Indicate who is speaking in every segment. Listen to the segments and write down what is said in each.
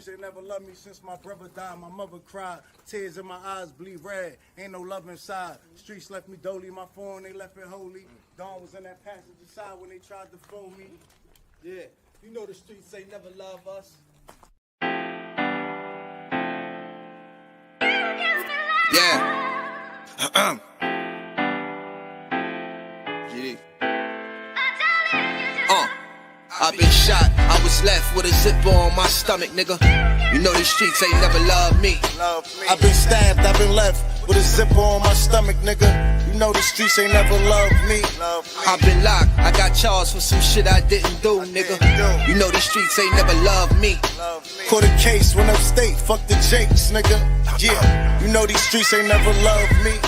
Speaker 1: streets, they never loved me since my brother died. My mother cried, tears in my eyes bleed red. Ain't no love inside. Streets left me dolly, my phone, they left it holy. Dawn was in that passenger side when they tried to phone me. Yeah, you know the streets, they never love us.
Speaker 2: Yeah. I've been shot, I was left with a zipper on my stomach, nigga. You know these streets ain't never loved me.
Speaker 1: I've been stabbed, I've been left with a zipper on my stomach, nigga. You know the streets ain't never loved me.
Speaker 2: I've been locked, I got charged for some shit I didn't do, nigga. You know these streets ain't never loved me.
Speaker 1: Caught a case, went upstate, fuck the Jakes, nigga. Yeah, you know these streets ain't never loved me.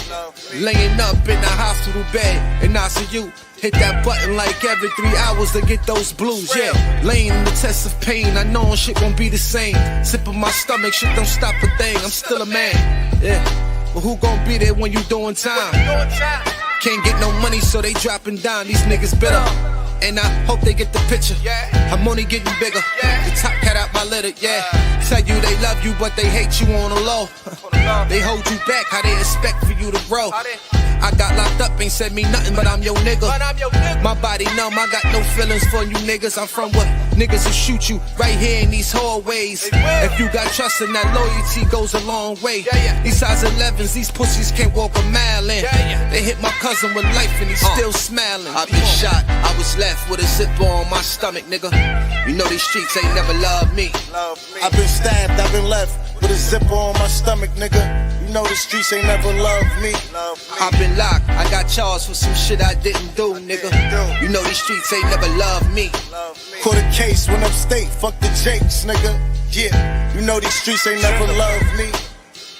Speaker 2: Laying up in the hospital bed in ICU. Hit that button like every 3 hours to get those blues, yeah. Laying in the test of pain, I know shit won't be the same. Sipping my stomach, shit don't stop a thing, I'm still a man, yeah. But who gon' be there when you doing time? Can't get no money, so they dropping down, these niggas bitter. And I hope they get the picture, I'm only getting bigger. The top cat out my litter, yeah. Tell you they love you, but they hate you on the low. They hold you back, how they expect for you to grow. I got locked up, ain't said me nothing, but I'm your nigga. My body numb, I got no feelings for you niggas. I'm from what niggas will shoot you right here in these hallways. If you got trust in that loyalty goes a long way. These size 11s, these pussies can't walk a mile in. They hit my cousin with life and he's still smiling. I've been shot, I was left with a zipper on my stomach, nigga. You know these streets ain't never loved me.
Speaker 1: I've been stabbed, I've been left with a zipper on my stomach, nigga. You know the streets ain't never loved me.
Speaker 2: I've been locked, I got charged for some shit I didn't do, nigga. You know these streets ain't never loved me.
Speaker 1: Caught a case, went upstate, fuck the Jakes, nigga. Yeah, you know these streets ain't never loved me.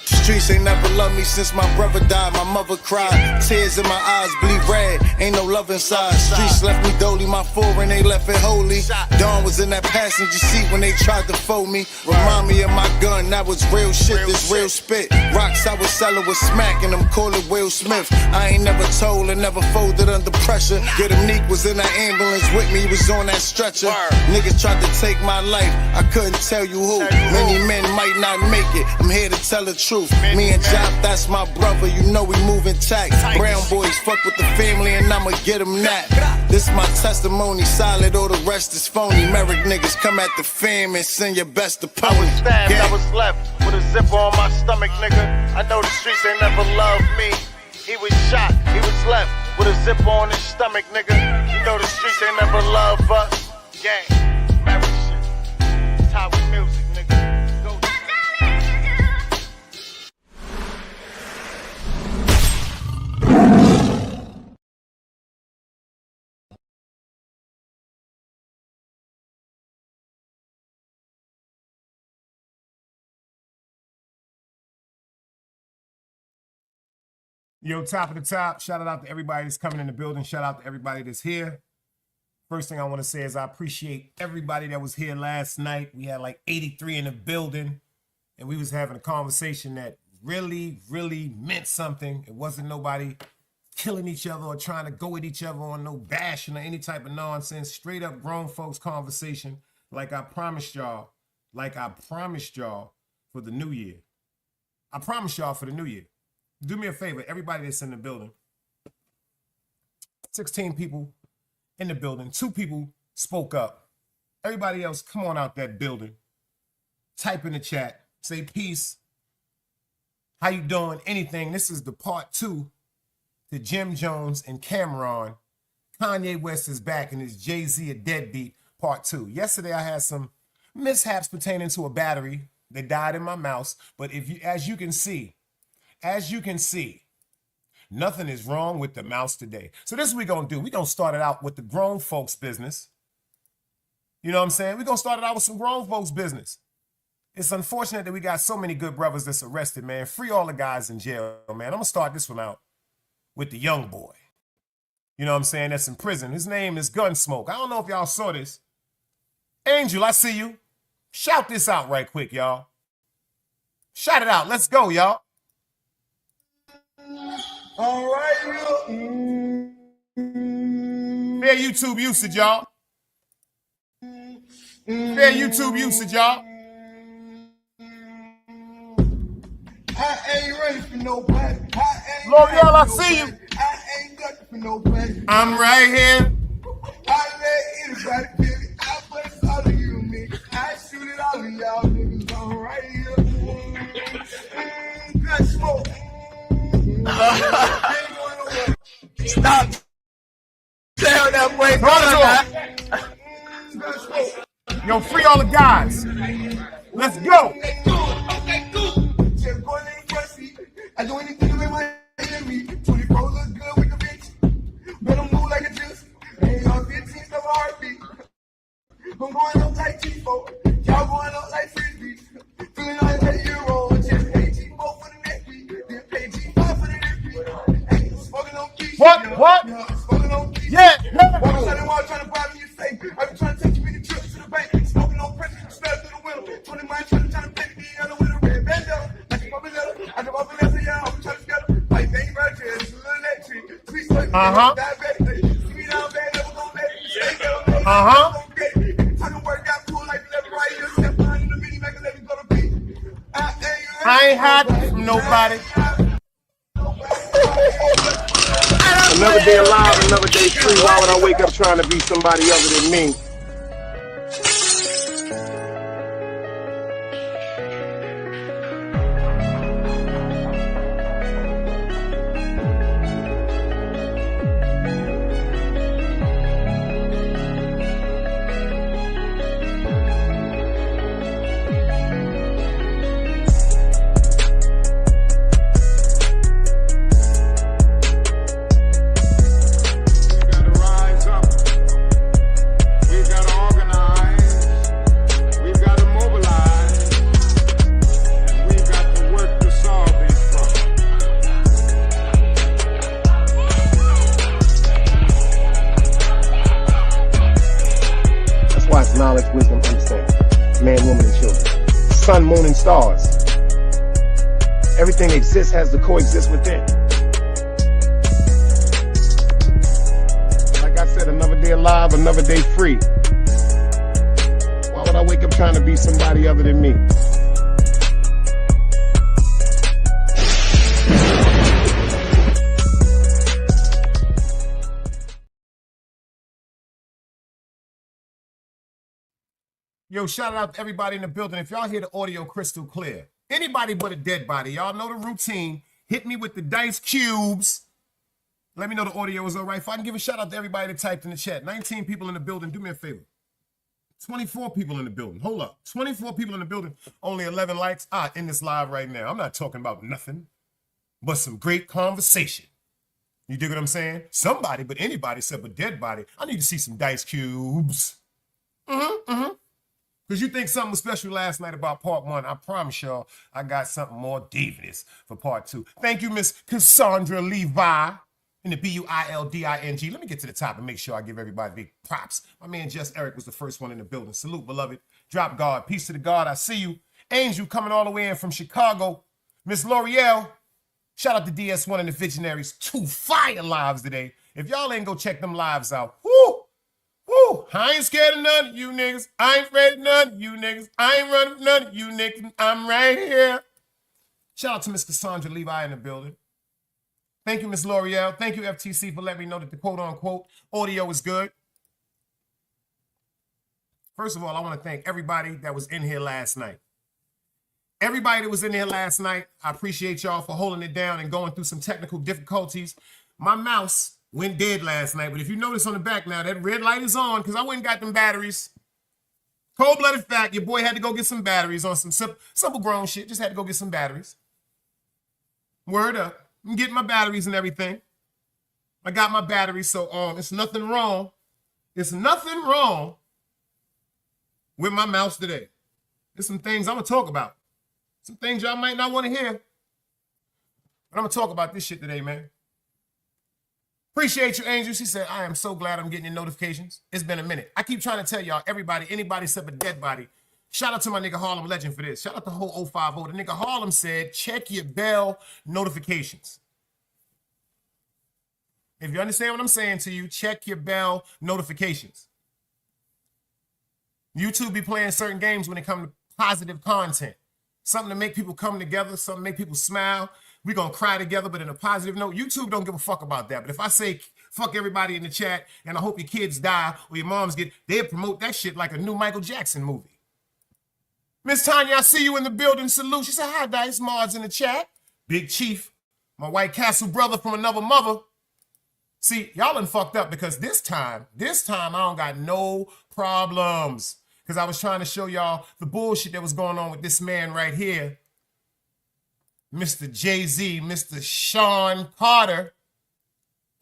Speaker 1: Streets ain't never loved me since my brother died. My mother cried, tears in my eyes bleed red. Ain't no love inside. Streets left me dolly, my foreign they left it holy. Dawn was in that passenger seat when they tried to fold me. Remind me of my gun, that was real shit, this real spit. Rocks I was selling was smacking them, call it Will Smith. I ain't never told and never folded under pressure. Yeah, the Neek was in that ambulance with me, he was on that stretcher. Niggas tried to take my life, I couldn't tell you who. Many men might not make it, I'm here to tell the truth. Me and Jop, that's my brother, you know we moving tight. Brown boys fuck with the family and I'ma get them that. This my testimony, solid, all the rest is phony. Merrick niggas come at the fam and send your best opponent. I was stabbed, I was left with a zipper on my stomach, nigga. I know the streets ain't never loved me. He was shot, he was left with a zipper on his stomach, nigga. You know the streets ain't never loved us. Gang, Merrick shit, it's how we music, nigga.
Speaker 3: Yo, top of the top, shout out to everybody that's coming in the building. Shout out to everybody that's here. First thing I want to say is I appreciate everybody that was here last night. We had like 83 in the building, and we was having a conversation that really, really meant something. It wasn't nobody killing each other or trying to go at each other on no bashing or any type of nonsense. Straight up grown folks conversation like I promised y'all for the new year. I promised y'all for the new year. Do me a favor, everybody that's in the building, 16 people in the building, 2 people spoke up. Everybody else, come on out that building. Type in the chat, say peace, how you doing, anything. This is the part 2 to Jim Jones and Cameron. Kanye West is back and it's Jay-Z a deadbeat part 2. Yesterday I had some mishaps pertaining to a battery that died in my mouse, but as you can see, nothing is wrong with the mouse today. So this is what we're going to do. We're going to start it out with the grown folks business. You know what I'm saying? We're going to start it out with some grown folks business. It's unfortunate that we got so many good brothers that's arrested, man. Free all the guys in jail, man. I'm going to start this one out with the young boy. You know what I'm saying? That's in prison. His name is Gunsmoke. I don't know if y'all saw this. Angel, I see you. Shout this out right quick, y'all. Shout it out. Let's go, y'all.
Speaker 1: All right,
Speaker 3: Fair YouTube usage, y'all. Fair YouTube usage, y'all.
Speaker 1: for nobody.
Speaker 3: L'Oreal, I see you.
Speaker 1: I ain't nothing for nobody.
Speaker 3: I'm right here.
Speaker 1: I let anybody kill it. I bless all of you niggas. I shoot it all of y'all niggas. I'm right here. Good smoke.
Speaker 2: Stop. Tell that boy.
Speaker 1: Good smoke.
Speaker 3: Yo, free all the guys. Let's go.
Speaker 1: Okay, cool. Just go in front. I do anything to make my enemy. 24 look good with the bitch. Better move like a juice. Hey, y'all 15 stuff a heartbeat. I'm going up like T4. Y'all going up like Frisbee. Feeling like a euro. Just pay G4 for the next week. Then pay G5 for the next week. Hey, smoking on keys.
Speaker 3: What?
Speaker 1: Smoking on keys.
Speaker 3: Yeah.
Speaker 1: Walking outside the wall trying to buy me a safe. I been trying to take you many trips to the bank. Smoking on pressure. Smell through the window. 20 miles trying to pay me yellow with a red bandana. Like a bubble letter. I can bubble letter. Yeah, I'm trying to get it. Like they right there. It's a little electric. Sweet stuff. Diabetic. Sweet down bad. Never gonna let it. Stay down. I can work out cool like left right here. Step behind in the mini make a let me go to beat.
Speaker 3: I ain't hiding from nobody.
Speaker 4: Another day alive, another day free. Why would I wake up trying to be somebody other than me? Knowledge, wisdom, understanding. Man, woman, and children. Sun, moon, and stars. Everything exists has to coexist within. Like I said, another day alive, another day free. Why would I wake up trying to be somebody other than me?
Speaker 3: Yo, shout out to everybody in the building. If y'all hear the audio crystal clear, anybody but a dead body, y'all know the routine. Hit me with the dice cubes. Let me know the audio is all right. If I can give a shout out to everybody that typed in the chat. 19 people in the building. Do me a favor. 24 people in the building. Hold up. 24 people in the building. Only 11 likes. In this live right now. I'm not talking about nothing but some great conversation. You dig what I'm saying? Somebody, but anybody said, but dead body. I need to see some dice cubes. Because you think something was special last night about part one. I promise y'all, I got something more devious for part two. Thank you, Miss Cassandra Levi. In the B-U-I-L-D-I-N-G. Let me get to the top and make sure I give everybody big props. My man, Just Eric, was the first one in the building. Salute, beloved. Drop guard. Peace to the God. I see you. Angel coming all the way in from Chicago. Miss L'Oreal. Shout out to DS1 and the Visionaries. 2 fire lives today. If y'all ain't go check them lives out. Woo! Woo! I ain't scared of none of you niggas. I ain't afraid of none of you niggas. I ain't running from none of you niggas. I'm right here. Shout out to Miss Cassandra Levi in the building. Thank you, Miss L'Oreal. Thank you, FTC, for letting me know that the quote-unquote audio is good. First of all, I want to thank everybody that was in here last night. Everybody that was in here last night, I appreciate y'all for holding it down and going through some technical difficulties. My mouse went dead last night, but if you notice on the back now, that red light is on because I went and got them batteries. Cold-blooded fact, your boy had to go get some batteries on some simple grown shit. Just had to go get some batteries. Word up. I'm getting my batteries and everything. I got my batteries, so it's nothing wrong. It's nothing wrong with my mouse today. There's some things I'm going to talk about. Some things y'all might not want to hear. But I'm going to talk about this shit today, man. Appreciate you, Angel. She said, I am so glad I'm getting your notifications. It's been a minute. I keep trying to tell y'all, everybody, anybody except a dead body. Shout out to my nigga Harlem Legend for this. Shout out to whole 050. The nigga Harlem said, check your bell notifications. If you understand what I'm saying to you, check your bell notifications. YouTube be playing certain games when it comes to positive content. Something to make people come together, something to make people smile. We're going to cry together, but in a positive note. YouTube don't give a fuck about that. But if I say fuck everybody in the chat and I hope your kids die or your moms they'll promote that shit like a new Michael Jackson movie. Miss Tanya, I see you in the building. Salute. She said, hi, Dice. Mars in the chat. Big Chief, my White Castle brother from another mother. See, y'all done fucked up because this time I don't got no problems. Because I was trying to show y'all the bullshit that was going on with this man right here. Mr. Jay-Z, Mr. Sean Carter,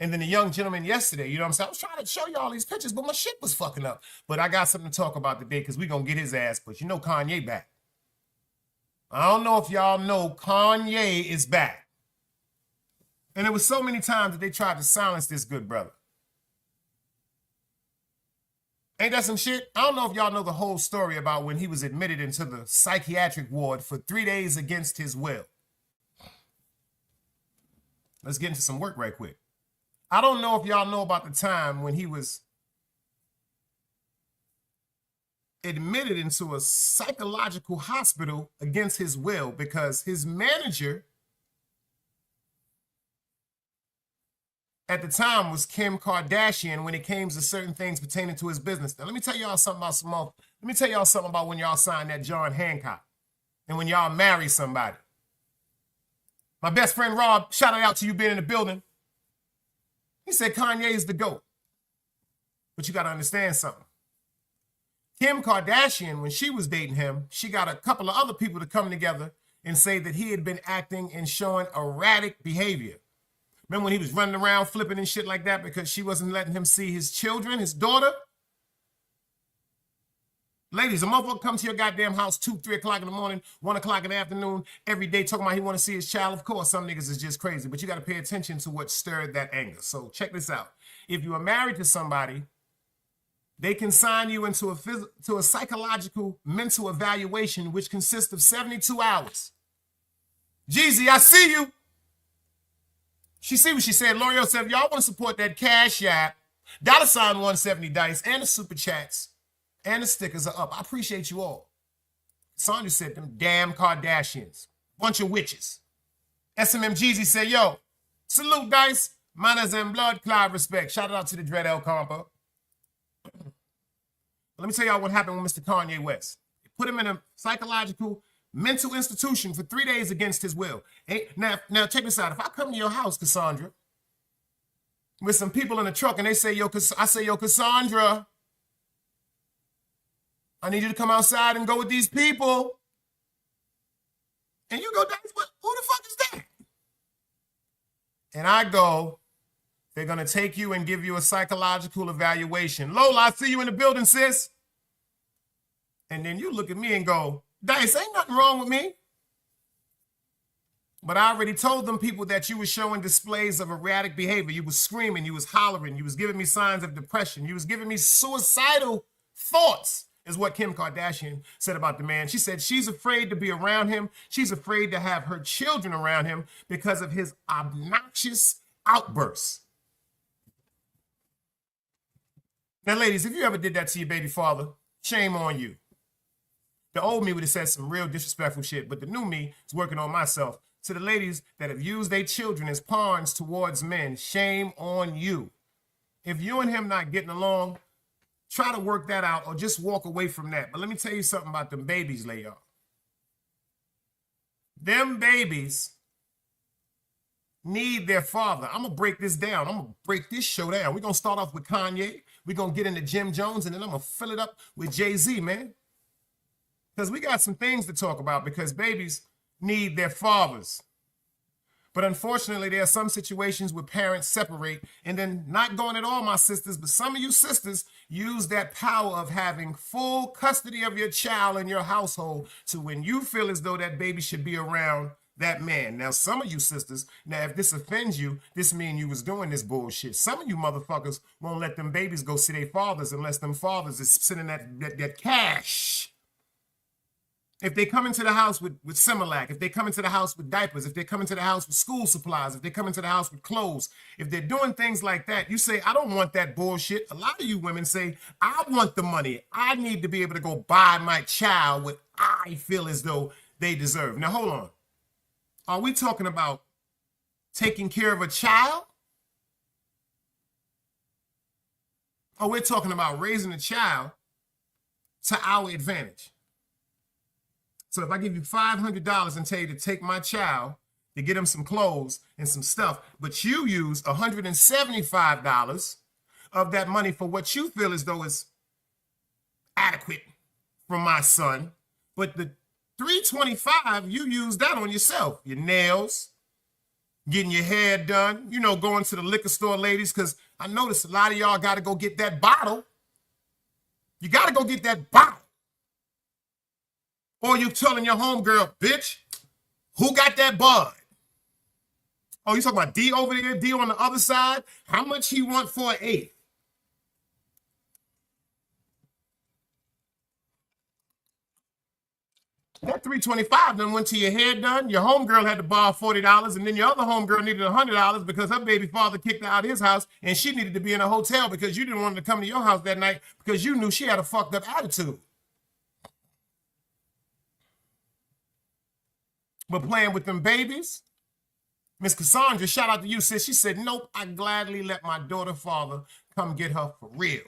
Speaker 3: and then the young gentleman yesterday, you know what I'm saying? I was trying to show y'all these pictures, but my shit was fucking up. But I got something to talk about today because we're going to get his ass, but you know Kanye back. I don't know if y'all know Kanye is back. And there was so many times that they tried to silence this good brother. Ain't that some shit? I don't know if y'all know the whole story about when he was admitted into the psychiatric ward for 3 days against his will. Let's get into some work right quick. I don't know if y'all know about the time when he was admitted into a psychological hospital against his will because his manager at the time was Kim Kardashian when it came to certain things pertaining to his business. Now, let me tell y'all something about when y'all signed that John Hancock and when y'all marry somebody. My best friend Rob, shout out to you being in the building. He said Kanye is the GOAT. But you got to understand something. Kim Kardashian, when she was dating him, she got a couple of other people to come together and say that he had been acting and showing erratic behavior. Remember when he was running around flipping and shit like that because she wasn't letting him see his children, his daughter? Ladies, a motherfucker comes to your goddamn house 2, 3 o'clock in the morning, 1 o'clock in the afternoon, every day talking about he want to see his child. Of course, some niggas is just crazy, but you got to pay attention to what stirred that anger. So check this out. If you are married to somebody, they can sign you into a psychological mental evaluation, which consists of 72 hours. Jeezy, I see you. She see what she said. L'Oreal said, if y'all want to support that Cash App, $170 Dice, and the super chats, and the stickers are up. I appreciate you all. Sandra said, them damn Kardashians. Bunch of witches. SMM Jeezy said, yo, salute Dice. Manners and blood cloud respect. Shout out to the Dread El Compo. Let me tell y'all what happened with Mr. Kanye West. They put him in a psychological mental institution for 3 days against his will. Now check this out. If I come to your house, Cassandra, with some people in the truck and they say, yo, Cassandra, I need you to come outside and go with these people. And you go, who the fuck is that? And I go, they're going to take you and give you a psychological evaluation. Lola, I see you in the building, sis. And then you look at me and go, Dice, ain't nothing wrong with me. But I already told them people that you were showing displays of erratic behavior. You was screaming, you was hollering, you was giving me signs of depression, you was giving me suicidal thoughts, is what Kim Kardashian said about the man. She said she's afraid to be around him. She's afraid to have her children around him because of his obnoxious outbursts. Now, ladies, if you ever did that to your baby father, shame on you. The old me would have said some real disrespectful shit, but the new me is working on myself. To the ladies that have used their children as pawns towards men, shame on you. If you and him not getting along, try to work that out or just walk away from that. But let me tell you something about them babies, y'all. Them babies need their father. I'm going to break this down. I'm going to break this show down. We're going to start off with Kanye. We're going to get into Jim Jones, and then I'm going to fill it up with Jay-Z, man. Because we got some things to talk about because babies need their fathers. But unfortunately, there are some situations where parents separate and then not going at all, my sisters, but some of you sisters use that power of having full custody of your child in your household to when you feel as though that baby should be around that man. Now, some of you sisters, now if this offends you, this mean you was doing this bullshit. Some of you motherfuckers won't let them babies go see their fathers unless them fathers is sending that cash. If they come into the house with Similac, if they come into the house with diapers, if they come into the house with school supplies, if they come into the house with clothes, if they're doing things like that, you say, I don't want that bullshit. A lot of you women say, I want the money. I need to be able to go buy my child what I feel as though they deserve. Now, hold on. Are we talking about taking care of a child? Or we're talking about raising a child to our advantage. So if I give you $500 and tell you to take my child to get him some clothes and some stuff, but you use $175 of that money for what you feel as though is adequate from my son, but the $325, you use that on yourself, your nails, getting your hair done, you know, going to the liquor store, ladies, because I noticed a lot of y'all got to go get that bottle. You got to go get that bottle. Or you telling your homegirl, bitch, who got that bud? Oh, you talking about D over there, D on the other side? How much he want for an eighth? That $325 then went to your hair done. Your homegirl had to borrow $40, and then your other homegirl needed $100 because her baby father kicked her out of his house, and she needed to be in a hotel because you didn't want her to come to your house that night because you knew she had a fucked up attitude. But playing with them babies, Miss Cassandra, shout out to you, sis. She said, nope, I gladly let my daughter father come get her for real.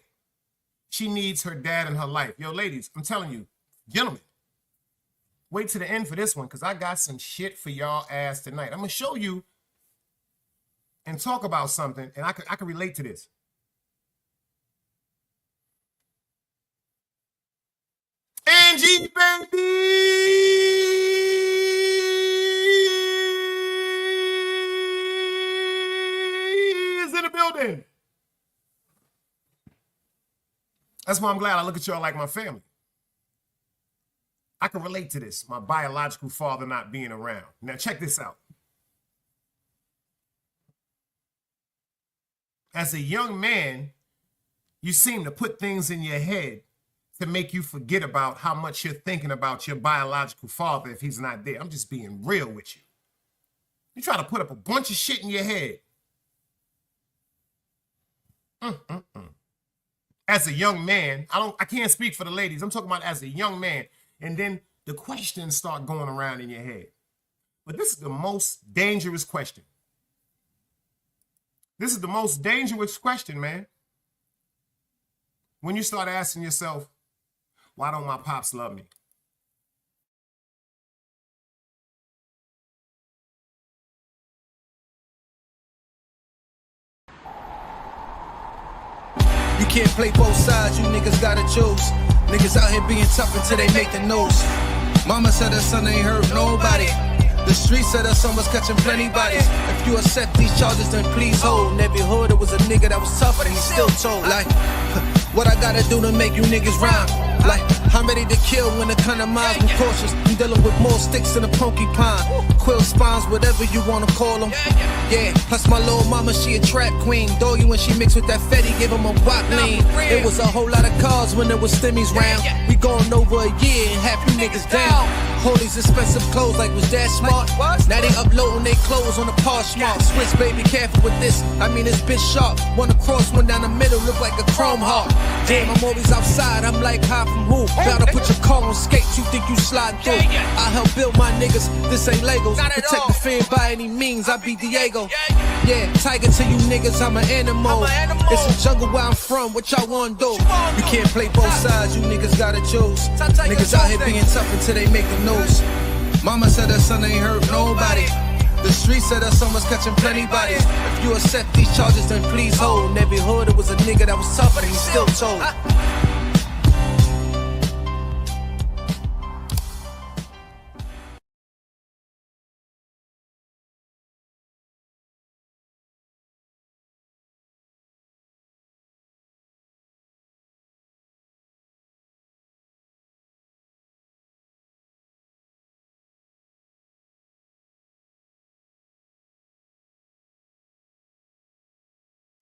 Speaker 3: She needs her dad in her life. Yo, ladies, I'm telling you, gentlemen, wait to the end for this one because I got some shit for y'all ass tonight. I'm going to show you and talk about something, and I can relate to this. Angie, baby! Building. That's why I'm glad I look at y'all like my family. I can relate to this, my biological father not being around. Now check this out. As a young man, you seem to put things in your head to make you forget about how much you're thinking about your biological father if he's not there. I'm just being real with you. You try to put up a bunch of shit in your head. As a young man, I can't speak for the ladies. I'm talking about as a young man. And then the questions start going around in your head. But this is the most dangerous question. This is the most dangerous question, man. When you start asking yourself, why don't my pops love me?
Speaker 2: You can't play both sides, you niggas gotta choose. Niggas out here being tough until they make the news. Mama said her son ain't hurt nobody. The streets said her son was catching plenty bodies. If you accept these charges, then please hold. In every hood, it was a nigga that was tough, and he still told. Like, what I gotta do to make you niggas rhyme? Like, I'm ready to kill when the kind of minds be cautious. I'm dealing with more sticks than a porcupine. Quill spines, whatever you wanna call them. Yeah, plus my little mama, she a trap queen. Doggy when she mixed with that Fetty, give him a wop lean. It was a whole lot of cars when there was stimmies round. We going over a year and half you niggas down. All these expensive clothes like was that smart? Now they uploading their clothes on the Poshmark. Swiss baby, careful with this. I mean this bitch sharp. One across, one down the middle, look like a chrome heart. Damn, I'm always outside. I'm like high from who? Bout to put your car on skates. You think you sliding through? I help build my niggas. This ain't Legos. Protect the fan by any means. I be Diego. Yeah, tiger to you niggas. I'm an animal. It's a jungle where I'm from. What y'all wanna do? You can't play both sides. You niggas gotta choose. Niggas out here being tough until they make the news. Mama said her son ain't hurt nobody. The streets said her son was catching plenty bodies. If you accept these charges, then please hold. In every hood, it was a nigga that was tough, and he still told.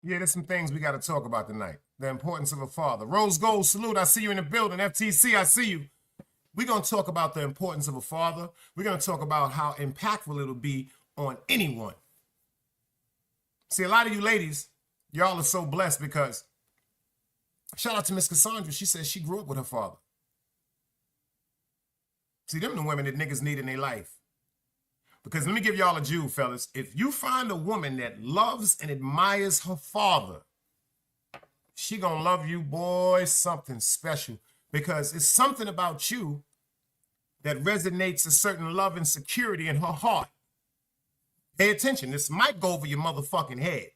Speaker 3: Yeah, there's some things we got to talk about tonight. The importance of a father. Rose Gold, salute. I see you in the building. FTC, I see you. We're going to talk about the importance of a father. We're going to talk about how impactful it'll be on anyone. See, a lot of you ladies, y'all are so blessed because, shout out to Miss Cassandra. She says she grew up with her father. See, them the women that niggas need in their life. Because let me give y'all a jewel, fellas. If you find a woman that loves and admires her father, she gonna love you, boy, something special. Because it's something about you that resonates a certain love and security in her heart. Pay attention. This might go over your motherfucking head.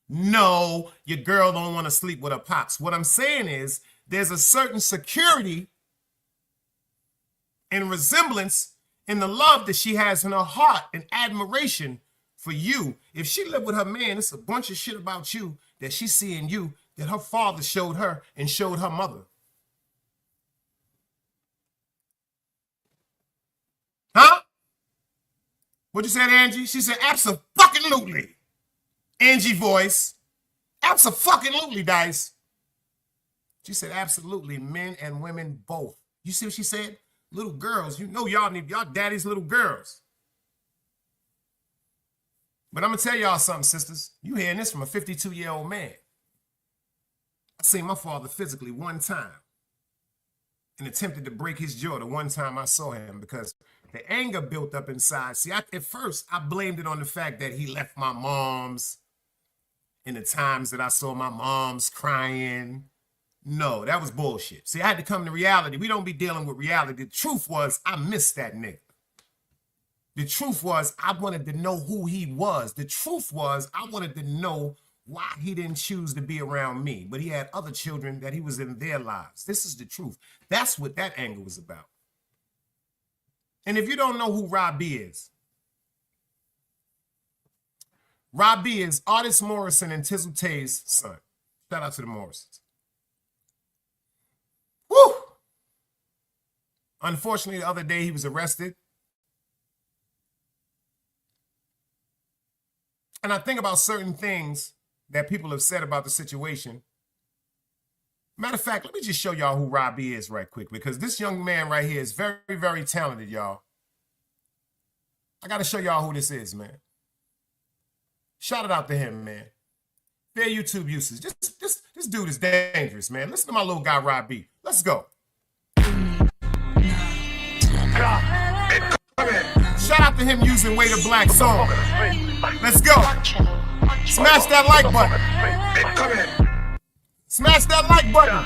Speaker 3: No, your girl don't want to sleep with her pops. What I'm saying is there's a certain security and resemblance in the love that she has in her heart and admiration for you. If she lived with her man, it's a bunch of shit about you that she see in you that her father showed her and showed her mother. Huh? What'd you say, Angie? She said, abso-fucking-lutely. Angie voice. Abso-fucking-lutely, Dice. She said, absolutely, men and women both. You see what she said? Little girls, you know y'all need y'all daddy's little girls. But I'm going to tell y'all something, sisters. You hearing this from a 52-year-old man. I seen my father physically one time and attempted to break his jaw the one time I saw him because the anger built up inside. See, at first, I blamed it on the fact that he left my mom's in the times that I saw my mom's crying. No, that was bullshit. See, I had to come to reality. We don't be dealing with reality. The truth was, I missed that nigga. The truth was, I wanted to know who he was. The truth was, I wanted to know why he didn't choose to be around me. But he had other children that he was in their lives. This is the truth. That's what that anger was about. And if you don't know who Rob B is, Rob B is Artist Morrison and Tizzle Tay's son. Shout out to the Morrisons. Woo! Unfortunately, the other day he was arrested. And I think about certain things that people have said about the situation. Matter of fact, let me just show y'all who Rob B is right quick, because this young man right here is very, very talented, y'all. I got to show y'all who this is, man. Shout it out to him, man. Fair YouTube usage. This dude is dangerous, man. Listen to my little guy, Rob B. Let's go. Shout out to him using Way to Black song. Let's go. Smash that like button. Smash that like button.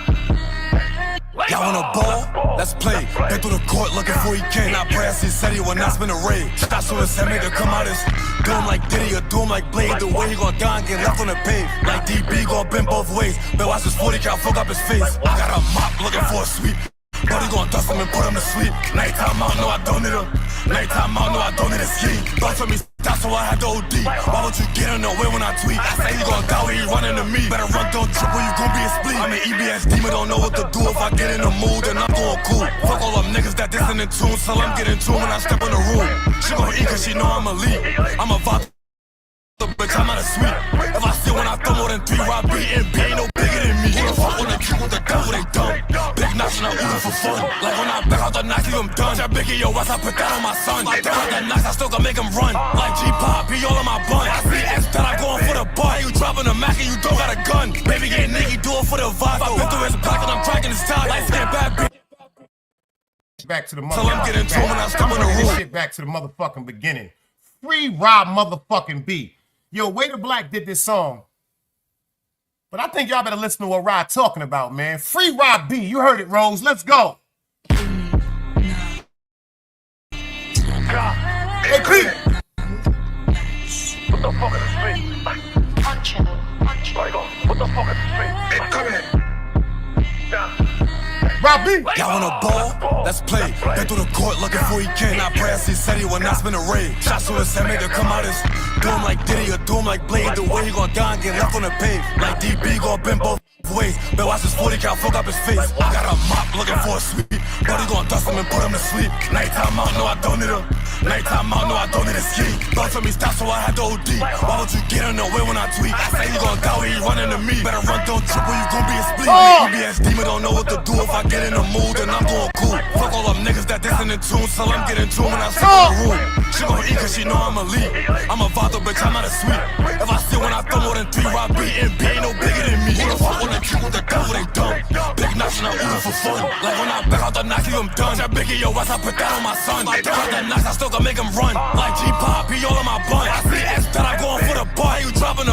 Speaker 5: Y'all want a ball? Let's play. Been through the court looking for he came. Not press, he said he would not spin a raid. That's what it said, make her come out as do him like Diddy or do him like Blade. The way he gon' die and get left on the pave. Like DB gon' bend both ways. But watch this 40 count fuck up his face. I got a mop looking for a sweep. But he gon' dust him and put him to sleep. Nighttime out, no I don't need him. Nighttime out, no I don't need a ski. Thought for me, that's why I had to OD. Why would you get in the way when I tweet? I say he gon' die when he running to me. Better run, don't trip or you gon' be a split. I'm an EBS demon, don't know what to do. If I get in the mood, then I'm going cool. Fuck all them niggas that dissing in tune. Till I'm getting tuned when I step in the room. She gon' eat cause she know I'm a lead. I'm a vibe, bitch, I'm not a sweet. If I see when I throw more than 3 Rob B and B ain't no bigger than me. Who the fuck wanna kill with the devil, they dumb. Big knocks and I'm eating for fun. Like when I back out the knocks, leave him done. That biggie, yo, West, I put that on my son. I throw out the knocks, I still gon' make him run. Like G-Pop, he all on my bun. I see S that I'm going for the butt. You dropping a Mac and you don't got a gun. Baby, get nigga, do it for the vibe. I been through his block and I'm cracking his top. Like skin bad bitch.
Speaker 3: Back to the
Speaker 5: Till I'm getting to when I step in the room.
Speaker 3: Shit back to the motherfucking beginning. Free Rob motherfucking B. Yo, Way to Black did this song. But I think y'all better listen to what Rod talking about, man. Free Rob B. You heard it, Rose. Let's go. Hey, Pete.
Speaker 6: What the fuck is this? What the fuck is this? Come here.
Speaker 3: Rob B.
Speaker 5: Y'all want a ball? Let's play. Been through the court looking for he came. Not press, he said he would not spin a raid. Shots to his head, make her come out as do him like Diddy or do him like Blade. The way he gon' die and get left on the pave. Like DB gon' bend both ways. But watch this 40 count fuck up his face. I got a mop looking for a sweep. But he gon' dust him and put him to sleep. Nighttime out, no I don't need him. Nighttime out, no I don't need a ski. Thought for me, stop, so I had to OD. Why would you get in the way when I tweet? I say he gon' die when he running to me. Better run, don't trip or you gon' be a split. EBS demon don't know what to do. If I get in the mood, then I'm going cool. Fuck all them niggas that dissing in tune. Till I'm getting tuned when I step in the room. She gon' eat cause she know I'm a lead. I'm a vato, bitch, I'm not a sweet. If I see when I throw more than 3 Rob B and B ain't no bigger than me. Who the fuck wanna kill with the devil, they dumb. Big knocks and I'm eating for fun. Like when I back out the knocks, leave him done. That biggie, yo, West, I put that on my son. I throw out the knocks, I still gon' make him run. Like G-Pop.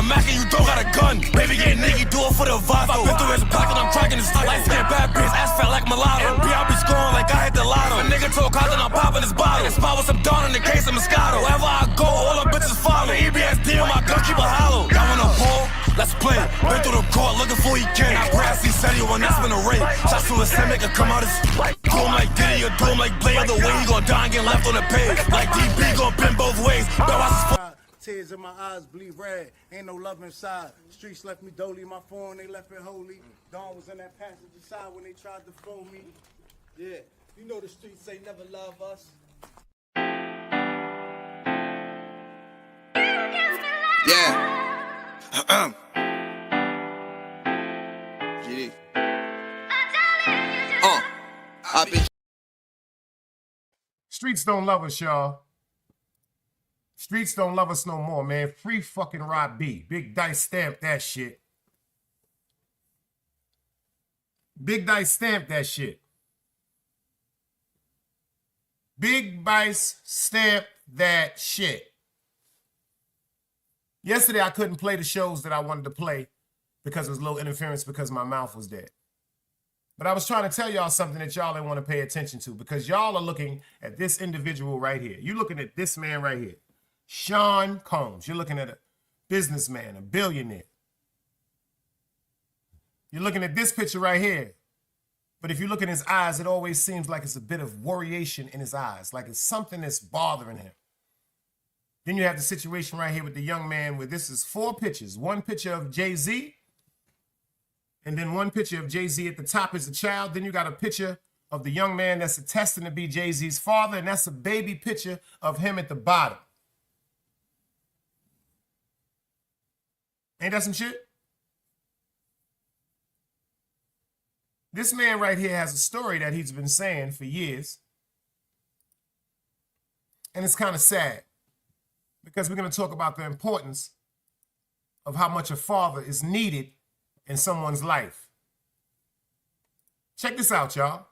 Speaker 5: Mac and you don't got a gun. Baby get nigga, do it for the vibe. I been through his pocket, I'm cracking his light. Light skin, bad bitch, ass fat like mulatto. B.I.B. scoring like I hit the lotto. A nigga told Cotton, I'm popping his bottle. Spot with some dawn in the case of Moscato. Wherever I go, all the bitches follow. EBSD on my gun, keep it hollow. Y'all wanna ball? Let's play. Been through the court looking for he can. I pray I see Seti when that's been a raid. Shots to his head, make her come out as do him like Diddy or do him like Blade. Other way he gon' die and get left on the page. Like DB gon' bend both ways. But watch his
Speaker 1: Tears in my eyes bleed red. Ain't no love inside. Streets left me dolly. My phone, they left it holy. Dawn was in that passenger side when they tried to phone me. Yeah, you know the streets say never love us.
Speaker 2: Yeah. GD. I've been.
Speaker 3: Streets don't love us, y'all. Streets don't love us no more, man. Free fucking Rob B. Big Dice stamped that shit. Big Dice stamped that shit. Big Dice stamped that shit. Yesterday, I couldn't play the shows that I wanted to play because there was a little interference because my mouth was dead. But I was trying to tell y'all something that y'all didn't want to pay attention to because y'all are looking at this individual right here. You're looking at this man right here, Sean Combs. You're looking at a businessman, a billionaire. You're looking at this picture right here. But if you look in his eyes, it always seems like it's a bit of worryation in his eyes, like it's something that's bothering him. Then you have the situation right here with the young man where this is 4 pictures. One picture of Jay-Z, and then one picture of Jay-Z at the top is a child. Then you got a picture of the young man that's attesting to be Jay-Z's father, and that's a baby picture of him at the bottom. Ain't that some shit? This man right here has a story that he's been saying for years. And it's kind of sad because we're going to talk about the importance of how much a father is needed in someone's life. Check this out, y'all.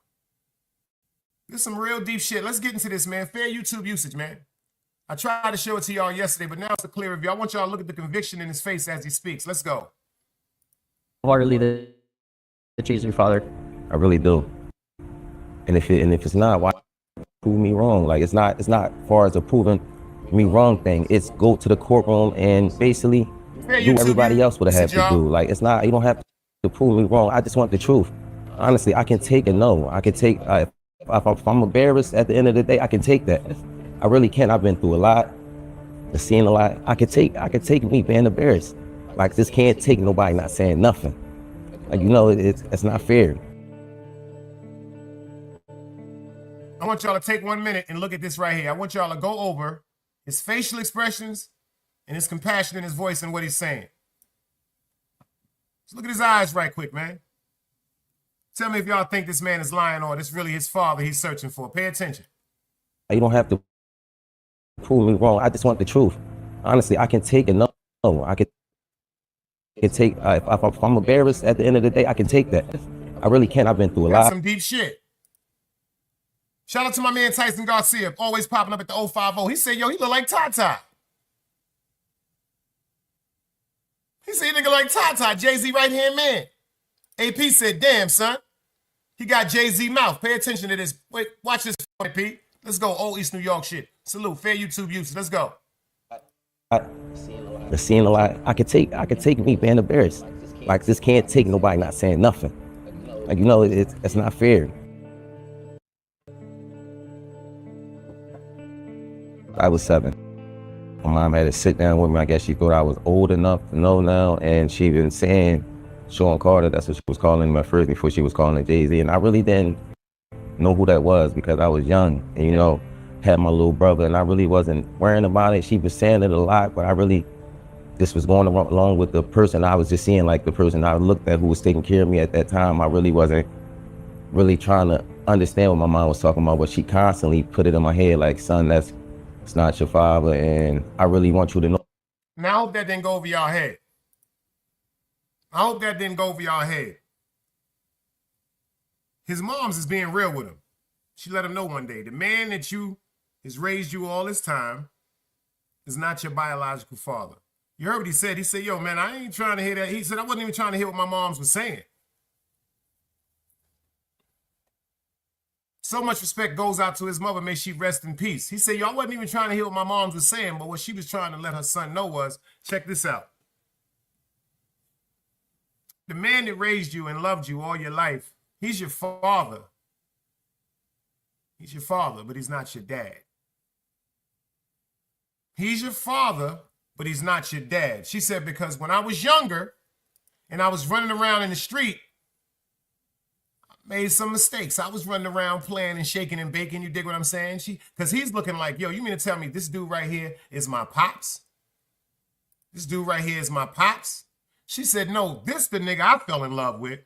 Speaker 3: This is some real deep shit. Let's get into this, man. Fair YouTube usage, man. I tried to show it to y'all yesterday, but now it's a clear review. I want y'all to look at the conviction in his face as he speaks. Let's go.
Speaker 7: Wholeheartedly that Jesus is your father.
Speaker 8: I really do. And if it's not, why prove me wrong? Like it's not far as a proving me wrong thing. It's go to the courtroom and basically do everybody else would have to do. Like it's not, you don't have to prove me wrong. I just want the truth. Honestly, I can take a no. I can take if I'm embarrassed at the end of the day, I can take that. I really can. I've been through a lot, I've seen a lot. I could take me being embarrassed. Like this can't take nobody not saying nothing. Like you know, it's not fair.
Speaker 3: I want y'all to take 1 minute and look at this right here. I want y'all to go over his facial expressions and his compassion in his voice and what he's saying. Just look at his eyes right quick, man. Tell me if y'all think this man is lying or this really his father he's searching for. Pay attention.
Speaker 8: You don't have to prove me wrong. I just want the truth. Honestly, I can take a no. I can take if I'm embarrassed at the end of the day, I can take that. I really can. I've been through a lot.
Speaker 3: Some deep shit. Shout out to my man Tyson Garcia, always popping up at the 050. He said, yo, he look like Tata. He said, he nigga like Tata, Jay-Z right-hand man. AP said, damn, son. He got Jay-Z mouth. Pay attention to this. Wait, watch this, AP. Let's go, old East New York shit. Salute, fair YouTube usage. Let's go.
Speaker 8: I've seen a lot. I could take me being embarrassed. Like this can't take nobody not saying nothing. Like you know, it's not fair. I was 7. My mom had to sit down with me. I guess she thought I was old enough to know now, and she been saying Sean Carter. That's what she was calling me at first before she was calling it Jay-Z, and I really didn't know who that was because I was young and you know had my little brother, and I really wasn't worrying about it. She was saying it a lot, but I really just was going along with the person I was just seeing, like the person I looked at who was taking care of me at that time. I really wasn't really trying to understand what my mom was talking about, but she constantly put it in my head like, son, it's not your father, and I really want you to know.
Speaker 3: Now, I hope that didn't go over y'all head. I hope that didn't go over y'all head. His mom's is being real with him. She let him know one day, the man that has raised you all this time is not your biological father. You heard what he said. He said, yo, man, I ain't trying to hear that. He said, I wasn't even trying to hear what my moms was saying. So much respect goes out to his mother. May she rest in peace. He said, yo, I wasn't even trying to hear what my moms was saying, but what she was trying to let her son know was, check this out. The man that raised you and loved you all your life, he's your father. He's your father, but he's not your dad. He's your father, but he's not your dad. She said, because when I was younger and I was running around in the street, I made some mistakes. I was running around playing and shaking and baking. You dig what I'm saying? Because he's looking like, yo, you mean to tell me this dude right here is my pops? This dude right here is my pops? She said, no, this the nigga I fell in love with.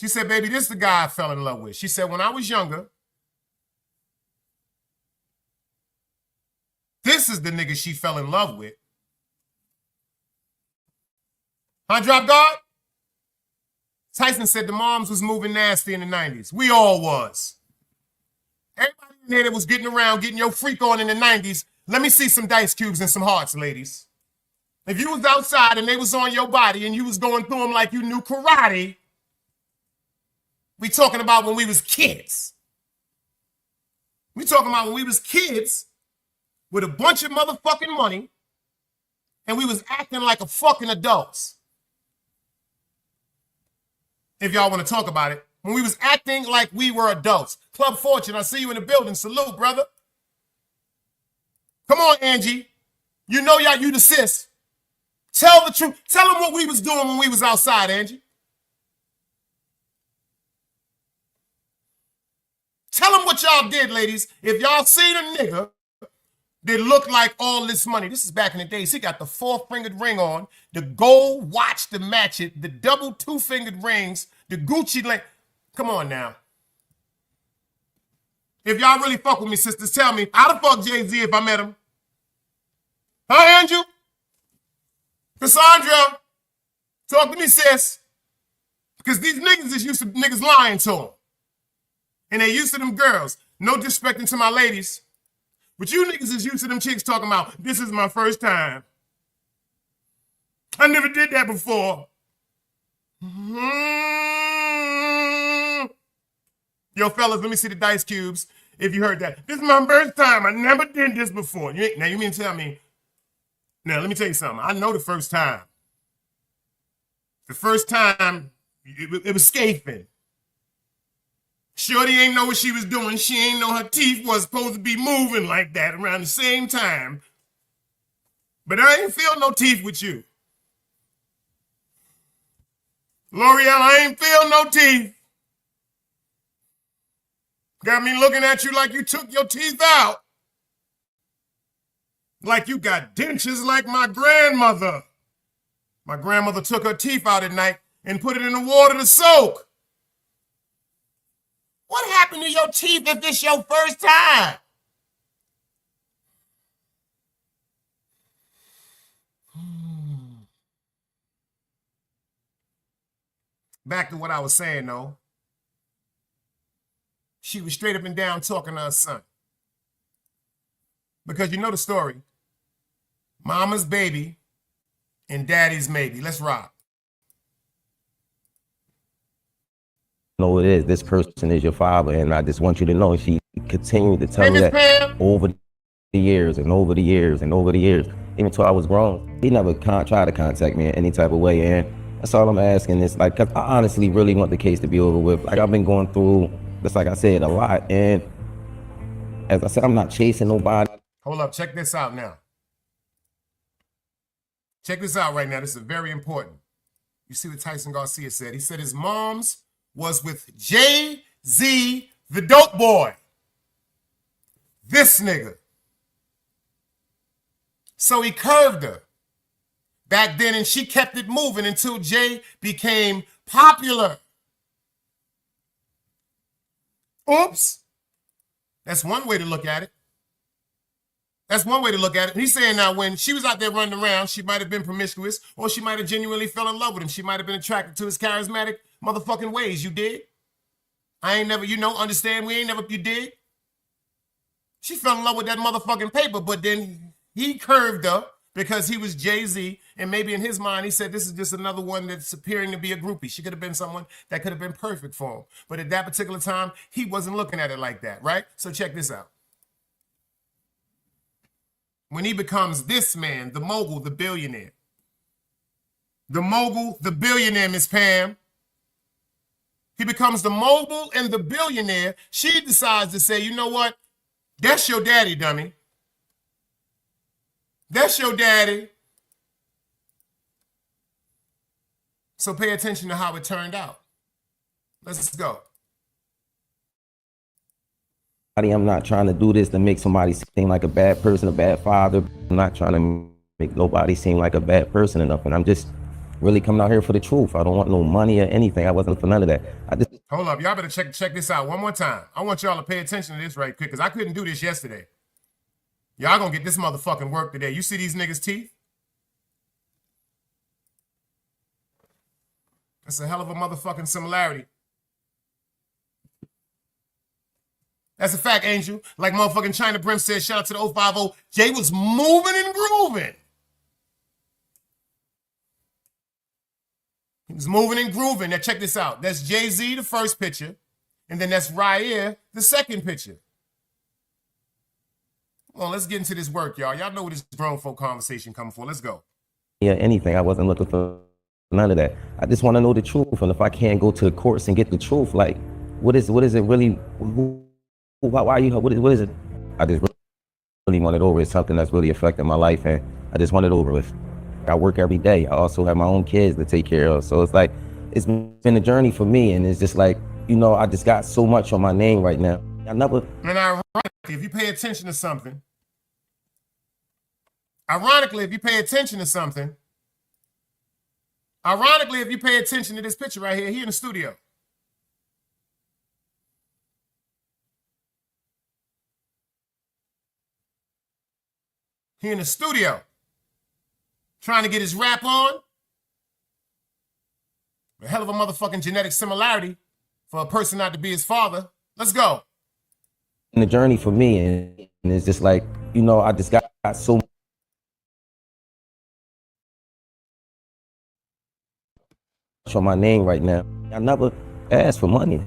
Speaker 3: She said, baby, this the guy I fell in love with. She said, when I was younger, this is the nigga she fell in love with. Huh, Drop Guard? Tyson said the moms was moving nasty in the 90s. We all was. Everybody in there that was getting around, getting your freak on in the 90s, let me see some dice cubes and some hearts, ladies. If you was outside and they was on your body and you was going through them like you knew karate, we talking about when we was kids. We talking about when we was kids with a bunch of motherfucking money and we was acting like a fucking adults. If y'all want to talk about it. When we was acting like we were adults. Club Fortune, I see you in the building. Salute, brother. Come on, Angie. You know y'all, you the sis. Tell the truth. Tell them what we was doing when we was outside, Angie. Tell them what y'all did, ladies. If y'all seen a nigga that looked like all this money, this is back in the days, he got the 4-fingered ring on, the gold watch to match it, the double 2-fingered rings, the Gucci link. Come on now. If y'all really fuck with me, sisters, tell me, I'd have fucked Jay-Z if I met him. Huh, Andrew? Cassandra? Talk to me, sis. Because these niggas is used to niggas lying to them. And they used to them girls. No disrespecting to my ladies. But you niggas is used to them chicks talking about, this is my first time. I never did that before. Yo, fellas, let me see the dice cubes if you heard that. This is my first time. I never did this before. Now, you mean to tell me, now, let me tell you something. I know the first time. The first time, it was scaping. Shorty ain't know what she was doing. She ain't know her teeth was supposed to be moving like that around the same time. But I ain't feel no teeth with you. L'Oreal, I ain't feel no teeth. Got me looking at you like you took your teeth out. Like you got dentures like my grandmother. My grandmother took her teeth out at night and put it in the water to soak. What happened to your teeth if it's your first time? Back to what I was saying, though. She was straight up and down talking to her son. Because you know the story. Mama's baby and daddy's maybe. Let's rock.
Speaker 8: No, it is. This person is your father, and I just want you to know she continued to tell me that over the years and over the years and over the years, even until I was grown. He never tried to contact me in any type of way, and that's all I'm asking is, like, 'cause I honestly really want the case to be over with. Like, I've been going through, just like I said, a lot, and as I said, I'm not chasing nobody.
Speaker 3: Hold up, check this out now. Check this out right now. This is very important. You see what Tyson Garcia said? He said his mom's was with Jay-Z, the dope boy. This nigga. So he curved her back then, and she kept it moving until Jay became popular. Oops. That's one way to look at it. That's one way to look at it. He's saying now when she was out there running around, she might have been promiscuous, or she might have genuinely fell in love with him. She might have been attracted to his charismatic motherfucking ways. You dig? I ain't never, understand? We ain't never, you dig? She fell in love with that motherfucking paper, but then he curved her because he was Jay-Z, and maybe in his mind he said this is just another one that's appearing to be a groupie. She could have been someone that could have been perfect for him. But at that particular time, he wasn't looking at it like that, right? So check this out. When he becomes this man, the mogul, the billionaire. The mogul, the billionaire, Miss Pam. He becomes the mogul and the billionaire. She decides to say, you know what? That's your daddy, dummy. That's your daddy. So pay attention to how it turned out. Let's go.
Speaker 8: I'm not trying to do this to make somebody seem like a bad person, a bad father. I'm not trying to make nobody seem like a bad person or nothing. I'm just really coming out here for the truth. I don't want no money or anything. I wasn't for none of that.
Speaker 3: Hold up. Y'all better check this out one more time. I want y'all to pay attention to this right quick because I couldn't do this yesterday. Y'all gonna get this motherfucking work today. You see these niggas' teeth? That's a hell of a motherfucking similarity. That's a fact, Angel. Like motherfucking China Brim said, shout out to the 050. Jay was moving and grooving. He was moving and grooving. Now check this out. That's Jay-Z, the first picture. And then that's Rymir, the second picture. Well, let's get into this work, y'all. Y'all know where this grown folk conversation coming for. Let's go.
Speaker 8: Yeah, anything. I wasn't looking for none of that. I just want to know the truth. And if I can't go to the courts and get the truth, like, what is it really? Why are you? What is it? I just really want it over. It's something that's really affecting my life, and I just want it over with. I work every day. I also have my own kids to take care of. So it's like, it's been a journey for me, and it's just like, you know, I just got so much on my name right now. I never.
Speaker 3: And ironically, if you pay attention to something, if you pay attention to this picture right here, he in the studio. He in the studio trying to get his rap on. A hell of a motherfucking genetic similarity for a person not to be his father. Let's go.
Speaker 8: In the journey for me, and it's just like, you know, I just got so much on my name right now. I never asked for money.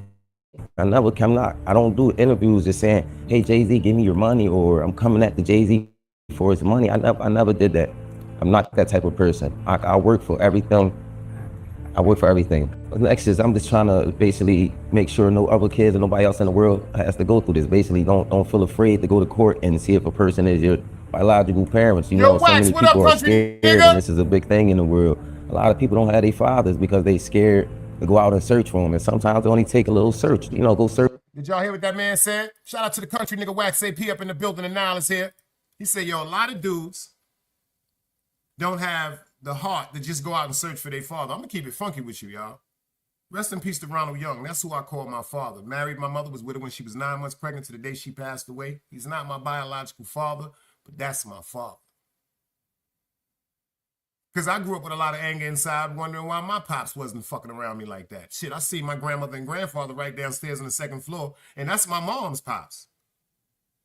Speaker 8: I don't do interviews just saying, hey, Jay-Z, give me your money, or I'm coming at the Jay-Z for his money. I never did that. I'm not that type of person. I work for everything. Next is, I'm just trying to basically make sure no other kids or nobody else in the world has to go through this. Basically, don't feel afraid to go to court and see if a person is your biological parents. You know, so many people are scared, and this is a big thing in the world. A lot of people don't have their fathers because they scared to go out and search for them. And sometimes it only take a little search, you know, go search.
Speaker 3: Did y'all hear what that man said? Shout out to the country nigga Wax AP up in the building, and Nile is here. He said, yo, a lot of dudes don't have the heart to just go out and search for their father. I'm gonna keep it funky with you, y'all. Rest in peace to Ronald Young. That's who I call my father. Married my mother, was with her when she was 9 months pregnant to the day she passed away. He's not my biological father, but that's my father. Because I grew up with a lot of anger inside, wondering why my pops wasn't fucking around me like that. Shit, I see my grandmother and grandfather right downstairs on the second floor, and that's my mom's pops.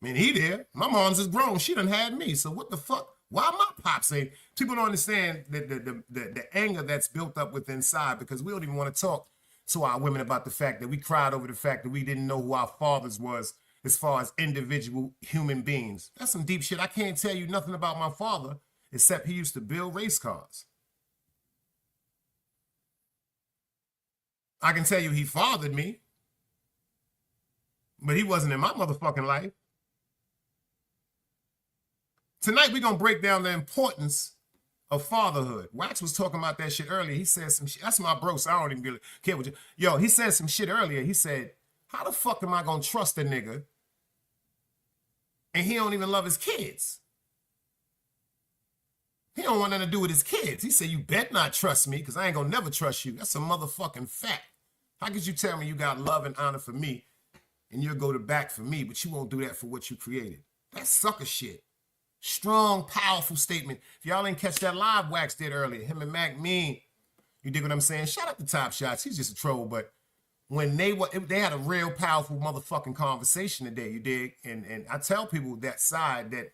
Speaker 3: I mean, he there. My mom's is grown. She done had me. So what the fuck? Why my pops ain't? People don't understand the anger that's built up within inside, because we don't even want to talk to our women about the fact that we cried over the fact that we didn't know who our fathers was as far as individual human beings. That's some deep shit. I can't tell you nothing about my father except he used to build race cars. I can tell you he fathered me, but he wasn't in my motherfucking life. Tonight, we're going to break down the importance of fatherhood. Wax was talking about that shit earlier. He said some shit. That's my bro, so I don't even really care what you... Yo, he said some shit earlier. He said, how the fuck am I going to trust a nigga and he don't even love his kids? He don't want nothing to do with his kids. He said, you bet not trust me, because I ain't going to never trust you. That's a motherfucking fact. How could you tell me you got love and honor for me and you'll go to back for me, but you won't do that for what you created? That's sucker shit. Strong, powerful statement. If y'all didn't catch that live Wax did earlier, him and Mac Mean, you dig what I'm saying? Shout out to Top Shots. He's just a troll, but when they had a real powerful motherfucking conversation today, you dig? And I tell people that side that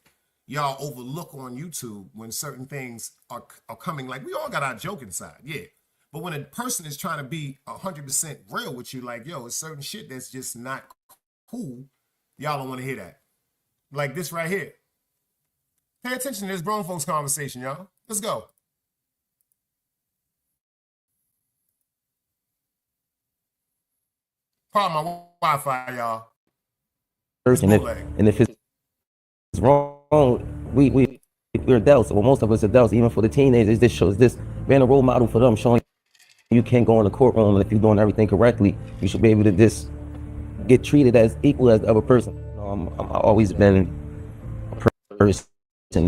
Speaker 3: y'all overlook on YouTube when certain things are coming. Like, we all got our joking side, yeah. But when a person is trying to be 100% real with you, like, yo, it's certain shit that's just not cool, y'all don't want to hear that. Like this right here. Pay attention to this grown folks conversation, y'all. Let's go. Pardon my Wi-Fi, y'all.
Speaker 8: And if it's wrong, we're adults. Well, most of us adults, even for the teenagers, this shows this being a role model for them, showing you can go in the courtroom, and if you're doing everything correctly, you should be able to just get treated as equal as the other person. I've always been a person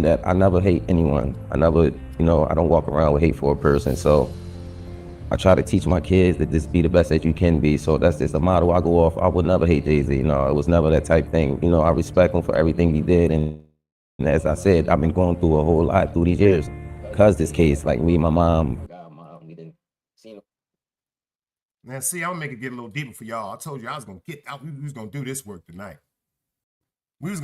Speaker 8: that I never hate anyone. I never, I don't walk around with hate for a person. So I try to teach my kids that just be the best that you can be. So that's just a model I go off. I would never hate Jay-Z. It was never that type thing. I respect him for everything he did. And as I said, I've been going through a whole lot through these years because this case, like me and my mom, we didn't see.
Speaker 3: Man, see, I'm gonna make it get a little deeper for y'all. I told you I was gonna get out. We was gonna do this work tonight. Because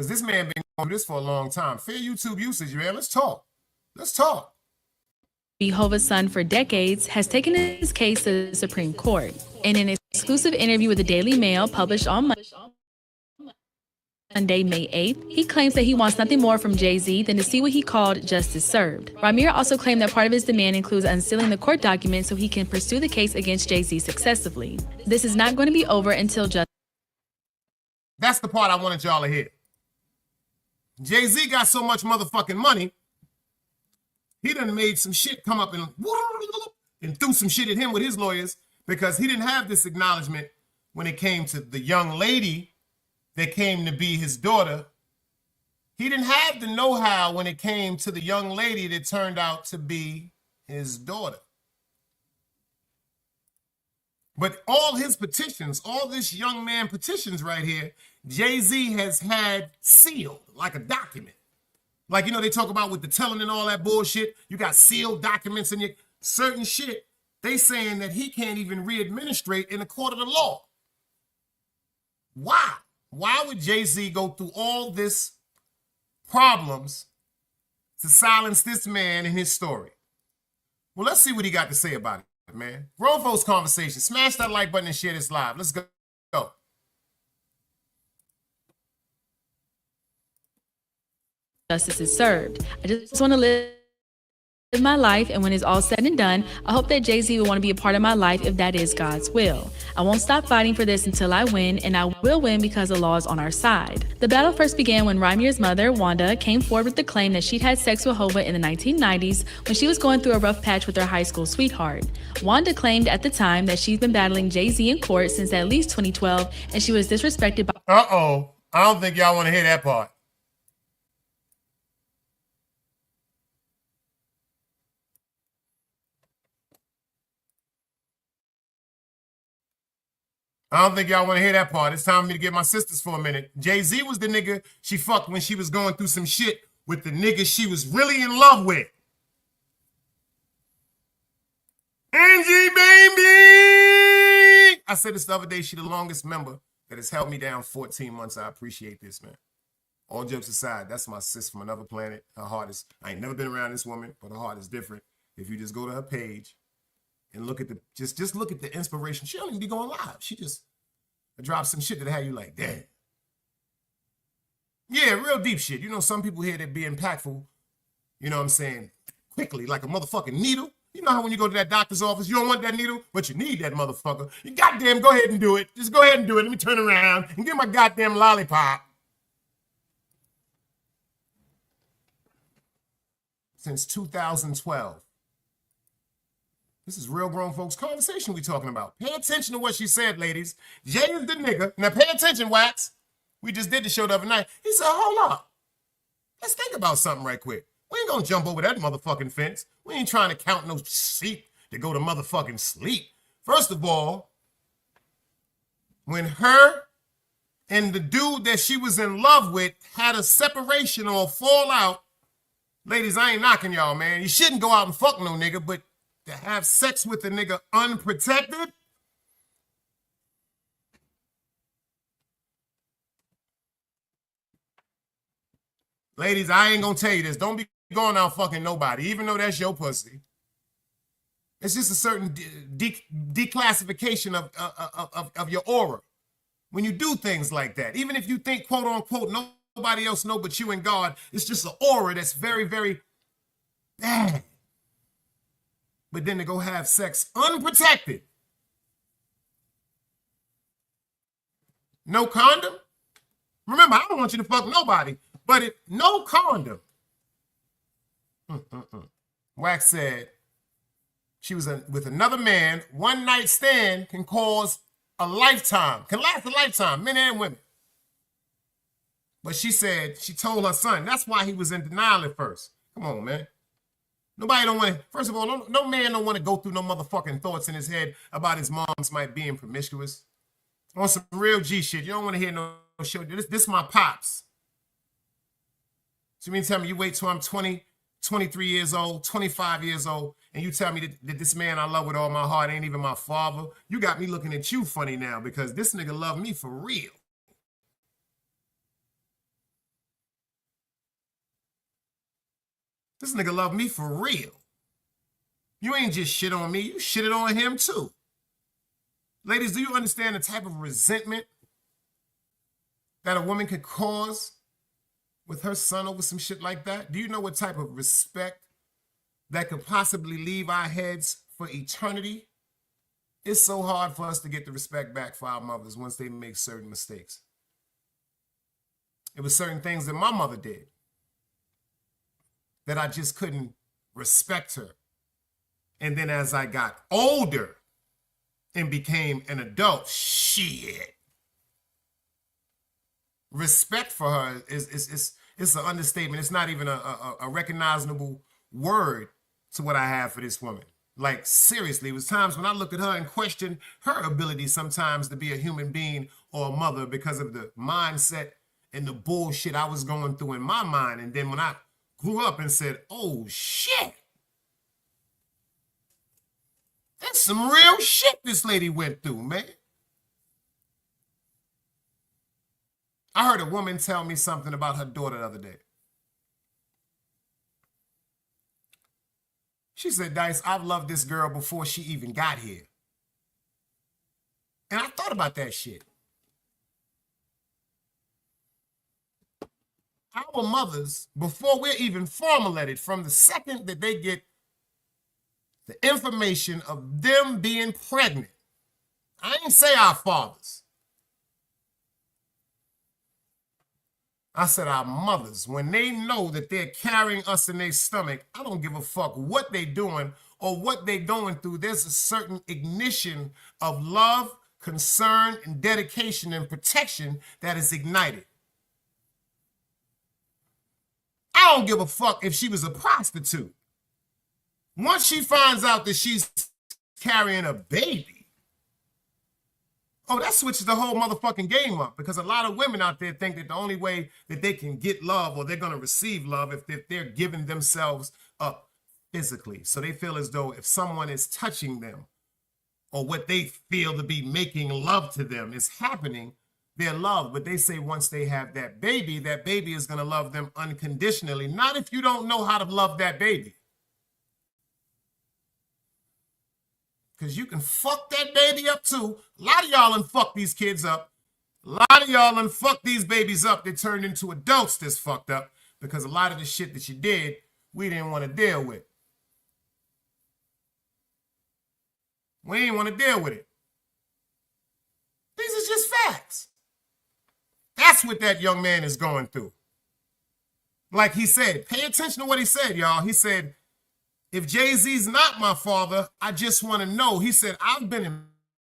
Speaker 3: this man been going through this for a long time. Fair YouTube usage, man. Let's talk.
Speaker 9: Jehovah's Son for decades, has taken his case to the Supreme Court. In an exclusive interview with the Daily Mail published on Monday, May 8th, he claims that he wants nothing more from Jay-Z than to see what he called justice served. Rymir also claimed that part of his demand includes unsealing the court documents so he can pursue the case against Jay-Z successively. This is not going to be over until justice.
Speaker 3: That's the part I wanted y'all to hear. Jay-Z got so much motherfucking money, he done made some shit come up and threw some shit at him with his lawyers because he didn't have this acknowledgement when it came to the young lady that came to be his daughter. He didn't have the know-how when it came to the young lady that turned out to be his daughter. But all his petitions, all this young man petitions right here, Jay-Z has had sealed like a document. Like, they talk about with the telling and all that bullshit, you got sealed documents and your certain shit. They saying that he can't even re-administrate in a court of the law. Why? Why would Jay-Z go through all this problems to silence this man and his story? Well, let's see what he got to say about it, man. Grown folks conversation. Smash that like button and share this live. Let's go.
Speaker 9: Justice is served. I just want to live my life, and when it's all said and done, I hope that Jay-Z will want to be a part of my life if that is God's will. I won't stop fighting for this until I win, and I will win because the law is on our side. The battle first began when Rymir's mother, Wanda, came forward with the claim that she'd had sex with Hova in the 1990s when she was going through a rough patch with her high school sweetheart. Wanda claimed at the time that she's been battling Jay-Z in court since at least 2012, and she was disrespected by—
Speaker 3: I don't think y'all want to hear that part. I don't think y'all want to hear that part. It's time for me to get my sisters for a minute. Jay-Z was the nigga she fucked when she was going through some shit with the nigga she was really in love with. Angie, baby! I said this the other day, she the longest member that has held me down 14 months. I appreciate this, man. All jokes aside, that's my sis from another planet. Her heart is, I ain't never been around this woman, but her heart is different. If you just go to her page and look at the, just look at the inspiration. She don't even be going live. She just drops some shit that have you like, damn. Yeah, real deep shit. Some people here that be impactful, you know what I'm saying, quickly, like a motherfucking needle. You know how when you go to that doctor's office, you don't want that needle, but you need that motherfucker. You goddamn go ahead and do it. Just go ahead and do it. Let me turn around and get my goddamn lollipop. Since 2012. This is real grown folks conversation we talking about. Pay attention to what she said, ladies. Jay is the nigga. Now pay attention, Wax. We just did the show the other night. He said, hold up. Let's think about something right quick. We ain't gonna jump over that motherfucking fence. We ain't trying to count no sheep to go to motherfucking sleep. First of all, when her and the dude that she was in love with had a separation or a fallout, ladies, I ain't knocking y'all, man. You shouldn't go out and fuck no nigga, but to have sex with a nigga unprotected? Ladies, I ain't gonna tell you this. Don't be going out fucking nobody, even though that's your pussy. It's just a certain declassification of your aura when you do things like that. Even if you think, quote unquote, nobody else know but you and God, it's just an aura that's very, very bad. But then to go have sex unprotected, no condom. Remember, I don't want you to fuck nobody, but no condom. Wax said she was with another man. One night stand can cause a lifetime, can last a lifetime, men and women. But she said, she told her son, that's why he was in denial at first. Come on, man. Nobody don't want to, first of all, no man don't want to go through no motherfucking thoughts in his head about his moms might being promiscuous. On some real G shit. You don't want to hear no shit. This my pops. So you mean tell me you wait till I'm 20, 23 years old, 25 years old, and you tell me that this man I love with all my heart ain't even my father? You got me looking at you funny now because this nigga love me for real. This nigga love me for real. You ain't just shit on me, you shitted on him too. Ladies, do you understand the type of resentment that a woman could cause with her son over some shit like that? Do you know what type of respect that could possibly leave our heads for eternity? It's so hard for us to get the respect back for our mothers once they make certain mistakes. It was certain things that my mother did that I just couldn't respect her. And then as I got older and became an adult, shit. Respect for her is an understatement. It's not even a recognizable word to what I have for this woman. Like, seriously, it was times when I looked at her and questioned her ability sometimes to be a human being or a mother because of the mindset and the bullshit I was going through in my mind. And then when I grew up and said, oh, shit. That's some real shit this lady went through, man. I heard a woman tell me something about her daughter the other day. She said, Dice, I've loved this girl before she even got here. And I thought about that shit. Our mothers, before we're even formulated, from the second that they get the information of them being pregnant, I ain't say our fathers. I said our mothers, when they know that they're carrying us in their stomach, I don't give a fuck what they doing or what they going through. There's a certain ignition of love, concern, and dedication and protection that is ignited. I don't give a fuck if she was a prostitute. Once she finds out that she's carrying a baby, oh, that switches the whole motherfucking game up, because a lot of women out there think that the only way that they can get love or they're going to receive love if they're giving themselves up physically. So they feel as though if someone is touching them or what they feel to be making love to them is happening, they're loved. But they say once they have that baby is going to love them unconditionally. Not if you don't know how to love that baby. Because you can fuck that baby up too. A lot of y'all done fuck these kids up. A lot of y'all done fuck these babies up. They turned into adults that's fucked up because a lot of the shit that you did, we didn't want to deal with. We didn't want to deal with it. These are just facts. That's what that young man is going through. Like he said, pay attention to what he said, y'all. He said, if Jay-Z's not my father, I just want to know. He said, I've been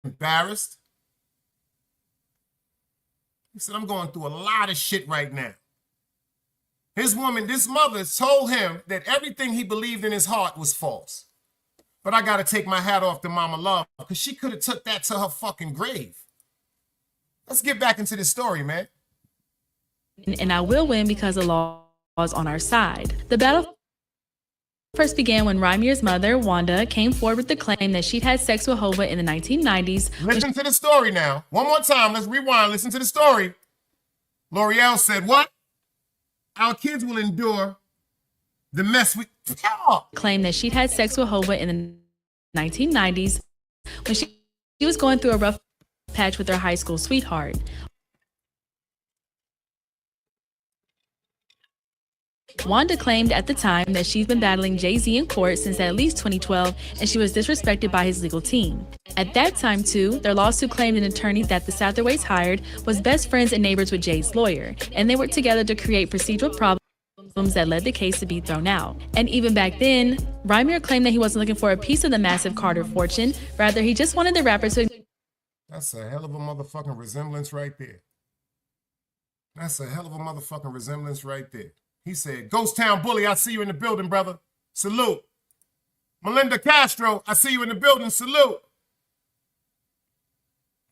Speaker 3: embarrassed. He said, I'm going through a lot of shit right now. His woman, this mother, told him that everything he believed in his heart was false. But I got to take my hat off to Mama Love because she could have took that to her fucking grave. Let's get back into this story, man.
Speaker 9: And I will win because the law is on our side. The battle first began when Rymir's mother, Wanda, came forward with the claim that she'd had sex with Hova in the 1990s.
Speaker 3: Listen to the story now. One more time. Let's rewind. Listen to the story. L'Oreal said, what? Our kids will endure the mess we...
Speaker 9: Claimed that she'd had sex with Hova in the 1990s when she was going through a rough patch with her high school sweetheart. Wanda claimed at the time that she's been battling Jay-Z in court since at least 2012, and she was disrespected by his legal team. At that time, too, their lawsuit claimed an attorney that the Satterways hired was best friends and neighbors with Jay's lawyer, and they worked together to create procedural problems that led the case to be thrown out. And even back then, Rymir claimed that he wasn't looking for a piece of the massive Carter fortune. Rather, he just wanted the rapper to...
Speaker 3: That's a hell of a motherfucking resemblance right there. That's a hell of a motherfucking resemblance right there. He said, Ghost Town Bully, I see you in the building, brother. Salute. Melinda Castro, I see you in the building. Salute.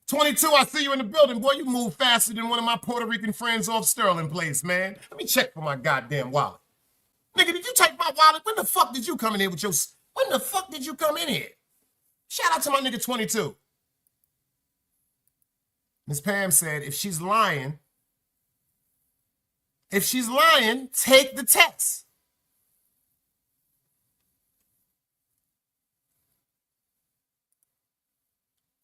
Speaker 3: 22, I see you in the building. Boy, you move faster than one of my Puerto Rican friends off Sterling Place, man. Let me check for my goddamn wallet. Nigga, did you take my wallet? When the fuck did you come in here with your... When the fuck did you come in here? Shout out to my nigga 22. Miss Pam said, if she's lying, take the test.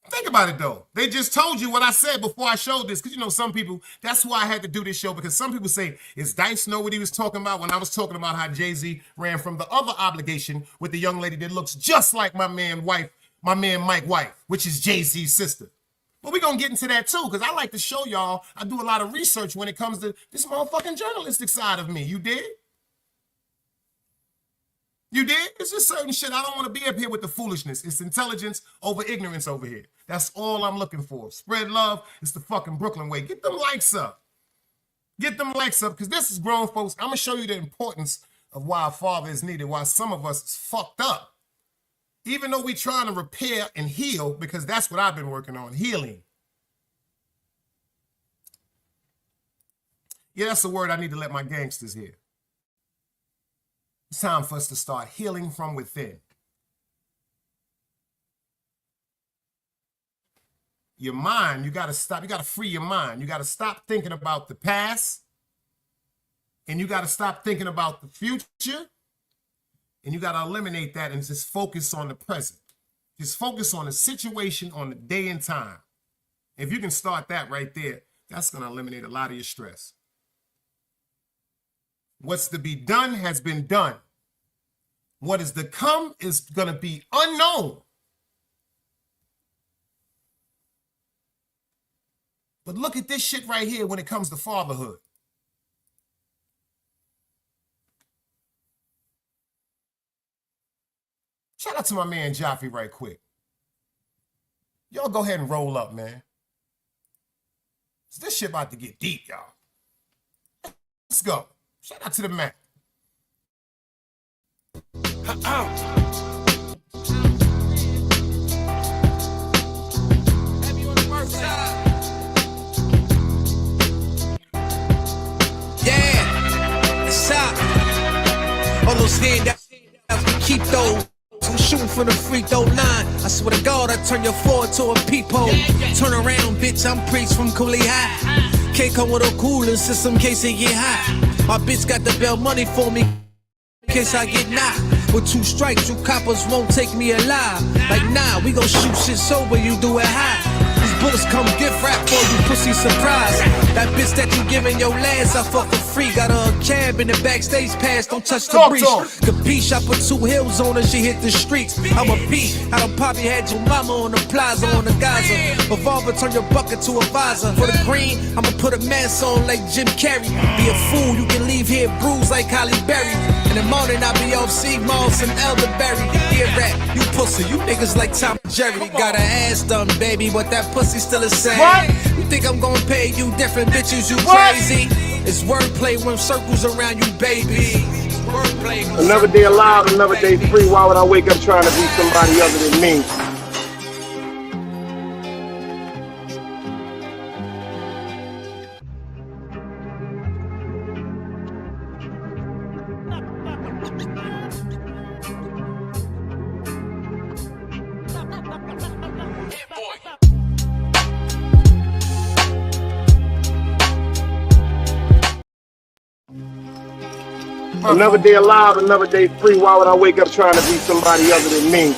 Speaker 3: Think about it, though. They just told you what I said before I showed this. Because, you know, some people, that's why I had to do this show. Because some people say, is Dice know what he was talking about when I was talking about how Jay-Z ran from the other obligation with the young lady that looks just like my man Mike wife, which is Jay-Z's sister. But we're going to get into that, too, because I like to show y'all I do a lot of research when it comes to this motherfucking journalistic side of me. You did? You did? It's just certain shit. I don't want to be up here with the foolishness. It's intelligence over ignorance over here. That's all I'm looking for. Spread love. It's the fucking Brooklyn way. Get them likes up. Get them likes up, because this is grown folks. I'm going to show you the importance of why a father is needed, why some of us is fucked up. Even though we're trying to repair and heal, because that's what I've been working on, healing. Yeah, that's a word I need to let my gangsters hear. It's time for us to start healing from within. Your mind, you got to stop. You got to free your mind. You got to stop thinking about the past. And you got to stop thinking about the future. And you got to eliminate that and just focus on the present. Just focus on the situation, on the day and time. If you can start that right there, that's going to eliminate a lot of your stress. What's to be done has been done. What is to come is going to be unknown. But look at this shit right here when it comes to fatherhood. Shout out to my man Jaffe right quick. Y'all go ahead and roll up, man. This shit about to get deep, y'all. Let's go. Shout out to the man.
Speaker 2: Yeah, it's up. All those handouts, we keep those. I'm shooting from the free throw line. I swear to God, I turn your floor to a peephole. Turn around, bitch, I'm preached from Cooley High. Can't come with a cooling system in case it get hot. My bitch got the bell money for me in case I get knocked. With 2 strikes, you coppers won't take me alive. Like, nah, we gon' shoot shit sober, you do it high. These bullets come gift wrap for you, pussy surprise. That bitch that you giving your last, I fuck for free. Got her a cab in the backstage pass, don't touch the breeze. Capiche, I put 2 hills on her, she hit the streets. I'm a P, I done poppy had your mama on the plaza on the Gaza. Revolver, turn your bucket to a visor. For the green, I'ma put a mask on like Jim Carrey. Be a fool, you can leave here bruised like Holly Berry. In the morning, I be off Moss and elderberry. Dear rap, you pussy, you niggas like Tom and Jerry. Got an ass done, baby, but that pussy still the same. What? You think I'm gonna pay you different bitches, you crazy? It's wordplay when circles around you, baby. Wordplay.
Speaker 4: Another day alive, another day free. Why would I wake up trying to be somebody other than me? Another day alive, another day free. Why would I wake up trying to be somebody other than me?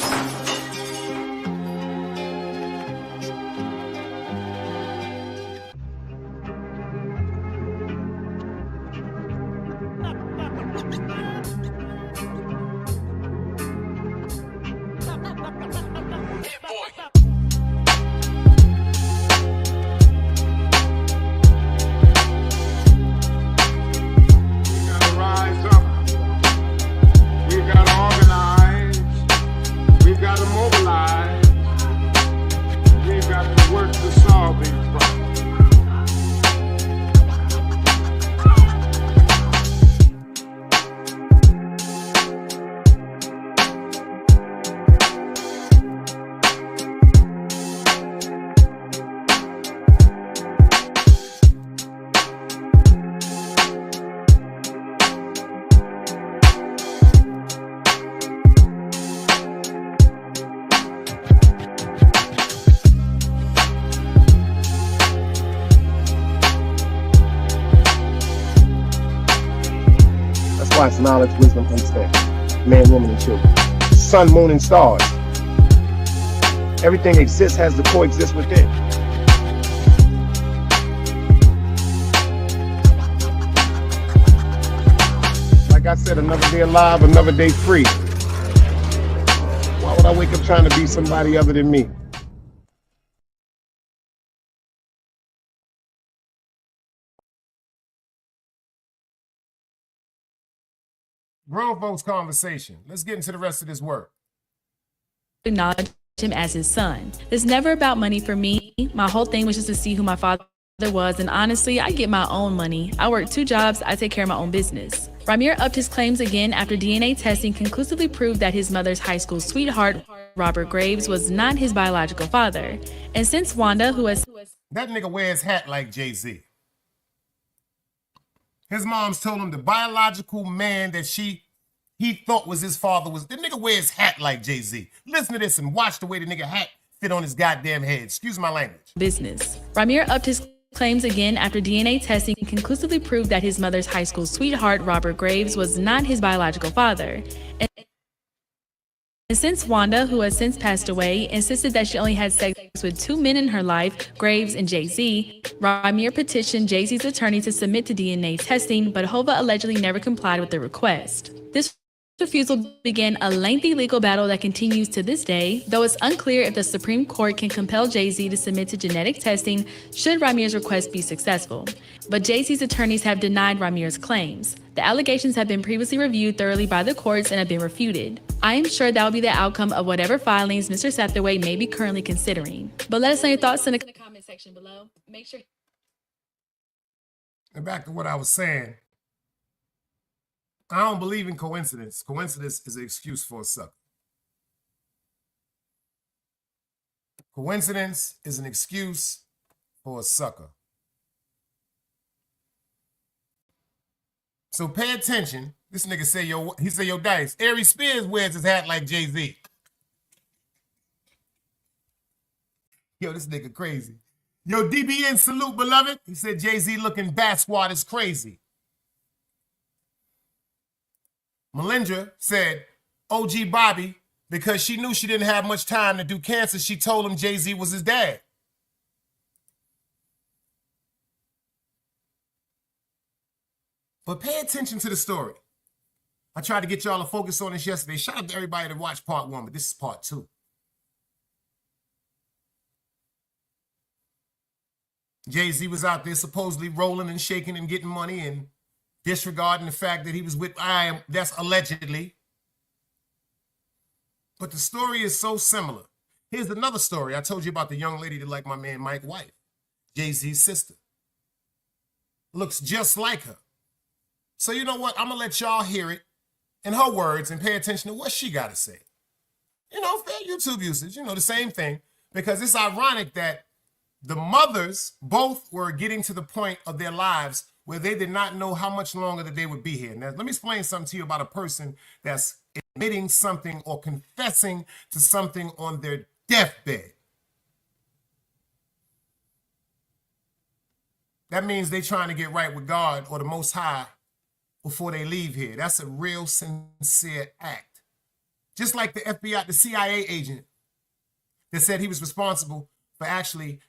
Speaker 4: Why it's knowledge, wisdom, understanding. Man, woman, and children. Sun, moon, and stars. Everything exists, has to coexist within. Like I said, another day alive, another day free. Why would I wake up trying to be somebody other than me?
Speaker 3: Grown folks conversation. Let's get into the rest of this work.
Speaker 9: Acknowledge him as his son. It's never about money for me. My whole thing was just to see who my father was, and honestly, I get my own money. I work 2 jobs, I take care of my own business. Rymir upped his claims again after DNA testing conclusively proved that his mother's high school sweetheart, Robert Graves, was not his biological father. And since Wanda, who has...
Speaker 3: That nigga wears hat like Jay-Z. His mom's told him the biological man that he thought was his father was... The nigga wears hat like Jay-Z. Listen to this and watch the way the nigga hat fit on his goddamn head. Excuse my language.
Speaker 9: Business. Rymir upped his claims again after DNA testing conclusively proved that his mother's high school sweetheart, Robert Graves, was not his biological father. And since Wanda, who has since passed away, insisted that she only had sex with 2 men in her life, Graves and Jay-Z, Rymir petitioned Jay-Z's attorney to submit to DNA testing, but Hova allegedly never complied with the request. This refusal began a lengthy legal battle that continues to this day, though it's unclear if the Supreme Court can compel Jay-Z to submit to genetic testing should Rymir's request be successful. But Jay-Z's attorneys have denied Rymir's claims. The allegations have been previously reviewed thoroughly by the courts and have been refuted. I am sure that will be the outcome of whatever filings Mr. Satterway may be currently considering. But let us know your thoughts in the comment section below. Make sure...
Speaker 3: And back to what I was saying. I don't believe in coincidence. Coincidence is an excuse for a sucker. Coincidence is an excuse for a sucker. So pay attention. This nigga say, he say, yo, Dice, Ari Spears wears his hat like Jay-Z. Yo, this nigga crazy. Yo, DBN salute, beloved. He said Jay-Z looking bat squad is crazy. Melindra said, OG Bobby, because she knew she didn't have much time to do cancer, she told him Jay-Z was his dad. But pay attention to the story. I tried to get y'all to focus on this yesterday. Shout out to everybody that watched part 1, but this is part 2. Jay-Z was out there supposedly rolling and shaking and getting money and disregarding the fact that he was with that's allegedly. But the story is so similar. Here's another story. I told you about the young lady that liked my man Mike White, Jay-Z's sister. Looks just like her. So you know what? I'm going to let y'all hear it in her words and pay attention to what she got to say. You know, fair YouTube usage, you know, the same thing. Because it's ironic that the mothers both were getting to the point of their lives where they did not know how much longer that they would be here. Now, let me explain something to you about a person that's admitting something or confessing to something on their deathbed. That means they're trying to get right with God or the Most High before they leave here. That's a real sincere act. Just like the FBI, the CIA agent that said he was responsible for actually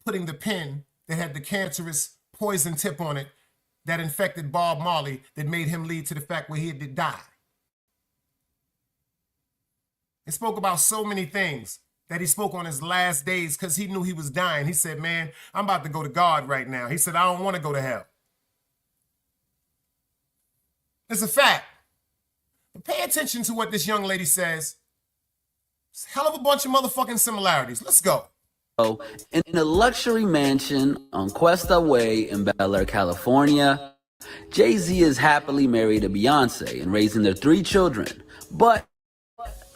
Speaker 3: putting the pen that had the cancerous poison tip on it that infected Bob Marley, that made him lead to the fact where he did die. He spoke about so many things that he spoke on his last days because he knew he was dying. He said, man, I'm about to go to God right now. He said, I don't want to go to hell. It's a fact. But pay attention to what this young lady says. It's a hell of a bunch of motherfucking similarities. Let's go.
Speaker 10: In a luxury mansion on Cuesta Way in Bel Air, California, Jay-Z is happily married to Beyonce and raising their 3 children. But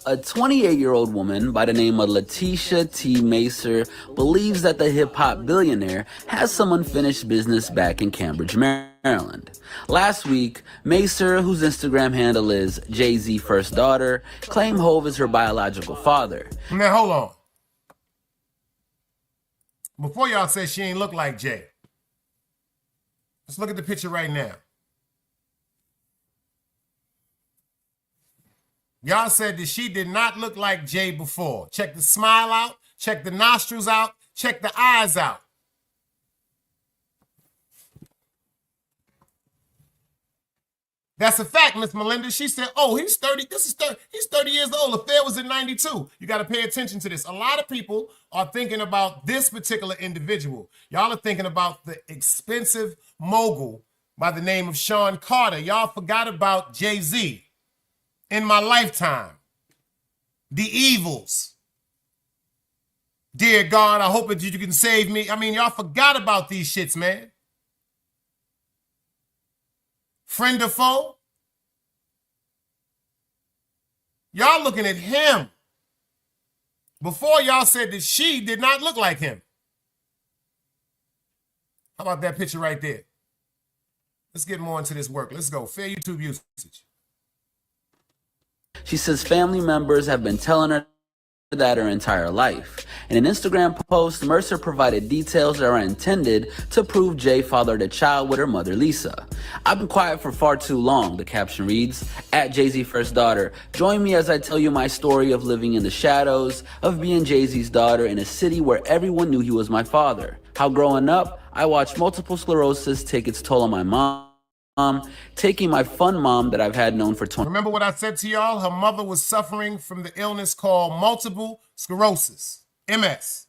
Speaker 10: a 28-year-old woman by the name of Letitia T. Macer believes that the hip-hop billionaire has some unfinished business back in Cambridge, Maryland. Last week, Macer, whose Instagram handle is Jay-Z First Daughter, claimed Hov is her biological father.
Speaker 3: Now, hold on. Before y'all say she ain't look like Jay, let's look at the picture right now. Y'all said that she did not look like Jay before. Check the smile out, check the nostrils out, check the eyes out. That's a fact, Miss Melinda. She said, oh, he's 30. He's 30 years old. The affair was in 92. You got to pay attention to this. A lot of people are thinking about this particular individual. Y'all are thinking about the expensive mogul by the name of Sean Carter. Y'all forgot about Jay-Z. In My Lifetime. The Evils. Dear God, I hope that you can save me. I mean, y'all forgot about these shits, man. Friend or foe? Y'all looking at him. Before y'all said that she did not look like him. How about that picture right there? Let's get more into this work. Let's go. Fair YouTube usage.
Speaker 10: She says family members have been telling her that her entire life. In an Instagram post, Mercer provided details that are intended to prove Jay fathered a child with her mother, Lisa. I've been quiet for far too long, the caption reads. At Jay-Z First Daughter, join me as I tell you my story of living in the shadows, of being Jay-Z's daughter in a city where everyone knew he was my father. How growing up, I watched multiple sclerosis take its toll on my mom, taking my fun mom that I've had known for 20.
Speaker 3: Remember what I said to y'all? Her mother was suffering from the illness called multiple sclerosis, MS.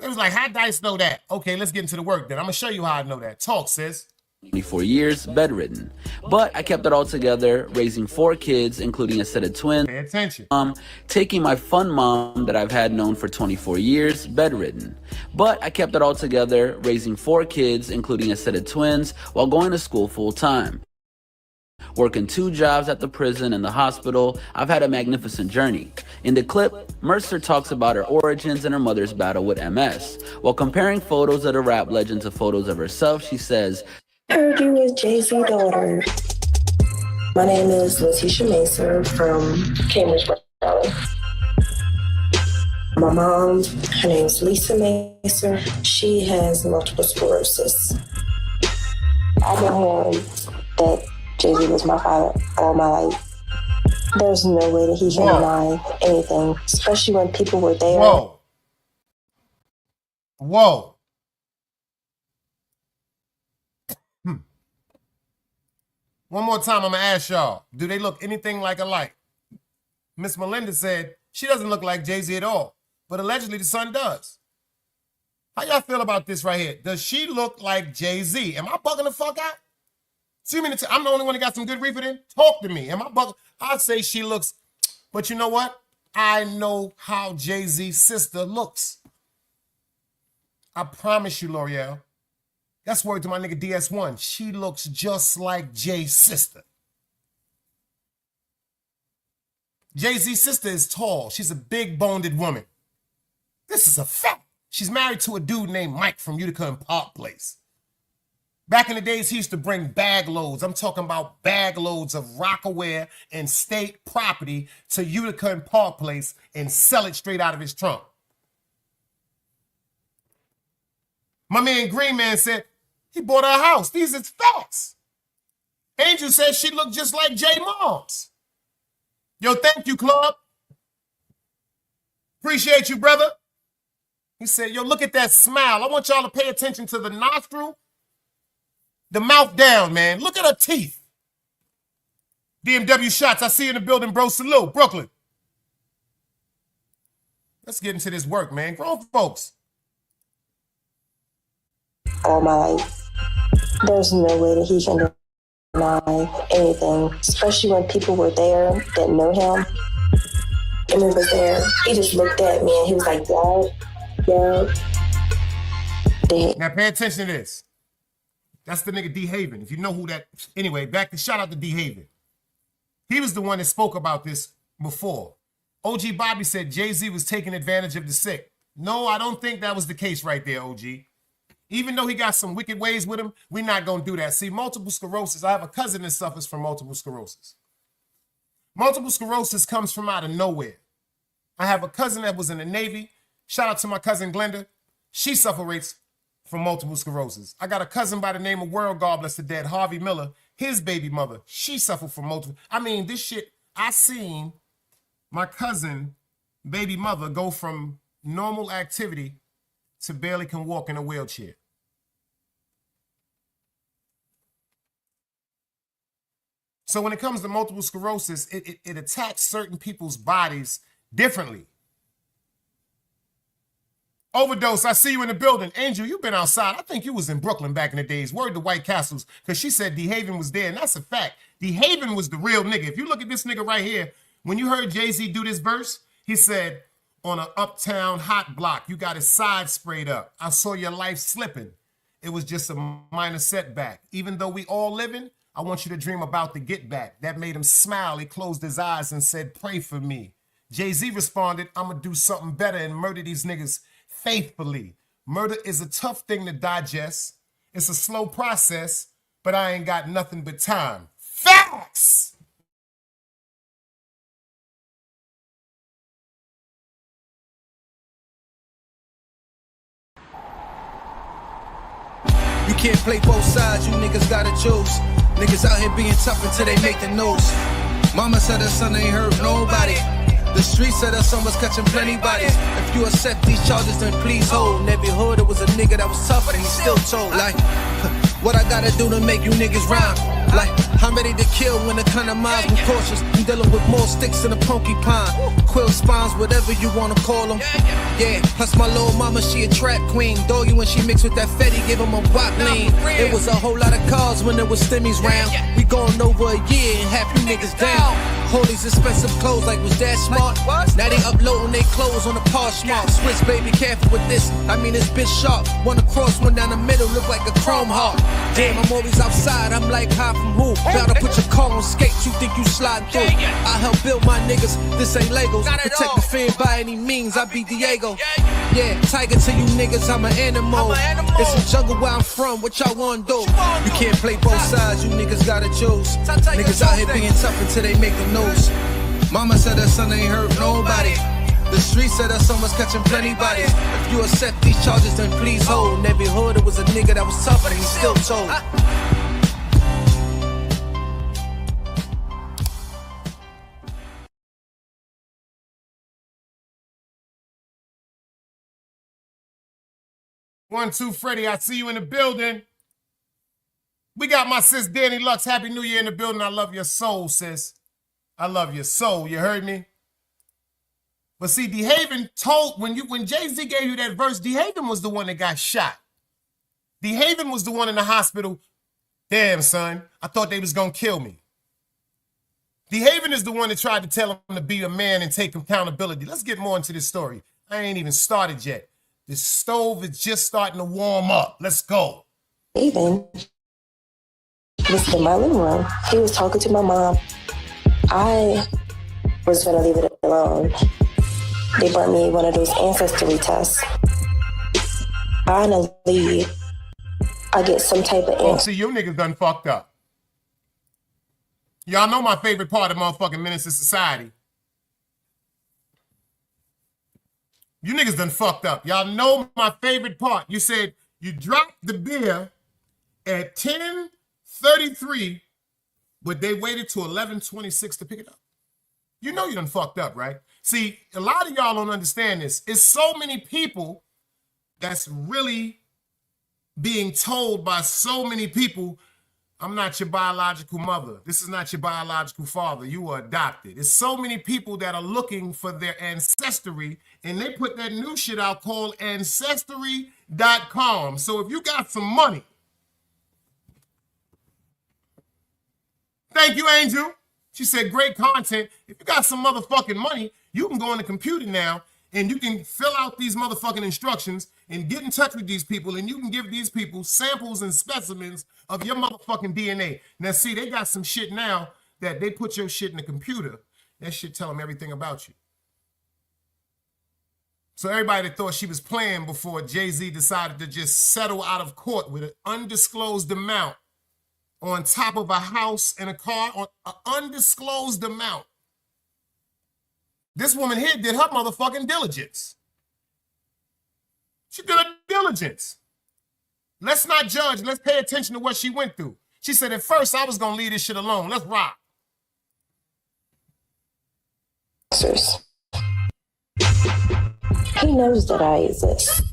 Speaker 3: It was like, how Dice know that? Okay, let's get into the work then. I'm going to show you how I know that. Talk, sis.
Speaker 10: 24 years, bedridden. But I kept it all together, raising 4 kids, including a set of twins.
Speaker 3: Pay attention.
Speaker 10: Taking my fun mom that I've had known for 24 years, bedridden. But I kept it all together, raising 4 kids, including a set of twins, while going to school full time. Working 2 jobs at the prison and the hospital, I've had a magnificent journey. In the clip, Mercer talks about her origins and her mother's battle with MS. While comparing photos of the rap legend to photos of herself, she says,
Speaker 11: I heard you was Jay-Z's daughter. My name is Letitia Macer from Cambridge, Maryland. My mom, her name is Lisa Macer. She has multiple sclerosis. I've been hearing that Jay-Z was my father all my life. There's no way that he can deny anything, especially when people were there.
Speaker 3: Whoa. Whoa. One more time, I'm going to ask y'all, do they look anything like alike? Miss Melinda said she doesn't look like Jay-Z at all, but allegedly the son does. How y'all feel about this right here? Does she look like Jay-Z? Am I bugging the fuck out? See me, I'm the only one that got some good reefer then? Talk to me. Am I bugging? I'd say she looks, but you know what? I know how Jay-Z's sister looks. I promise you, L'Oreal. That's word to my nigga DS1. She looks just like Jay's sister. Jay-Z's sister is tall. She's a big-boned woman. This is a fact. She's married to a dude named Mike from Utica and Park Place. Back in the days, he used to bring bag loads. I'm talking about bag loads of Rockaware and state property to Utica and Park Place and sell it straight out of his trunk. My man Green Man said, he bought her a house. These is facts. Angel says she looked just like J Moms. Yo, thank you, Club. Appreciate you, brother. He said, yo, look at that smile. I want y'all to pay attention to the nostril, the mouth down, man. Look at her teeth. DMW shots, I see you in the building, bro. Salute, Brooklyn. Let's get into this work, man. Grown folks.
Speaker 11: All my life. There's no way that he can deny anything, especially when people were there that know him. And he was there. He just looked at me and he was like, Dad.
Speaker 3: Now pay attention to this. That's the nigga D Haven. If you know who that. Anyway, back to shout out to D Haven. He was the one that spoke about this before. OG Bobby said Jay-Z was taking advantage of the sick. No, I don't think that was the case right there, OG. Even though he got some wicked ways with him, we're not going to do that. See, multiple sclerosis, I have a cousin that suffers from multiple sclerosis. Multiple sclerosis comes from out of nowhere. I have a cousin that was in the Navy. Shout out to my cousin Glenda. She suffers from multiple sclerosis. I got a cousin by the name of World God bless the dead, Harvey Miller. His baby mother, she suffered from multiple. I mean, this shit, I seen my cousin, baby mother, go from normal activity to barely can walk in a wheelchair. So when it comes to multiple sclerosis, it attacks certain people's bodies differently. Overdose, I see you in the building. Angel, you've been outside. I think you was in Brooklyn back in the days. Word to White Castles, because she said D Haven was there, and that's a fact. D Haven was the real nigga. If you look at this nigga right here, when you heard Jay-Z do this verse, he said, on an uptown hot block, you got his side sprayed up. I saw your life slipping. It was just a minor setback. Even though we all living, I want you to dream about the get back. That made him smile. He closed his eyes and said, pray for me. Jay-Z responded, I'm going to do something better and murder these niggas faithfully. Murder is a tough thing to digest. It's a slow process, but I ain't got nothing but time. Facts!
Speaker 2: You can't play both sides, you niggas gotta choose. Niggas out here being tough until they make the news. Mama said her son ain't hurt nobody. The streets said her son was catching plenty bodies. If you accept these charges, then please hold. In every hood, it was a nigga that was tough, and he still told. Like, what I gotta do to make you niggas rhyme? Like, I'm ready to kill when the kind of minds I'm cautious. I'm dealing with more sticks than a porcupine. Quill spines, whatever you wanna call them. Yeah, plus my little mama, she a trap queen. Doggy when she mixed with that Fetty, give him a wop lean. It was a whole lot of cars when there was stimmies round. We going over a year and half you niggas down. All these expensive clothes like was that smart? Now they uploading their clothes on the Poshmark. Switch baby, careful with this. I mean it's bitch sharp. One across, one down the middle, look like a chrome heart. Damn, I'm always outside. I'm like high from who? About to put your car on skates. You think you sliding through? I help build my niggas. This ain't Legos. Protect the fan by any means. I be Diego. Yeah, tiger to you niggas. I'm an animal. It's a jungle where I'm from. What y'all wanna do? You can't play both sides. You niggas gotta choose. Niggas out here being tough until they make the news. Mama said her son ain't hurt nobody. The streets said her son was catching plenty bodies. If you accept these charges, then please hold. In every hood, it was a nigga that was tough, and he still told.
Speaker 3: One, two, Freddie, I see you in the building. We got my sis Danny Lux. Happy New Year in the building. I love your soul, sis. I love your soul. You heard me? But see, D Haven told when Jay-Z gave you that verse, D Haven was the one that got shot. D Haven was the one in the hospital. Damn, son, I thought they was gonna kill me. D Haven is the one that tried to tell him to be a man and take accountability. Let's get more into this story. I ain't even started yet. The stove is just starting to warm up. Let's go.
Speaker 11: Even was in my living room. He was talking to my mom. I was going to leave it alone. They brought me one of those ancestry tests. Finally, I get some type of
Speaker 3: answer. See, you niggas done fucked up. Y'all know my favorite part of motherfucking Menace to Society. You niggas done fucked up. Y'all know my favorite part. You said you dropped the beer at 10:33 but they waited till 11:26 to pick it up. You know you done fucked up, right? See, a lot of y'all don't understand this. It's so many people that's really being told by so many people, I'm not your biological mother. This is not your biological father. You were adopted. There's so many people that are looking for their ancestry, and they put that new shit out called ancestry.com. So if you got some money, thank you, Angel. She said, great content. If you got some motherfucking money, you can go on the computer now and you can fill out these motherfucking instructions and get in touch with these people, and you can give these people samples and specimens of your motherfucking DNA. Now, see, they got some shit now that they put your shit in the computer. That shit tell them everything about you. So everybody that thought she was playing before Jay-Z decided to just settle out of court with an undisclosed amount on top of a house and a car, on an undisclosed amount. This woman here did her motherfucking diligence. She did her diligence. Let's not judge. Let's pay attention to what she went through. She said, at first, I was going to leave this shit alone. Let's rock.
Speaker 11: He knows that I exist.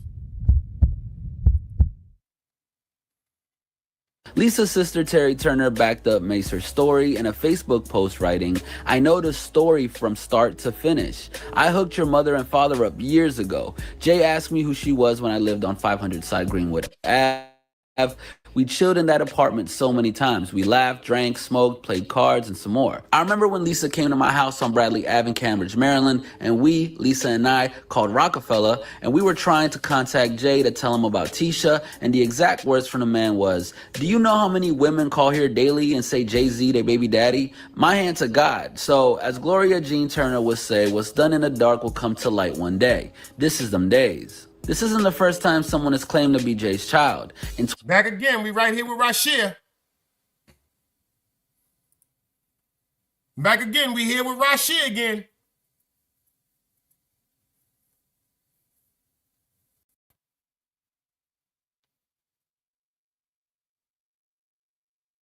Speaker 10: Lisa's sister Terry Turner backed up Macer's story in a Facebook post writing, I know the story from start to finish. I hooked your mother and father up years ago. Jay asked me who she was when I lived on 500 Side Greenwood Ave. We chilled in that apartment so many times. We laughed, drank, smoked, played cards, and some more. I remember when Lisa came to my house on Bradley Ave in Cambridge, Maryland, and we, Lisa and I, called Rockefeller, and we were trying to contact Jay to tell him about Tisha, and the exact words from the man was, do you know how many women call here daily and say Jay-Z their baby daddy? My hand to God. So, as Gloria Jean Turner would say, what's done in the dark will come to light one day. This is them days. This isn't the first time someone has claimed to be Jay's child.
Speaker 3: Back again, we right here with Rashia. Back again, we here with Rashia again.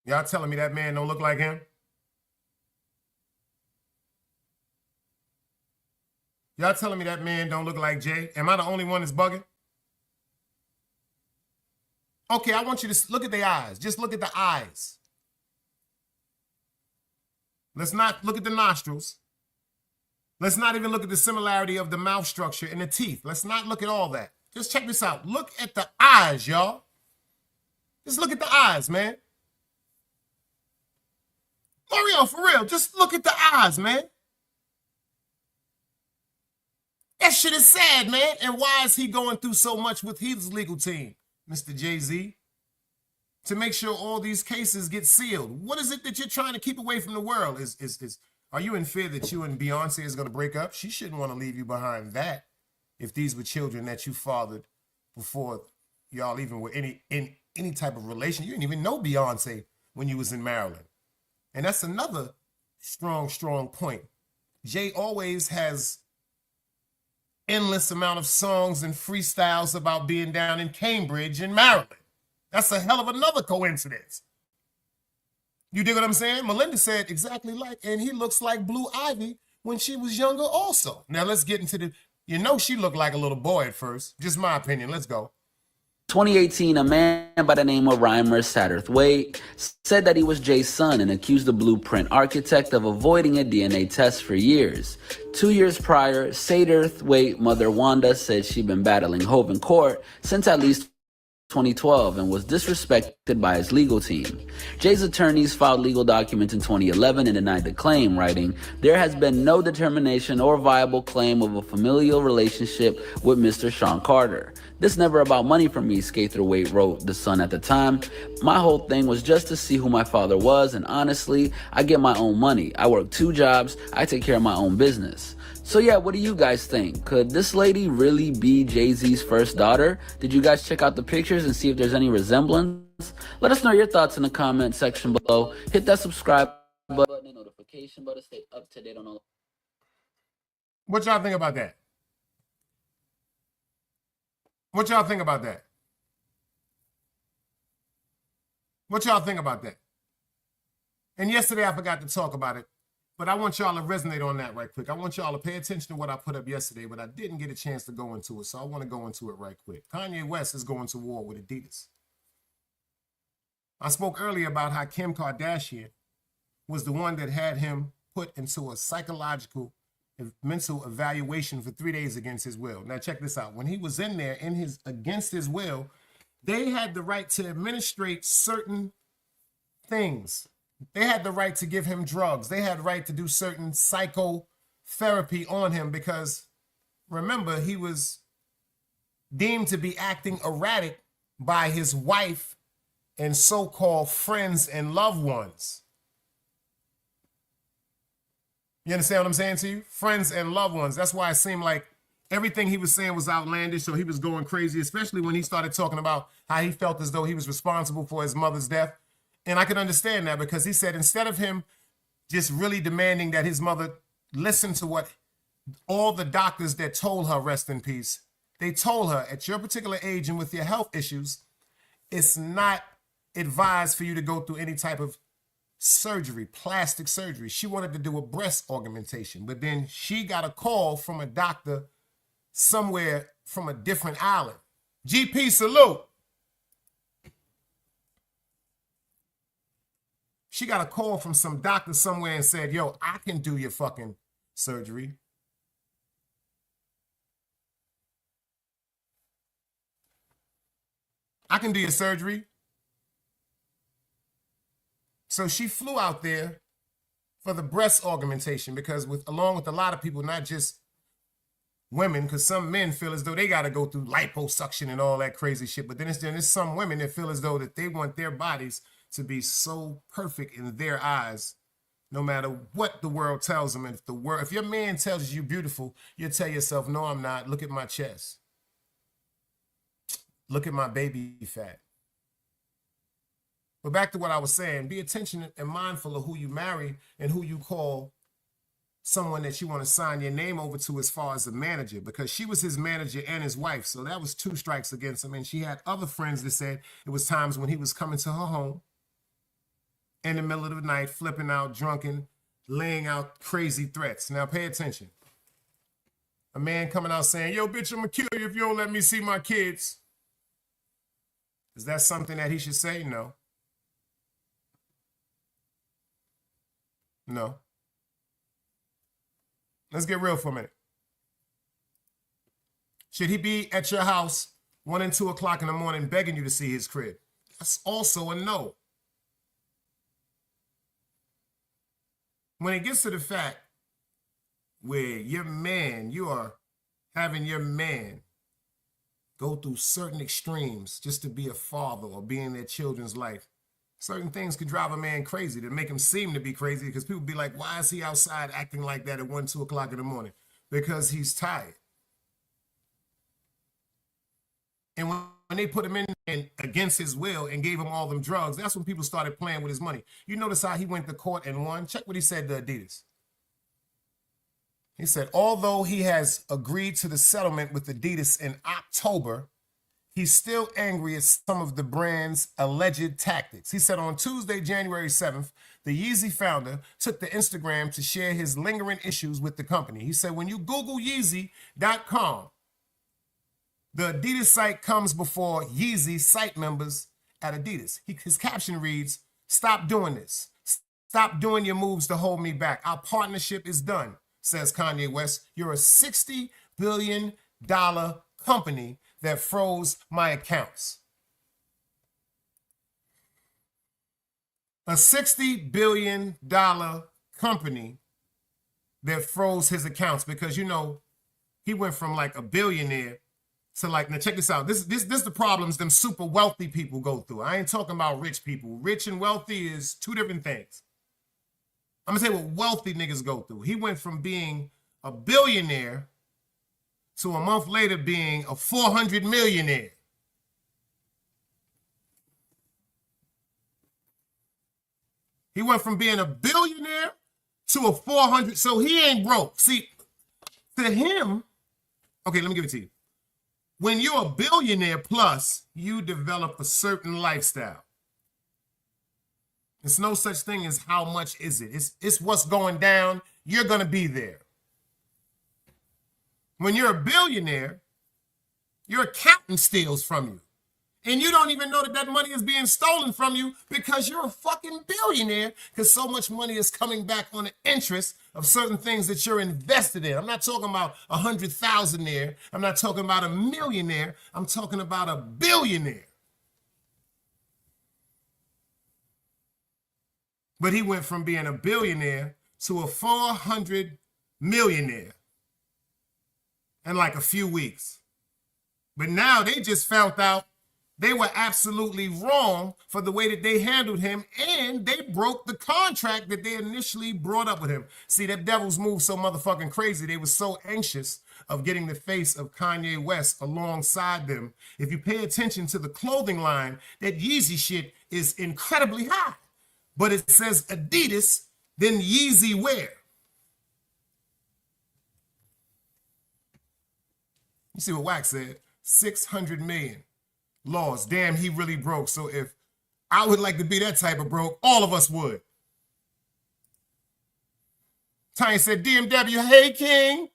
Speaker 3: Y'all telling me that man don't look like him? Y'all telling me that man don't look like Jay? Am I the only one that's bugging? Okay, I want you to look at the eyes. Just look at the eyes. Let's not look at the nostrils. Let's not even look at the similarity of the mouth structure and the teeth. Let's not look at all that. Just check this out. Look at the eyes, y'all. Just look at the eyes, man. Mario, for real, just look at the eyes, man. That shit is sad, man. And why is he going through so much with his legal team, Mr. Jay-Z? To make sure all these cases get sealed. What is it that you're trying to keep away from the world? Are you in fear that you and Beyonce is going to break up? She shouldn't want to leave you behind that if these were children that you fathered before y'all even were in any type of relation. You didn't even know Beyonce when you was in Maryland. And that's another strong point. Jay always has endless amount of songs and freestyles about being down in Cambridge in Maryland. That's a hell of another coincidence. You dig what I'm saying? Melinda said exactly like, and he looks like Blue Ivy when she was younger also. Now let's get into she looked like a little boy at first. Just my opinion. Let's go.
Speaker 10: 2018, a man by the name of Rymir Satterthwaite said that he was Jay's son and accused the Blueprint architect of avoiding a DNA test for years. 2 years prior, Satterthwaite's mother Wanda said she'd been battling Hove in court since at least 2012 and was disrespected by his legal team. Jay's attorneys filed legal documents in 2011 and denied the claim, writing, there has been no determination or viable claim of a familial relationship with Mr. Sean Carter. This never about money for me, Satterthwaite wrote the Sun at the time. My whole thing was just to see who my father was, and honestly, I get my own money. I work 2 jobs, I take care of my own business. So yeah, what do you guys think? Could this lady really be Jay-Z's first daughter? Did you guys check out the pictures and see if there's any resemblance? Let us know your thoughts in the comment section below. Hit that subscribe button and notification button to stay up to date on all.
Speaker 3: What y'all think about that? What y'all think about that? What y'all think about that? And yesterday I forgot to talk about it, but I want y'all to resonate on that right quick. I want y'all to pay attention to what I put up yesterday, but I didn't get a chance to go into it, so I want to go into it right quick. Kanye West is going to war with Adidas. I spoke earlier about how Kim Kardashian was the one that had him put into a psychological mental evaluation for 3 days against his will. Now check this out. When he was in there against his will, they had the right to administrate certain things. They had the right to give him drugs. They had the right to do certain psychotherapy on him because, remember, he was deemed to be acting erratic by his wife and so-called friends and loved ones. You understand what I'm saying to you? Friends and loved ones. That's why it seemed like everything he was saying was outlandish, so he was going crazy, especially when he started talking about how he felt as though he was responsible for his mother's death. And I could understand that because he said instead of him just really demanding that his mother listen to what all the doctors that told her rest in peace, they told her at your particular age and with your health issues, it's not advised for you to go through any type of surgery, plastic surgery. She wanted to do a breast augmentation, but then she got a call from a doctor somewhere from a different island. GP, salute. She got a call from some doctor somewhere and said, yo, I can do your fucking surgery. I can do your surgery. So she flew out there for the breast augmentation because along with a lot of people, not just women, because some men feel as though they got to go through liposuction and all that crazy shit. But then there's some women that feel as though that they want their bodies to be so perfect in their eyes, no matter what the world tells them. If your man tells you you're beautiful, you tell yourself, no, I'm not. Look at my chest. Look at my baby fat. But back to what I was saying, be attention and mindful of who you marry and who you call someone that you want to sign your name over to as far as a manager, because she was his manager and his wife. So that was 2 strikes against him. And she had other friends that said it was times when he was coming to her home in the middle of the night, flipping out, drunken, laying out crazy threats. Now pay attention. A man coming out saying, yo, bitch, I'm gonna kill you if you don't let me see my kids. Is that something that he should say? No. No. Let's get real for a minute. Should he be at your house 1 and 2 o'clock in the morning begging you to see his crib? That's also a no. When it gets to the fact where you are having your man go through certain extremes just to be a father or be in their children's life, certain things could drive a man crazy to make him seem to be crazy because people be like, why is he outside acting like that at 1, 2 o'clock in the morning? Because he's tired. And when they put him in against his will and gave him all them drugs, that's when people started playing with his money. You notice how he went to court and won? Check what he said to Adidas. He said, although he has agreed to the settlement with Adidas in October, he's still angry at some of the brand's alleged tactics. He said on Tuesday, January 7th, the Yeezy founder took to Instagram to share his lingering issues with the company. He said, when you Google Yeezy.com, the Adidas site comes before Yeezy site members at Adidas. His caption reads, stop doing this. Stop doing your moves to hold me back. Our partnership is done, says Kanye West. You're a $60 billion company that froze my accounts. A $60 billion company that froze his accounts because, you know, he went from like a billionaire to like, now check this out. This the problems them super wealthy people go through. I ain't talking about rich people. Rich and wealthy is 2 different things. I'm gonna say what wealthy niggas go through. He went from being a billionaire to a month later being a 400 millionaire. He went from being a billionaire to a 400. So he ain't broke. See, to him, okay, let me give it to you. When you're a billionaire plus, you develop a certain lifestyle. There's no such thing as how much is it. It's what's going down. You're going to be there. When you're a billionaire, your accountant steals from you. And you don't even know that that money is being stolen from you because you're a fucking billionaire, because so much money is coming back on the interest of certain things that you're invested in. I'm not talking about 100,000 there. I'm not talking about a millionaire. I'm talking about a billionaire. But he went from being a billionaire to a 400 millionaire in like a few weeks. But now they just found out they were absolutely wrong for the way that they handled him, and they broke the contract that they initially brought up with him. See, that devil's moved so motherfucking crazy. They were so anxious of getting the face of Kanye West alongside them. If you pay attention to the clothing line, that Yeezy shit is incredibly high. But it says Adidas, then Yeezy wear. You see what Wax said? 600 million. Lost. Damn, he really broke. So if I would like to be that type of broke, all of us would. Tanya said, DMW, hey, King.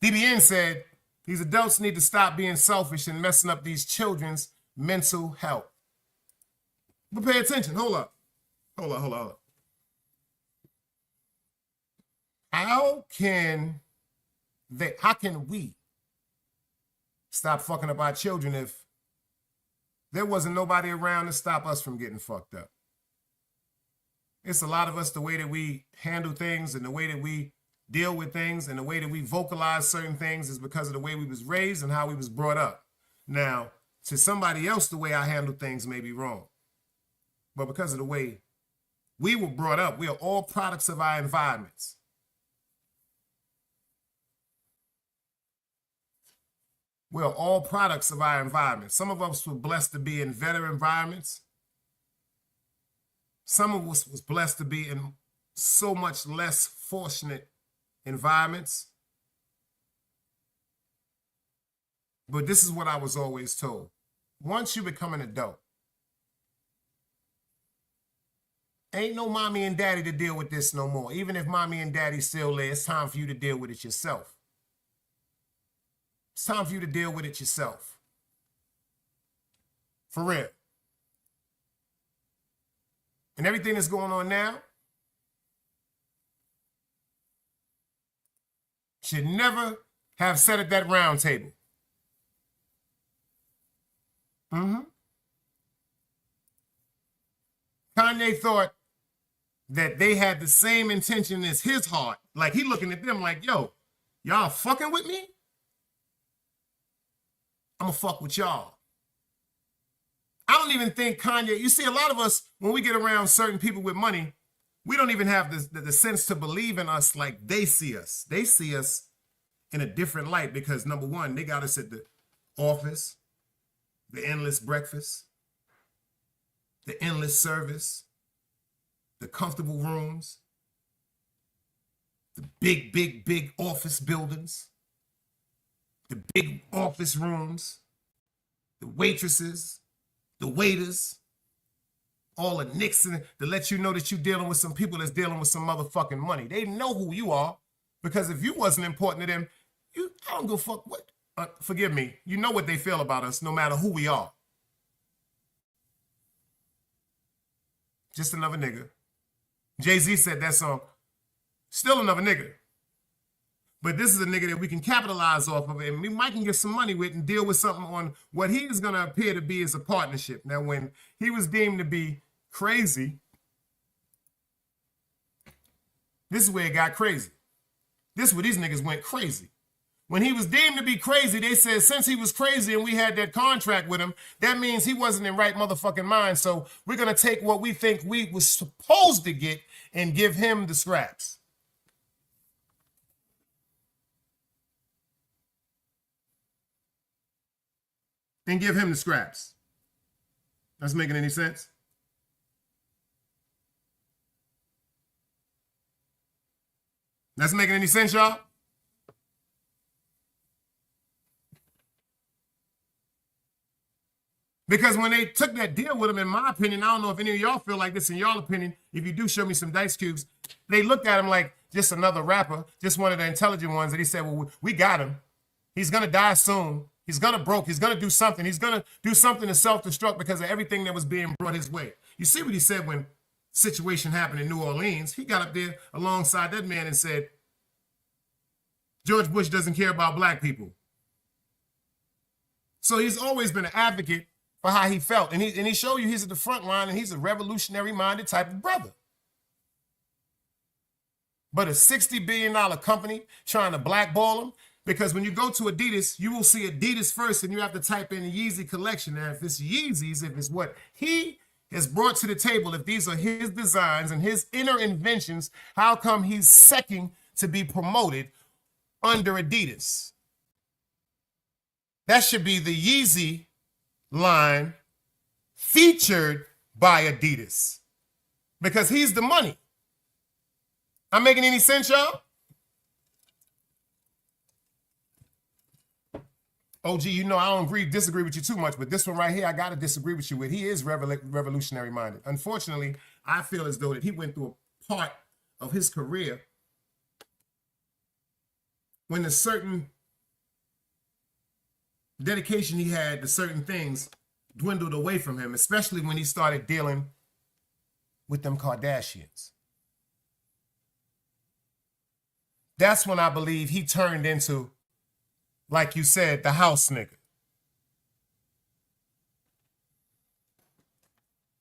Speaker 3: DBN said, these adults need to stop being selfish and messing up these children's mental health. But pay attention. Hold up. Hold up. How can we stop fucking up our children if there wasn't nobody around to stop us from getting fucked up? It's a lot of us, the way that we handle things and the way that we deal with things and the way that we vocalize certain things is because of the way we was raised and how we was brought up. Now, to somebody else, the way I handle things may be wrong. But because of the way we were brought up, we are all products of our environments. We're all products of our environment. Some of us were blessed to be in better environments. Some of us was blessed to be in so much less fortunate environments. But this is what I was always told. Once you become an adult, ain't no mommy and daddy to deal with this no more. Even if mommy and daddy still there, it's time for you to deal with it yourself. It's time for you to deal with it yourself. For real. And everything that's going on now should never have sat at that round table. Kanye thought that they had the same intention as his heart. Like he looking at them like, yo, y'all fucking with me? I'm gonna fuck with y'all. I don't even think Kanye, you see a lot of us, when we get around certain people with money, we don't even have the sense to believe in us like they see us. They see us in a different light because number one, they got us at the office, the endless breakfast, the endless service, the comfortable rooms, the big office buildings, the big office rooms, the waitresses, the waiters, all the nicks in it to let you know that you're dealing with some people that's dealing with some motherfucking money. They know who you are because if you wasn't important to them, I don't give a fuck what. Forgive me. You know what they feel about us no matter who we are. Just another nigga. Jay-Z said that song. Still another nigga. But this is a nigga that we can capitalize off of it, and we might can get some money with and deal with something on what he is going to appear to be as a partnership. Now, when he was deemed to be crazy, this is where it got crazy. This is where these niggas went crazy. When he was deemed to be crazy, they said since he was crazy and we had that contract with him, that means he wasn't in right motherfucking mind. So we're going to take what we think we was supposed to get and give him the scraps. And give him the scraps. That's making any sense? That's making any sense, y'all? Because when they took that deal with him, in my opinion, I don't know if any of y'all feel like this in y'all opinion. If you do, show me some dice cubes. They looked at him like just another rapper, just one of the intelligent ones. And he said, well, we got him. He's going to die soon. He's going to broke. He's going to do something. He's going to do something to self-destruct because of everything that was being brought his way. You see what he said when situation happened in New Orleans? He got up there alongside that man and said, George Bush doesn't care about black people. So he's always been an advocate for how he felt. And he showed you he's at the front line and he's a revolutionary-minded type of brother. But a $60 billion company trying to blackball him, because when you go to Adidas, you will see Adidas first and you have to type in Yeezy collection. Now, if it's Yeezys, if it's what he has brought to the table, if these are his designs and his inner inventions, how come he's second to be promoted under Adidas? That should be the Yeezy line featured by Adidas because he's the money. I'm making any sense, y'all? OG, you know I don't disagree with you too much, but this one right here, I got to disagree with you with. He is revolutionary minded. Unfortunately, I feel as though that he went through a part of his career when a certain dedication he had to certain things dwindled away from him, especially when he started dealing with them Kardashians. That's when I believe he turned into, like you said, the house nigga.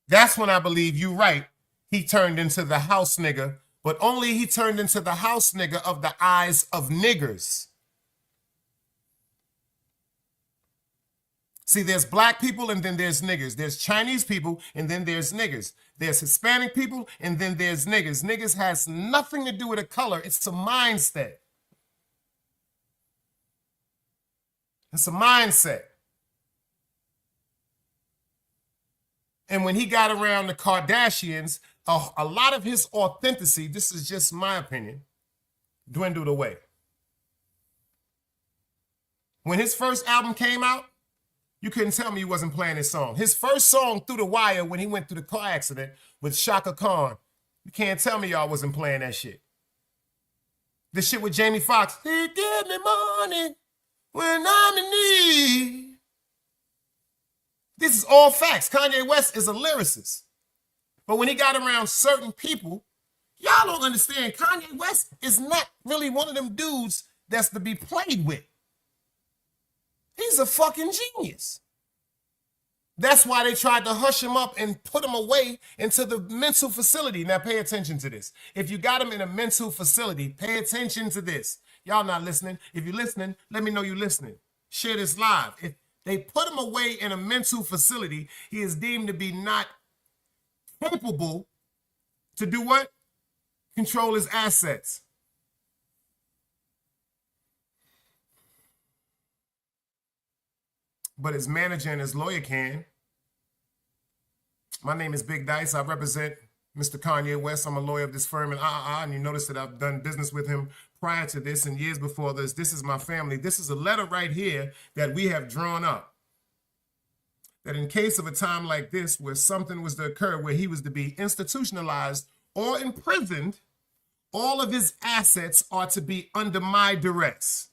Speaker 3: That's when I believe you right. He turned into the house nigga, but only he turned into the house nigga of the eyes of niggers. See, there's black people and then there's niggers. There's Chinese people and then there's niggers. There's Hispanic people and then there's niggers. Niggers has nothing to do with a color. It's a mindset. It's a mindset. And when he got around the Kardashians, a lot of his authenticity, this is just my opinion, dwindled away. When his first album came out, you couldn't tell me he wasn't playing his song. His first song, Through the Wire, when he went through the car accident with Shaka Khan, you can't tell me y'all wasn't playing that shit. The shit with Jamie Foxx, he give me money when I'm in need. This is all facts. Kanye West is a lyricist. But when he got around certain people, y'all don't understand. Kanye West is not really one of them dudes that's to be played with. He's a fucking genius. That's why they tried to hush him up and put him away into the mental facility. Now pay attention to this. If you got him in a mental facility, pay attention to this. Y'all not listening. If you're listening, let me know you're listening. Share this live. If they put him away in a mental facility, he is deemed to be not capable to do what? Control his assets. But his manager and his lawyer can. My name is Big Dice. I represent Mr. Kanye West. I'm a lawyer of this firm, and you notice that I've done business with him prior to this and years before this. This is my family. This is a letter right here that we have drawn up. That in case of a time like this, where something was to occur, where he was to be institutionalized or imprisoned, all of his assets are to be under my duress.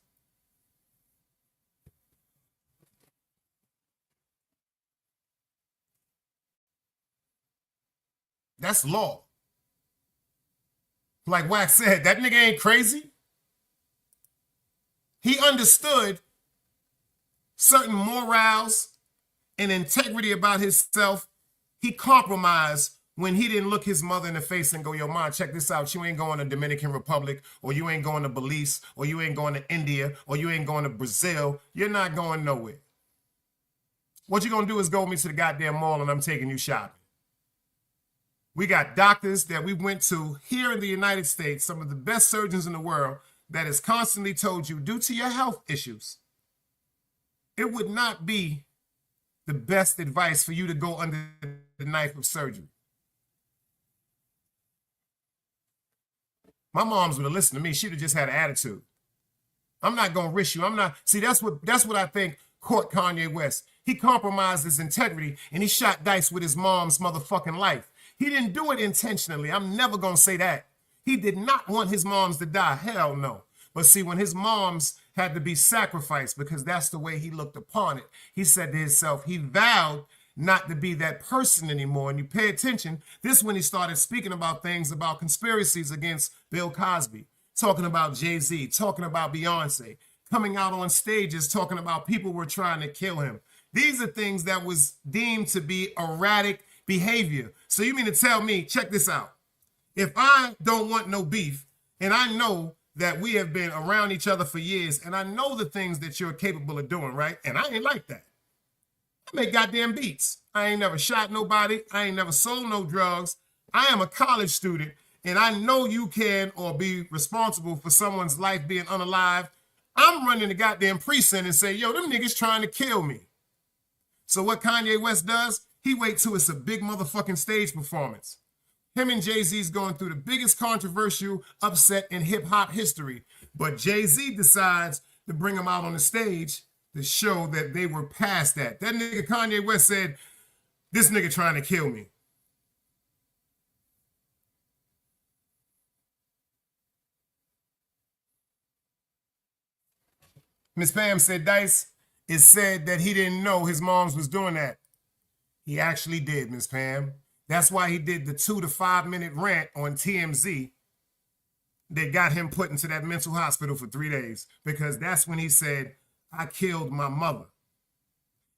Speaker 3: That's law. Like Wax said, that nigga ain't crazy. He understood certain morals and integrity about himself. He compromised when he didn't look his mother in the face and go, yo, ma, check this out. You ain't going to Dominican Republic, or you ain't going to Belize, or you ain't going to India, or you ain't going to Brazil. You're not going nowhere. What you're going to do is go with me to the goddamn mall and I'm taking you shopping. We got doctors that we went to here in the United States, some of the best surgeons in the world, that has constantly told you, due to your health issues, it would not be the best advice for you to go under the knife of surgery. My moms would have listened to me. She'd have just had an attitude. I'm not going to risk you. I'm not. See, that's what I think caught Kanye West. He compromised his integrity and he shot dice with his mom's motherfucking life. He didn't do it intentionally. I'm never going to say that. He did not want his moms to die. Hell no. But see, when his moms had to be sacrificed, because that's the way he looked upon it, he said to himself, he vowed not to be that person anymore. And you pay attention, this is when he started speaking about things, about conspiracies against Bill Cosby, talking about Jay-Z, talking about Beyonce, coming out on stages talking about people were trying to kill him. These are things that was deemed to be erratic behavior. So you mean to tell me, check this out, if I don't want no beef, and I know that we have been around each other for years, and I know the things that you're capable of doing, right? And I ain't like that. I make goddamn beats. I ain't never shot nobody. I ain't never sold no drugs. I am a college student, and I know you can or be responsible for someone's life being unalive. I'm running the goddamn precinct and say, yo, them niggas trying to kill me. So what Kanye West does, he waits till it's a big motherfucking stage performance. Him and Jay-Z's going through the biggest controversial upset in hip-hop history. But Jay-Z decides to bring him out on the stage to show that they were past that. That nigga Kanye West said, this nigga trying to kill me. Miss Pam said, Dice, it said that he didn't know his moms was doing that. He actually did, Miss Pam. That's why he did the 2 to 5 minute rant on TMZ that got him put into that mental hospital for 3 days, because that's when he said, I killed my mother.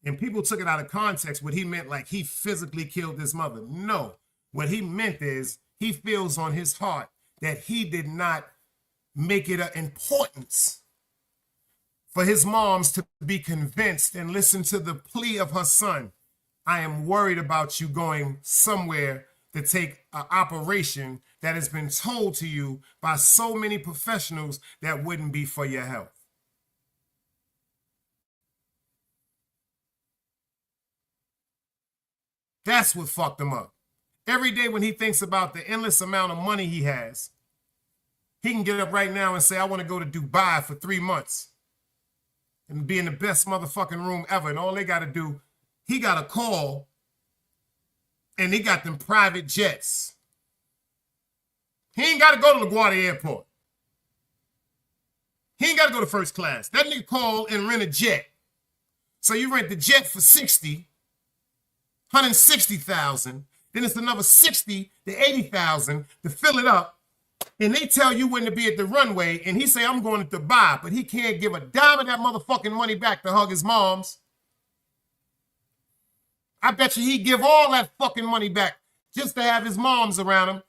Speaker 3: And people took it out of context. What he meant, like he physically killed his mother. No, what he meant is he feels on his heart that he did not make it an importance for his moms to be convinced and listen to the plea of her son. I am worried about you going somewhere to take an operation that has been told to you by so many professionals that wouldn't be for your health. That's what fucked him up. Every day when he thinks about the endless amount of money he has, he can get up right now and say, I want to go to Dubai for 3 months and be in the best motherfucking room ever. And all they got to do, he got a call and he got them private jets. He ain't got to go to LaGuardia Airport. He ain't got to go to first class. That nigga call and rent a jet. So you rent the jet for 160,000. Then it's another 60 to 80,000 to fill it up. And they tell you when to be at the runway, and he say, I'm going to Dubai, but he can't give a dime of that motherfucking money back to hug his moms. I bet you he'd give all that fucking money back just to have his moms around him.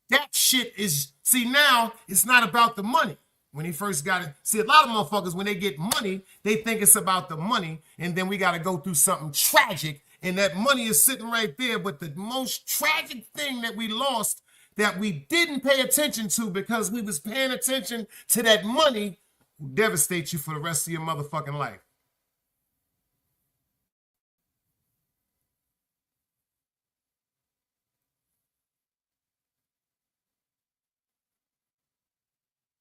Speaker 3: That shit is, see, now it's not about the money. When he first got it, see, a lot of motherfuckers, when they get money, they think it's about the money, and then we got to go through something tragic, and that money is sitting right there. But the most tragic thing that we lost, that we didn't pay attention to because we was paying attention to that money, will devastate you for the rest of your motherfucking life.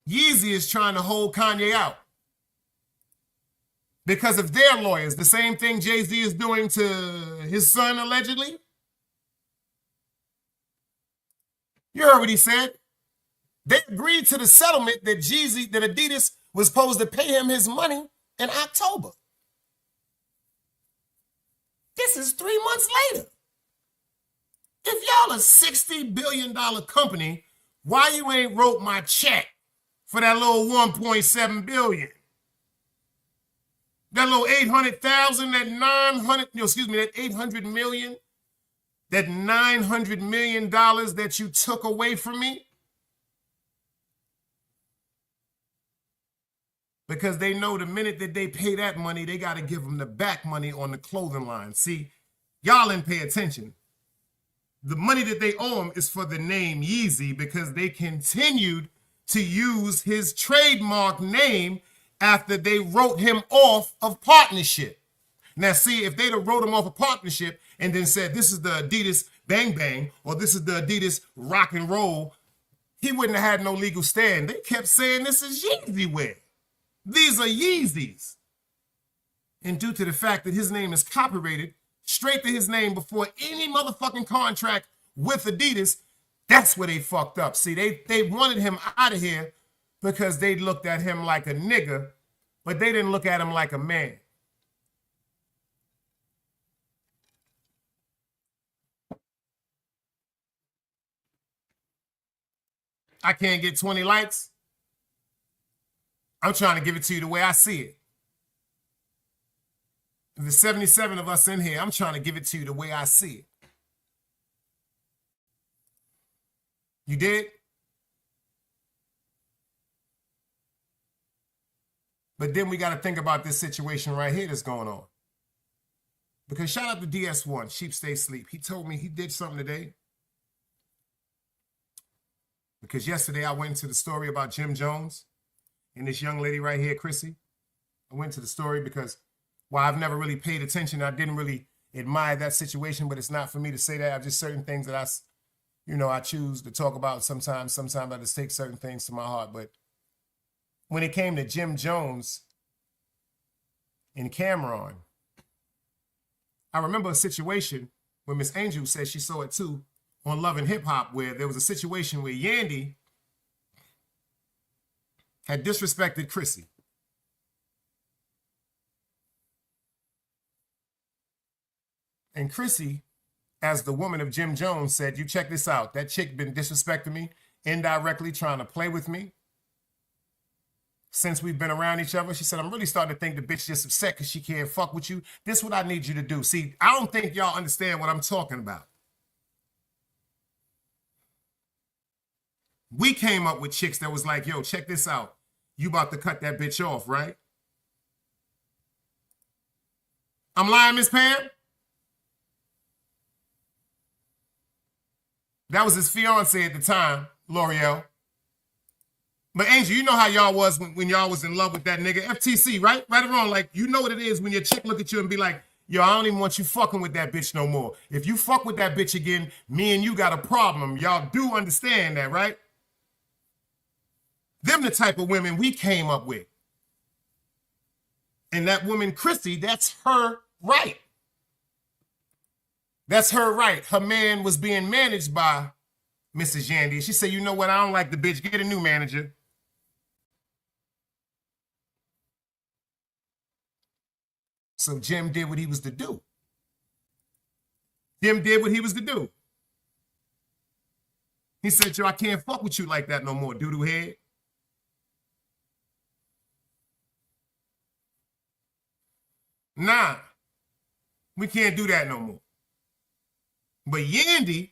Speaker 3: Yeezy is trying to hold Kanye out because of their lawyers. The same thing Jay-Z is doing to his son, allegedly. You heard what he said. They agreed to the settlement that Adidas was supposed to pay him his money in October. This is 3 months later. If y'all a $60 billion company, why you ain't wrote my check for that little 1.7 billion? That little 800,000, that 800 million, that $900 million that you took away from me? Because they know the minute that they pay that money, they got to give them the back money on the clothing line. See, y'all didn't pay attention. The money that they owe him is for the name Yeezy, because they continued to use his trademark name after they wrote him off of partnership. Now, see, if they'd have wrote him off of partnership and then said, this is the Adidas Bang Bang, or this is the Adidas Rock and Roll, he wouldn't have had no legal stand. They kept saying this is Yeezy wear. These are Yeezys. And due to the fact that his name is copyrighted straight to his name before any motherfucking contract with Adidas, that's where they fucked up. See, they wanted him out of here because they looked at him like a nigga, but they didn't look at him like a man. I can't get 20 likes. I'm trying to give it to you the way I see it. There's 77 of us in here. I'm trying to give it to you the way I see it. You did? But then we got to think about this situation right here that's going on. Because shout out to DS1, Sheep Stay Sleep. He told me he did something today. Because yesterday I went into the story about Jim Jones and this young lady right here, Chrissy. I went to the story because while I've never really paid attention, I didn't really admire that situation, but it's not for me to say that. I've just certain things that I choose to talk about sometimes. Sometimes I just take certain things to my heart. But when it came to Jim Jones and Cameron, I remember a situation where Miss Angel said she saw it too on Love and Hip Hop, where there was a situation where Yandy had disrespected Chrissy. And Chrissy, as the woman of Jim Jones, said, you check this out. That chick been disrespecting me, indirectly trying to play with me since we've been around each other. She said, I'm really starting to think the bitch just upset because she can't fuck with you. This is what I need you to do. See, I don't think y'all understand what I'm talking about. We came up with chicks that was like, yo, check this out. You about to cut that bitch off, right? I'm lying, Miss Pam? That was his fiance at the time, L'Oreal. But Angel, you know how y'all was when y'all was in love with that nigga. FTC, right? Right or wrong? Like, you know what it is when your chick look at you and be like, yo, I don't even want you fucking with that bitch no more. If you fuck with that bitch again, me and you got a problem. Y'all do understand that, right? Them the type of women we came up with. And that woman, Chrissy, that's her right. That's her right. Her man was being managed by Mrs. Yandy. She said, you know what? I don't like the bitch. Get a new manager. So Jim did what he was to do. Jim did what he was to do. He said, yo, I can't fuck with you like that no more, doo-doo head. Nah, we can't do that no more. But Yandy,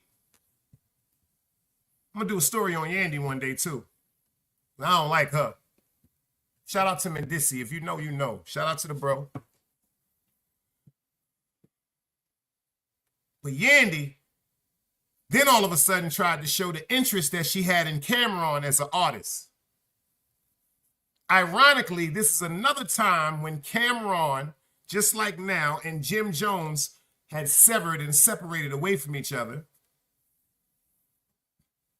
Speaker 3: I'm going to do a story on Yandy one day too. I don't like her. Shout out to Mendici. If you know, you know. Shout out to the bro. But Yandy then all of a sudden tried to show the interest that she had in Cameron as an artist. Ironically, this is another time when Cameron, just like now, and Jim Jones had severed and separated away from each other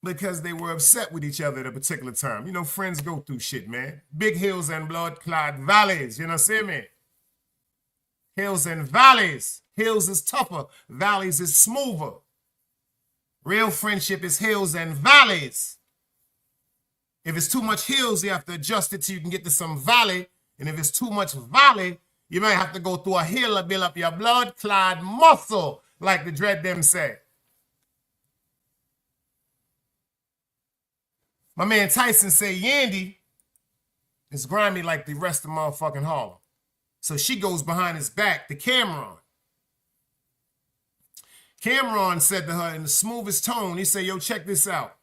Speaker 3: because they were upset with each other at a particular time. You know, friends go through shit, man. Big hills and blood-clad valleys, you know what I'm saying? Hills and valleys. Hills is tougher. Valleys is smoother. Real friendship is hills and valleys. If it's too much hills, you have to adjust it so you can get to some valley. And if it's too much valley, you might have to go through a hill to build up your blood-clad muscle, like the dread them say. My man Tyson say Yandy is grimy like the rest of motherfucking Harlem. So she goes behind his back to Cameron. Cameron said to her in the smoothest tone, he said, yo, check this out.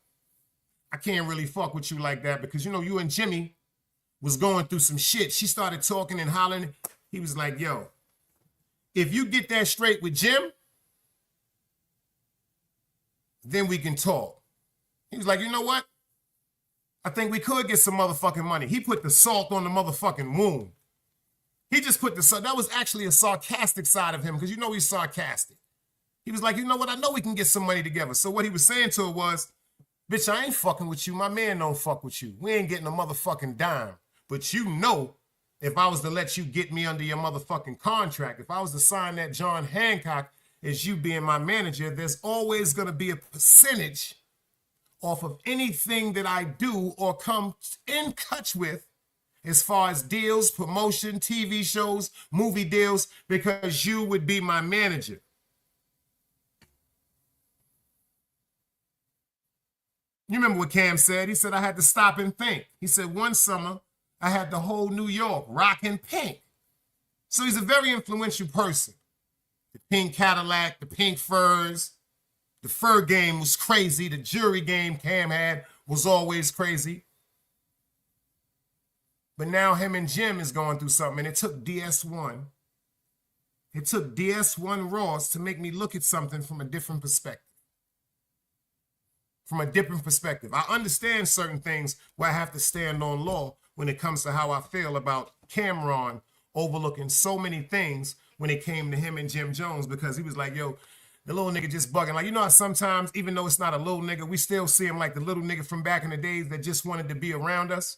Speaker 3: I can't really fuck with you like that because, you know, you and Jimmy was going through some shit. She started talking and hollering. He was like, yo, if you get that straight with Jim, then we can talk. He was like, you know what? I think we could get some motherfucking money. He put the salt on the motherfucking wound. He just put the salt. That was actually a sarcastic side of him because you know he's sarcastic. He was like, you know what? I know we can get some money together. So what he was saying to her was, bitch, I ain't fucking with you. My man don't fuck with you. We ain't getting a motherfucking dime. But you know if I was to let you get me under your motherfucking contract, if I was to sign that John Hancock as you being my manager, there's always going to be a percentage off of anything that I do or come in touch with as far as deals, promotion, TV shows, movie deals, because you would be my manager. You remember what Cam said? He said, I had to stop and think. He said, one summer, I had the whole New York rocking pink. So he's a very influential person. The pink Cadillac, the pink furs. The fur game was crazy. The jury game Cam had was always crazy. But now him and Jim is going through something, and it took DS1. It took DS1 Ross to make me look at something from a different perspective. From a different perspective. I understand certain things where I have to stand on law when it comes to how I feel about Cameron overlooking so many things when it came to him and Jim Jones, because he was like, yo, the little nigga just bugging. Like, you know how sometimes, even though it's not a little nigga, we still see him like the little nigga from back in the days that just wanted to be around us?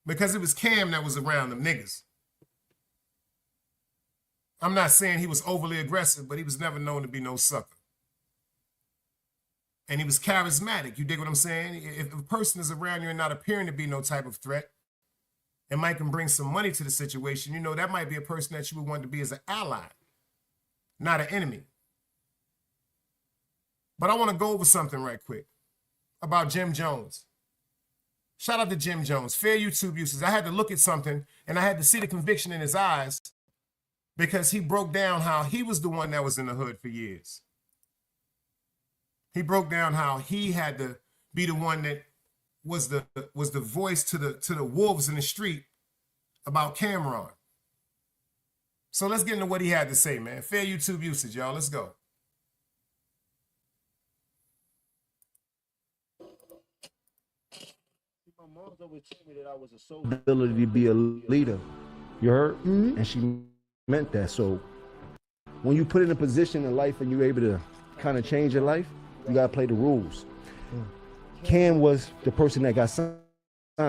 Speaker 3: Because it was Cam that was around them niggas. I'm not saying he was overly aggressive, but he was never known to be no sucker. And he was charismatic. You dig what I'm saying? If a person is around you and not appearing to be no type of threat, and might can bring some money to the situation, you know, that might be a person that you would want to be as an ally, not an enemy. But I want to go over something right quick about Jim Jones. Shout out to Jim Jones, fair YouTube users. I had to look at something and I had to see the conviction in his eyes, because he broke down how he was the one that was in the hood for years. He broke down how he had to be the one that was the voice to the wolves in the street about Cameron. So let's get into what he had to say, man. Fair YouTube usage, y'all. Let's go.
Speaker 12: My mom's always told me that I was a soul ability to be a leader. You heard? Mm-hmm. And she meant that. So when you put in a position in life and you're able to kind of change your life, you gotta play the rules. Cam was the person that got signed.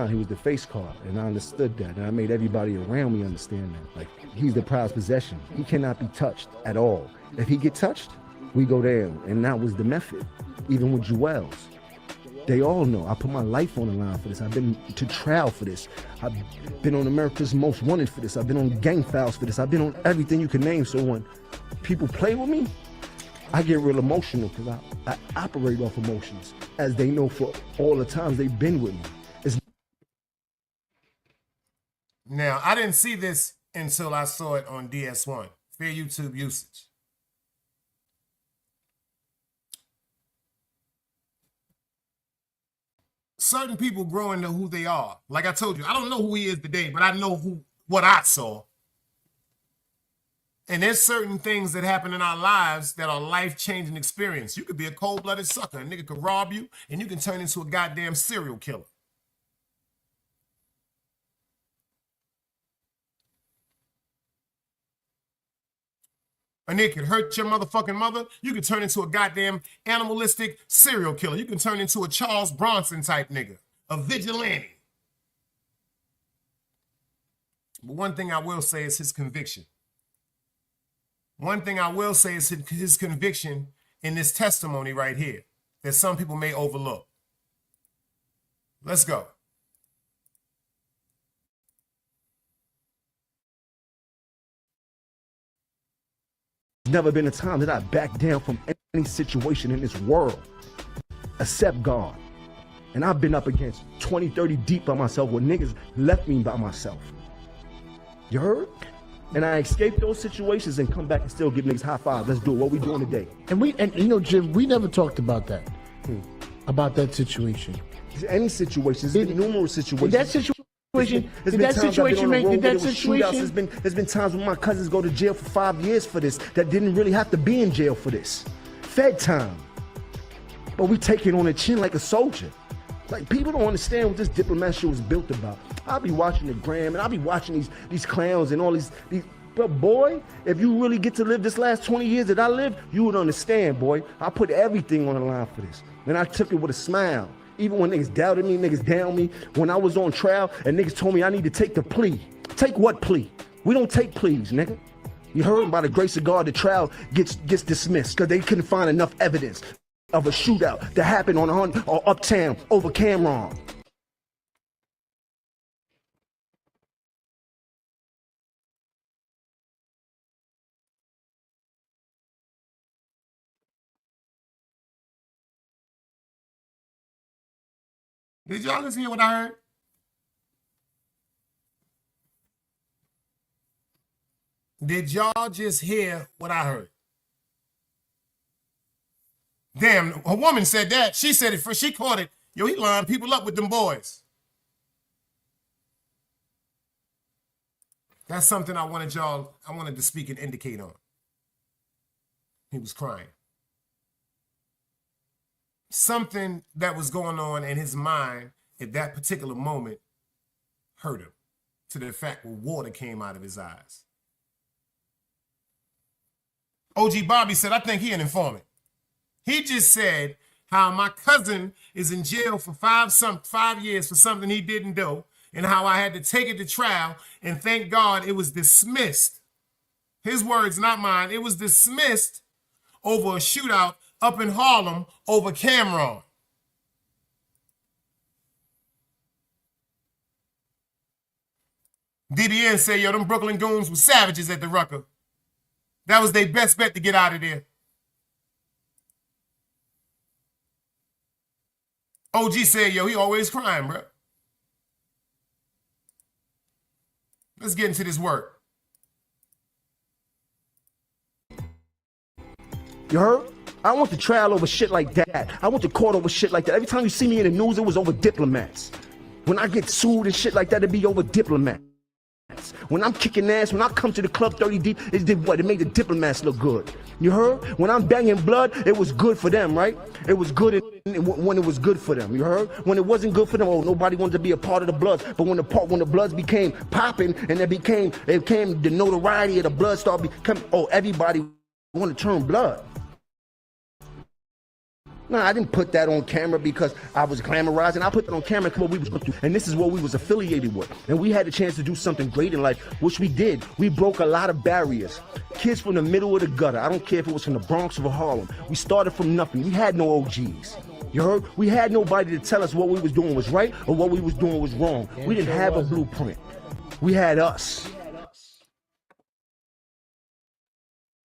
Speaker 12: He was the face card, and I understood that, and I made everybody around me understand that. Like, he's the prized possession. He cannot be touched at all. If he get touched, we go down, and that was the method. Even with Jewels, they all know I put my life on the line for this. I've been to trial for this. I've been on America's Most Wanted for this. I've been on gang files for this. I've been on everything you can name. So when people play with me, I get real emotional, because I operate off emotions, as they know for all the times they've been with me.
Speaker 3: Now, I didn't see this until I saw it on DS1. Fair YouTube usage. Certain people grow into who they are. Like I told you, I don't know who he is today, but I know what I saw. And there's certain things that happen in our lives that are life-changing experience. You could be a cold-blooded sucker. A nigga could rob you, and you can turn into a goddamn serial killer. A nigga could hurt your motherfucking mother. You could turn into a goddamn animalistic serial killer. You can turn into a Charles Bronson type nigga, a vigilante. But one thing I will say is his conviction. One thing I will say is his conviction in this testimony right here that some people may overlook. Let's go.
Speaker 12: Never been a time that I backed down from any situation in this world, except God. And I've been up against 20, 30 deep by myself, where niggas left me by myself. You heard? And I escaped those situations and come back and still give niggas high five. Let's do it. What we doing today?
Speaker 13: And you know, Jim, we never talked about that. About that situation.
Speaker 12: Any situation. There's been numerous situations.
Speaker 13: That situation. Did that situation make that situation?
Speaker 12: There's been times when my cousins go to jail for 5 years for this that didn't really have to be in jail for this. Fed time. But we take it on the chin like a soldier. Like, people don't understand what this diplomat shit was built about. I'll be watching the gram and I'll be watching these clowns and all these. But boy, if you really get to live this last 20 years that I lived, you would understand, boy. I put everything on the line for this. And I took it with a smile. Even when niggas doubted me, niggas down me, when I was on trial and niggas told me I need to take the plea. Take what plea? We don't take pleas, nigga. You heard? By the grace of God, the trial gets dismissed because they couldn't find enough evidence of a shootout that happened on or uptown over Cameron.
Speaker 3: Did y'all just hear what I heard? Did y'all just hear what I heard? Damn, a woman said that. She said it first. She caught it. Yo, he lined people up with them boys. That's something I wanted to speak and indicate on. He was crying. Something that was going on in his mind at that particular moment hurt him to the fact where water came out of his eyes. OG Bobby said, I think he an informant. He just said how my cousin is in jail for 5 years for something he didn't do, and how I had to take it to trial, and thank God it was dismissed. His words, not mine. It was dismissed over a shootout up in Harlem over Cameron. DBN said, yo, them Brooklyn goons were savages at the Rucker. That was their best bet to get out of there. OG said, yo, he always crying, bro. Let's get into this work.
Speaker 12: You heard? I went to trial over shit like that. I went to court over shit like that. Every time you see me in the news, it was over diplomats. When I get sued and shit like that, it'd be over diplomats. When I'm kicking ass, when I come to the club 30 deep, it did what? It made the diplomats look good. You heard? When I'm banging blood, it was good for them, right? It was good when it was good for them. You heard? When it wasn't good for them, oh, nobody wanted to be a part of the Bloods. But when the Bloods became popping and it became the notoriety of the Bloods started becoming, oh, everybody wanted to turn blood. No, I didn't put that on camera because I was glamorizing. I put that on camera because what we was going through. And this is what we was affiliated with. And we had the chance to do something great in life, which we did. We broke a lot of barriers. Kids from the middle of the gutter. I don't care if it was from the Bronx or Harlem. We started from nothing. We had no OGs. You heard? We had nobody to tell us what we was doing was right or what we was doing was wrong. We didn't have a blueprint. We had us.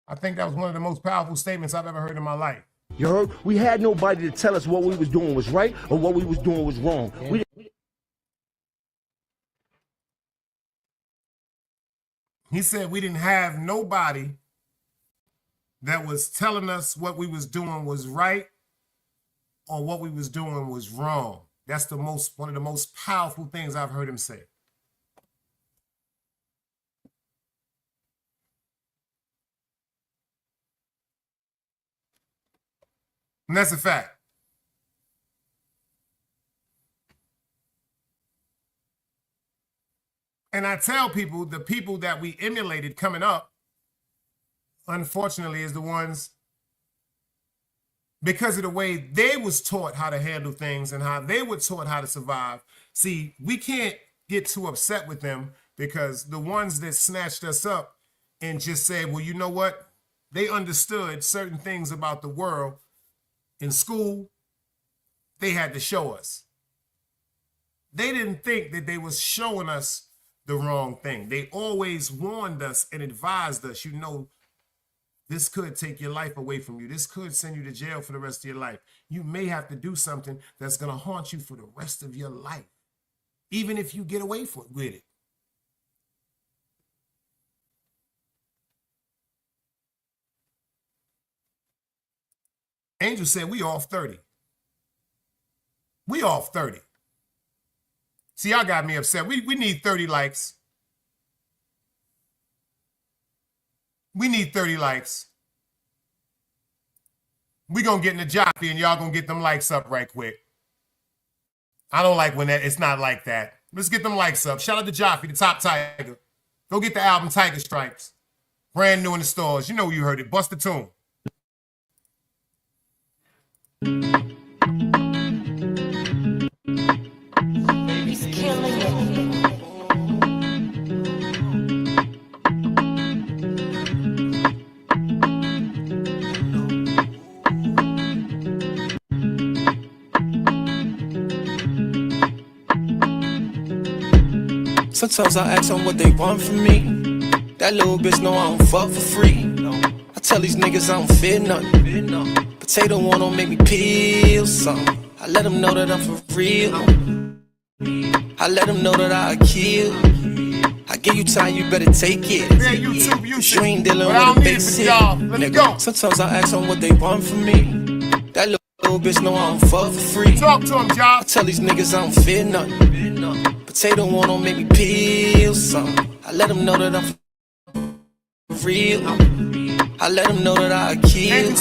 Speaker 3: I think that was one of the most powerful statements I've ever heard in my life.
Speaker 12: You heard? We had nobody to tell us what we was doing was right or what we was doing was wrong.
Speaker 3: He said we didn't have nobody that was telling us what we was doing was right or what we was doing was wrong. That's one of the most powerful things I've heard him say. And that's a fact. And I tell people, the people that we emulated coming up, unfortunately, is the ones, because of the way they was taught how to handle things and how they were taught how to survive. See, we can't get too upset with them because the ones that snatched us up and just said, well, you know what? They understood certain things about the world. In school, they had to show us. They didn't think that they was showing us the wrong thing. They always warned us and advised us, you know, this could take your life away from you. This could send you to jail for the rest of your life. You may have to do something that's going to haunt you for the rest of your life, even if you get away with it. Angel said, we off 30. We off 30. See, y'all got me upset. We need 30 likes. We need 30 likes. We gonna get in the jockey and y'all gonna get them likes up right quick. I don't like when it's not like that. Let's get them likes up. Shout out to Joffy, the top tiger. Go get the album Tiger Stripes. Brand new in the stores. You know you heard it. Bust the tune.
Speaker 2: Sometimes I ask them what they want from me. That little bitch know I don't fuck for free. I tell these niggas I don't fear nothing. Potato one don't make me peel something. I let them know that I'm for real. I let them know that I kill. I give you time, you better take it.
Speaker 3: Yeah, you
Speaker 2: ain't dealing with a basic nigga. Sometimes I ask them what they want from me. That little bitch know I don't fuck for free.
Speaker 3: Talk to him, Job.
Speaker 2: I tell these niggas I don't fear nothing. Potato one don't make me peel something. I let them know that I'm for real. I let them know that I kill.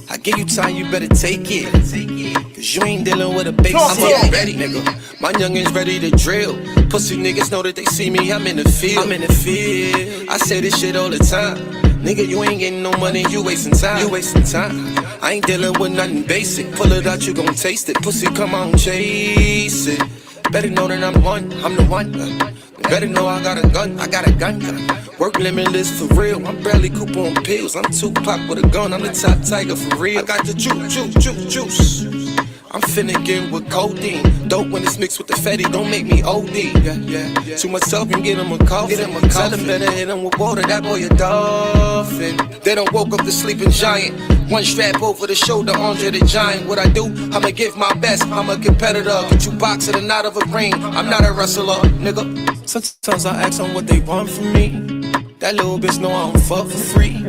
Speaker 2: I give you time, you better take it. Cause you ain't dealing with a basic. I'm ready, nigga. My youngins ready to drill. Pussy niggas know that they see me, I'm in the field. I say this shit all the time. Nigga, you ain't getting no money, you wasting time. I ain't dealing with nothing basic. Pull it out, you gon' taste it. Pussy, come on, chase it. Better know that I'm the one. Better know I got a gun. Work limitless for real. I'm barely coupon pills. I'm Tupac with a gun. I'm the top tiger for real. I got the juice. I'm finna get with codeine. Dope when it's mixed with the fatty, don't make me OD. Yeah. Too much talk and get him a coffin. Tell him better hit him with water, that boy a dolphin. They done woke up the sleeping giant. One strap over the shoulder, Andre the Giant. What I do, I'ma give my best. I'm a competitor. Get you boxing and out of a ring. I'm not a wrestler, nigga. Sometimes I ask them what they want from me. That little bitch know I don't fuck for free.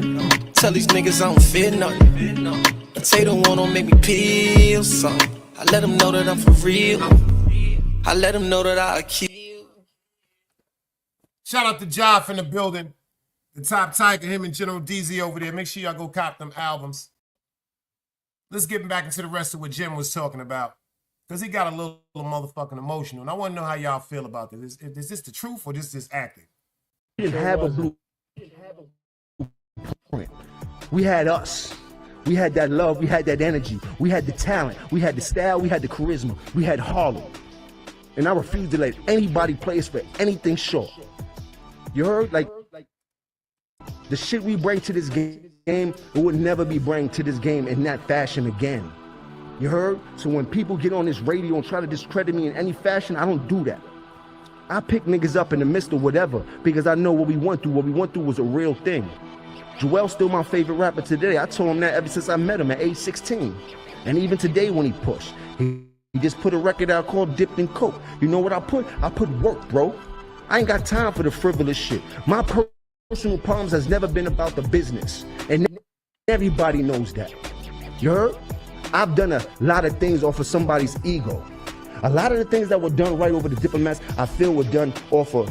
Speaker 2: Tell these niggas I don't fear nothing. Potato one don't make me peel something. I let them know that I'm for real. I let them know that I kill.
Speaker 3: Shout out to Job in the building. The Top Tiger, him and General DZ over there. Make sure y'all go cop them albums. Let's get back into the rest of what Jim was talking about. Because he got a little motherfucking emotional. And I want to know how y'all feel about this. Is this the truth or is this acting?
Speaker 12: We didn't have a blueprint. We had us. We had that love, we had that energy, we had the talent, we had the style, we had the charisma, we had Harlem. And I refuse to let anybody play us for anything short. You heard? Like, the shit we bring to this game, it would never be bring to this game in that fashion again. You heard? So when people get on this radio and try to discredit me in any fashion, I don't do that. I pick niggas up in the midst of whatever because I know what we went through. What we went through was a real thing. Joel's still my favorite rapper today. I told him that ever since I met him at age 16. And even today when he pushed, he just put a record out called Dipped in Coke. You know what I put? I put work, bro. I ain't got time for the frivolous shit. My personal problems has never been about the business. And everybody knows that. You heard? I've done a lot of things off of somebody's ego. A lot of the things that were done right over the Diplomats, I feel were done off of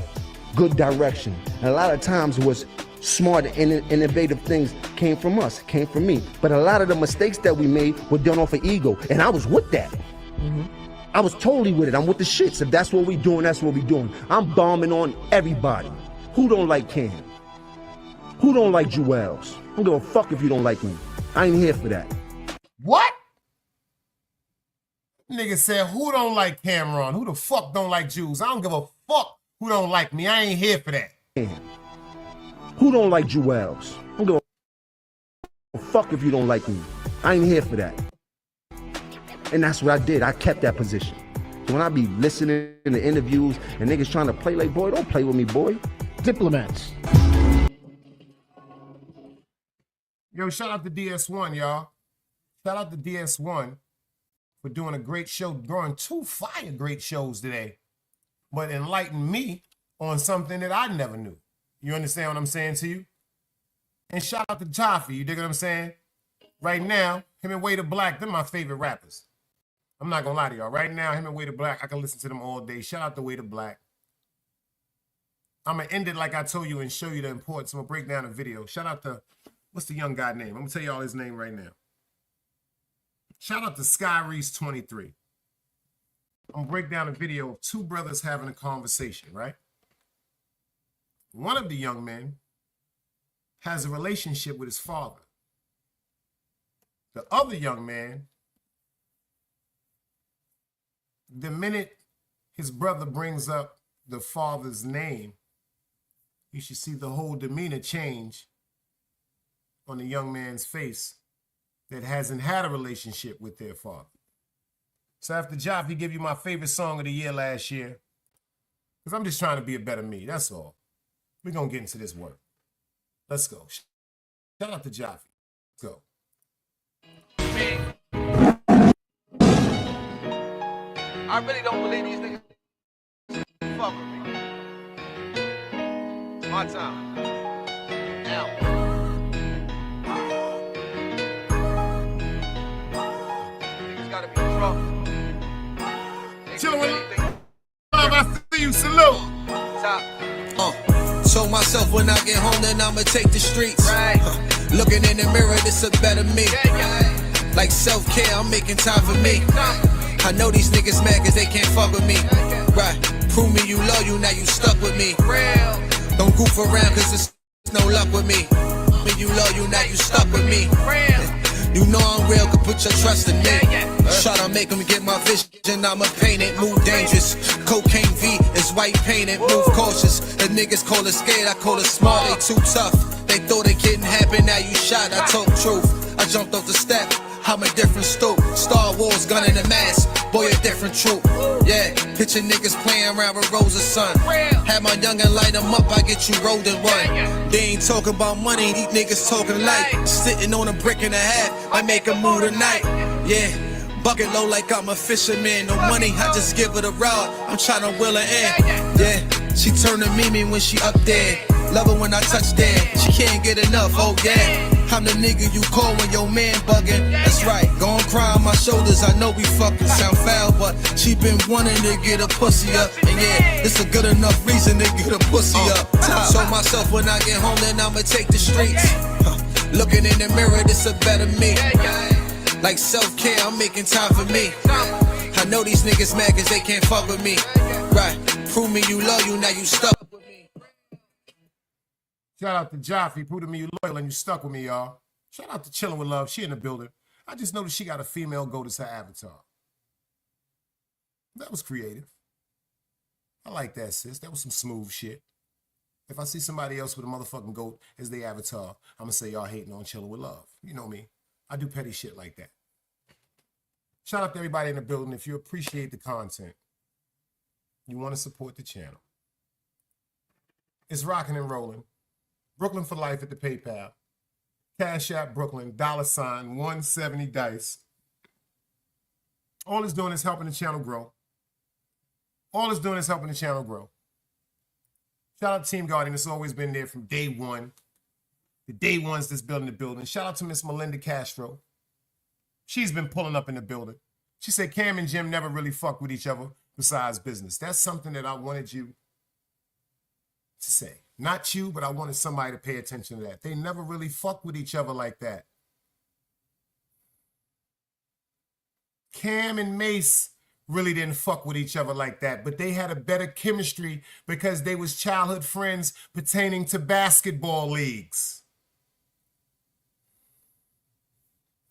Speaker 12: good direction. And a lot of times it was smart and innovative things came from us, came from me. But a lot of the mistakes that we made were done off of ego, and I was with that. I was totally with it. I'm with the shits. If that's what we doing, that's what we doing. I'm bombing on everybody. Who don't like Cam? Who don't like Jewels? I don't give a fuck if you don't like me. I ain't here for that.
Speaker 3: What? Nigga said, who don't like Cameron? Who the fuck don't like Jews? I don't give a fuck who don't like me. I ain't here for that.
Speaker 12: Who don't like Jewels? I don't give a fuck if you don't like me. I ain't here for that. And that's what I did. I kept that position. So when I be listening to interviews and niggas trying to play like, boy, don't play with me, boy.
Speaker 13: Diplomats.
Speaker 3: Yo, shout out to DS1, y'all. Shout out to DS1 for doing a great show, throwing 2 fire great shows today, but enlightened me on something that I never knew. You understand what I'm saying to you? And shout out to Toffee, you dig what I'm saying? Right now, him and Way the Black, they're my favorite rappers. I'm not gonna lie to y'all. Right now, him and Way the Black, I can listen to them all day. Shout out to Way the Black. I'm gonna end it like I told you and show you the importance. I'm gonna break down a video. Shout out to, what's the young guy name? I'm gonna tell y'all his name right now. Shout out to Sky Reese 23. I'm gonna break down a video of 2 brothers having a conversation, right? One of the young men has a relationship with his father. The other young man, the minute his brother brings up the father's name, you should see the whole demeanor change on the young man's face that hasn't had a relationship with their father. So after Job, he gave you my favorite song of the year last year. Because I'm just trying to be a better me. That's all. We're going to get into this work. Let's go. Shout out to Jaffe. Let's go.
Speaker 2: I really don't believe these niggas fuck with me. My time. Now. Niggas gotta be drunk.
Speaker 3: Chillin' with love, I see you. Salute.
Speaker 2: Top. Told myself when I get home, then I'ma take the streets. Right. Looking in the mirror, this a better me. Like self-care, I'm making time for me. I know these niggas mad cause they can't fuck with me. Right. Prove me you loyal, now you stuck with me. Don't goof around cause it's no luck with me. Me you loyal, now you stuck with me. You know I'm real, could put your trust in me. Try to make them get my vision, I'ma paint it, move dangerous. Cocaine V is white painted, move cautious. The niggas call it scared, I call it smart, they too tough. They thought it couldn't happen, now you shot, I told truth. I jumped off the step, I'm a different stoop. Star Wars, gun in the mask, boy a different troop. Yeah, picture niggas playing around with Rosa's son. Have my youngin' light them up, I get you rolled in one. They ain't talking about money, these niggas talking light. Sitting on a brick and a half, I make a move tonight. Yeah, bucket low like I'm a fisherman. No money, I just give her the rod, I'm tryna wheel her in. Yeah, she turn to Mimi when she up there. Love her when I touch there, she can't get enough, oh yeah. I'm the nigga you call when your man bugging. That's right, gon' cry on my shoulders. I know we fucking sound foul, but she been wanting to get a pussy up. And yeah, it's a good enough reason to get a pussy up. Told myself when I get home, then I'ma take the streets. Looking in the mirror, this a better me. Like self-care, I'm making time for me. I know these niggas mad cause they can't fuck with me. Right, prove me you loyal, now you stuck.
Speaker 3: Shout out to Jaffe, prove to me you loyal and you stuck with me, y'all. Shout out to Chillin' with Love, she in the building. I just noticed she got a female goat as her avatar. That was creative. I like that, sis. That was some smooth shit. If I see somebody else with a motherfucking goat as their avatar, I'm gonna say y'all hating on Chillin' with Love. You know me. I do petty shit like that. Shout out to everybody in the building. If you appreciate the content, you want to support the channel. It's rocking and rolling. Brooklyn for life at the PayPal. Cash App Brooklyn, $170 dice. All it's doing is helping the channel grow. All it's doing is helping the channel grow. Shout out to Team Guardian. It's always been there from day one. The day ones that's building the building. Shout out to Miss Melinda Castro. She's been pulling up in the building. She said Cam and Jim never really fuck with each other besides business. That's something that I wanted you to say. Not you, but I wanted somebody to pay attention to that. They never really fuck with each other like that. Cam and Mace really didn't fuck with each other like that, but they had a better chemistry because they was childhood friends pertaining to basketball leagues.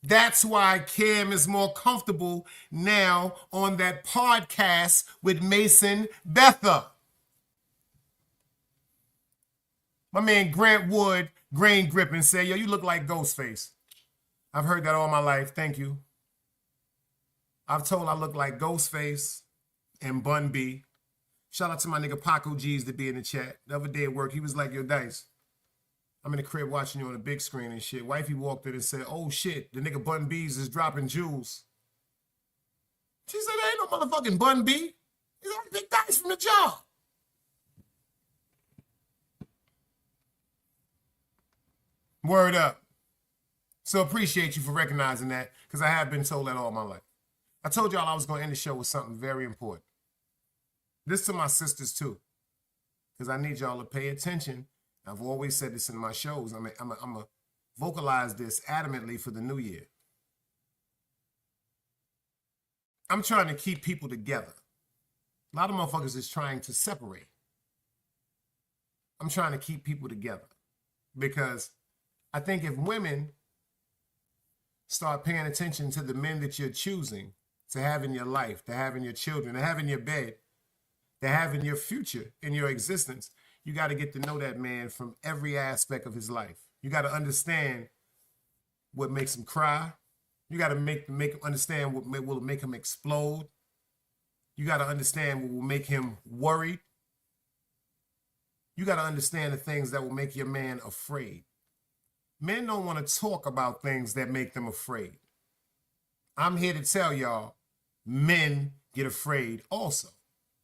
Speaker 3: That's why Cam is more comfortable now on that podcast with Mason Betha. My man Grant Wood, Grain Gripping, said, yo, you look like Ghostface. I've heard that all my life. Thank you. I've told I look like Ghostface and Bun B. Shout out to my nigga Paco G's to be in the chat. The other day at work, he was like, yo, Dice, I'm in the crib watching you on the big screen and shit. Wifey walked in and said, oh shit, the nigga Bun B's is dropping jewels. She said, there ain't no motherfucking Bun B. He's on Big Dice from the job. Word up. So appreciate you for recognizing that because I have been told that all my life. I told y'all I was going to end the show with something very important. This to my sisters too, because I need y'all to pay attention. I've always said this in my shows. I'm going to vocalize this adamantly for the new year. I'm trying to keep people together. A lot of motherfuckers is trying to separate. I'm trying to keep people together because I think if women start paying attention to the men that you're choosing to have in your life, to have in your children, to have in your bed, to have in your future, in your existence, you got to get to know that man from every aspect of his life. You got to understand what makes him cry. You got to make him understand what will make him explode. You got to understand what will make him worried. you got to understand the things that will make your man afraid. Men don't want to talk about things that make them afraid. I'm here to tell y'all, men get afraid also.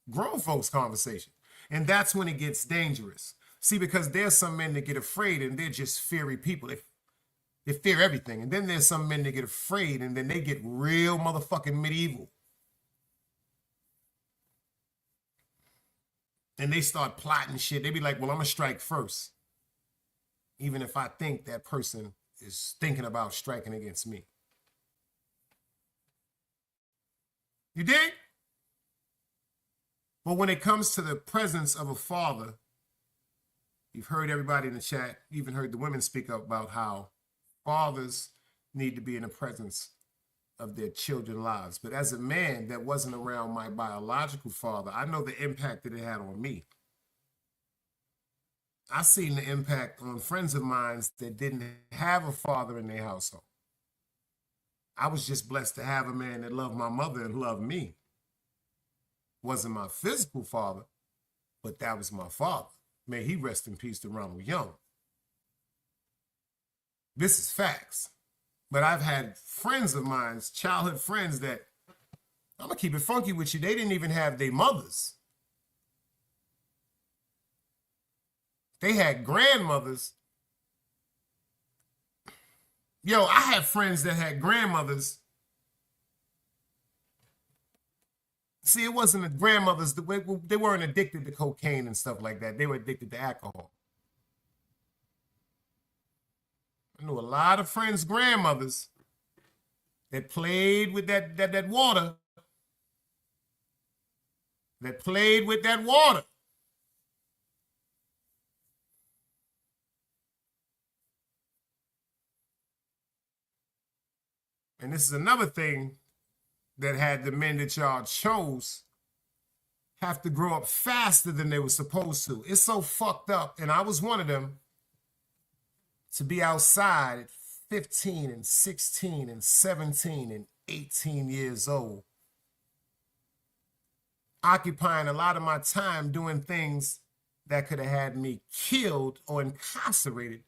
Speaker 3: Grown folks conversation. And that's when it gets dangerous. See, because there's some men that get afraid and they're just fiery people. They fear everything. And then there's some men that get afraid and then they get real motherfucking medieval. And they start plotting shit. They be like, well, I'm going to strike first. Even if I think that person is thinking about striking against me. You dig? But when it comes to the presence of a father, you've heard everybody in the chat, you even heard the women speak up about how fathers need to be in the presence of their children's lives. But as a man that wasn't around my biological father, I know the impact that it had on me. I seen the impact on friends of mine that didn't have a father in their household. I was just blessed to have a man that loved my mother and loved me. Wasn't my physical father, but that was my father. May he rest in peace to Ronald Young. This is facts. But I've had friends of mine, childhood friends that, I'm going to keep it funky with you, they didn't even have their mothers. They had grandmothers. Yo, I had friends that had grandmothers. See, it wasn't the grandmothers. They weren't addicted to cocaine and stuff like that. They were addicted to alcohol. I knew a lot of friends' grandmothers that played with that water. That played with that water. And this is another thing that had the men that y'all chose have to grow up faster than they were supposed to. It's so fucked up. And I was one of them to be outside at 15 and 16 and 17 and 18 years old, occupying a lot of my time doing things that could have had me killed or incarcerated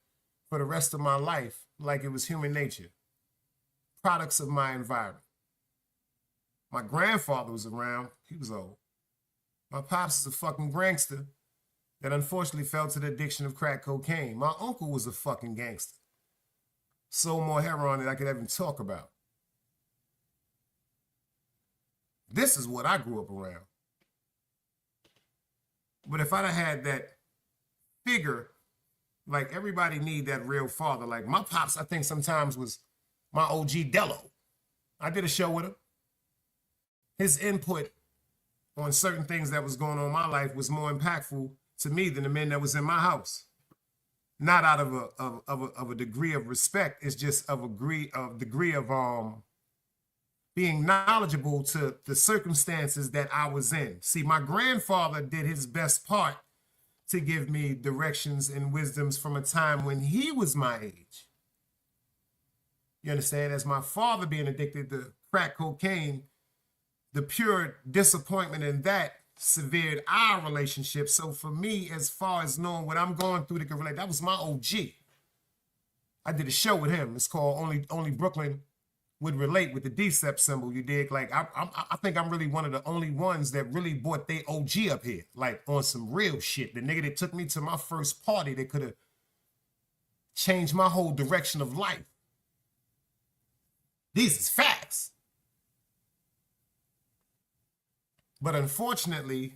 Speaker 3: for the rest of my life, like it was human nature. Products of my environment. My grandfather was around. He was old. My pops is a fucking gangster that unfortunately fell to the addiction of crack cocaine. My uncle was a fucking gangster. Sold more heroin than I could even talk about. This is what I grew up around. But if I'd have had that figure, like everybody need that real father. Like my pops, I think sometimes was my OG Dello. I did a show with him. His input on certain things that was going on in my life was more impactful to me than the men that was in my house. Not out of a degree of respect. It's just of a degree of being knowledgeable to the circumstances that I was in. See, my grandfather did his best part to give me directions and wisdoms from a time when he was my age. You understand? As my father being addicted to crack cocaine, the pure disappointment in that severed our relationship. So for me, as far as knowing what I'm going through to can relate, that was my OG. I did a show with him. It's called Only Brooklyn Would Relate with the D-Step symbol, you dig? Like, I think I'm really one of the only ones that really brought they OG up here, like on some real shit. The nigga that took me to my first party that could have changed my whole direction of life. These is facts. But unfortunately,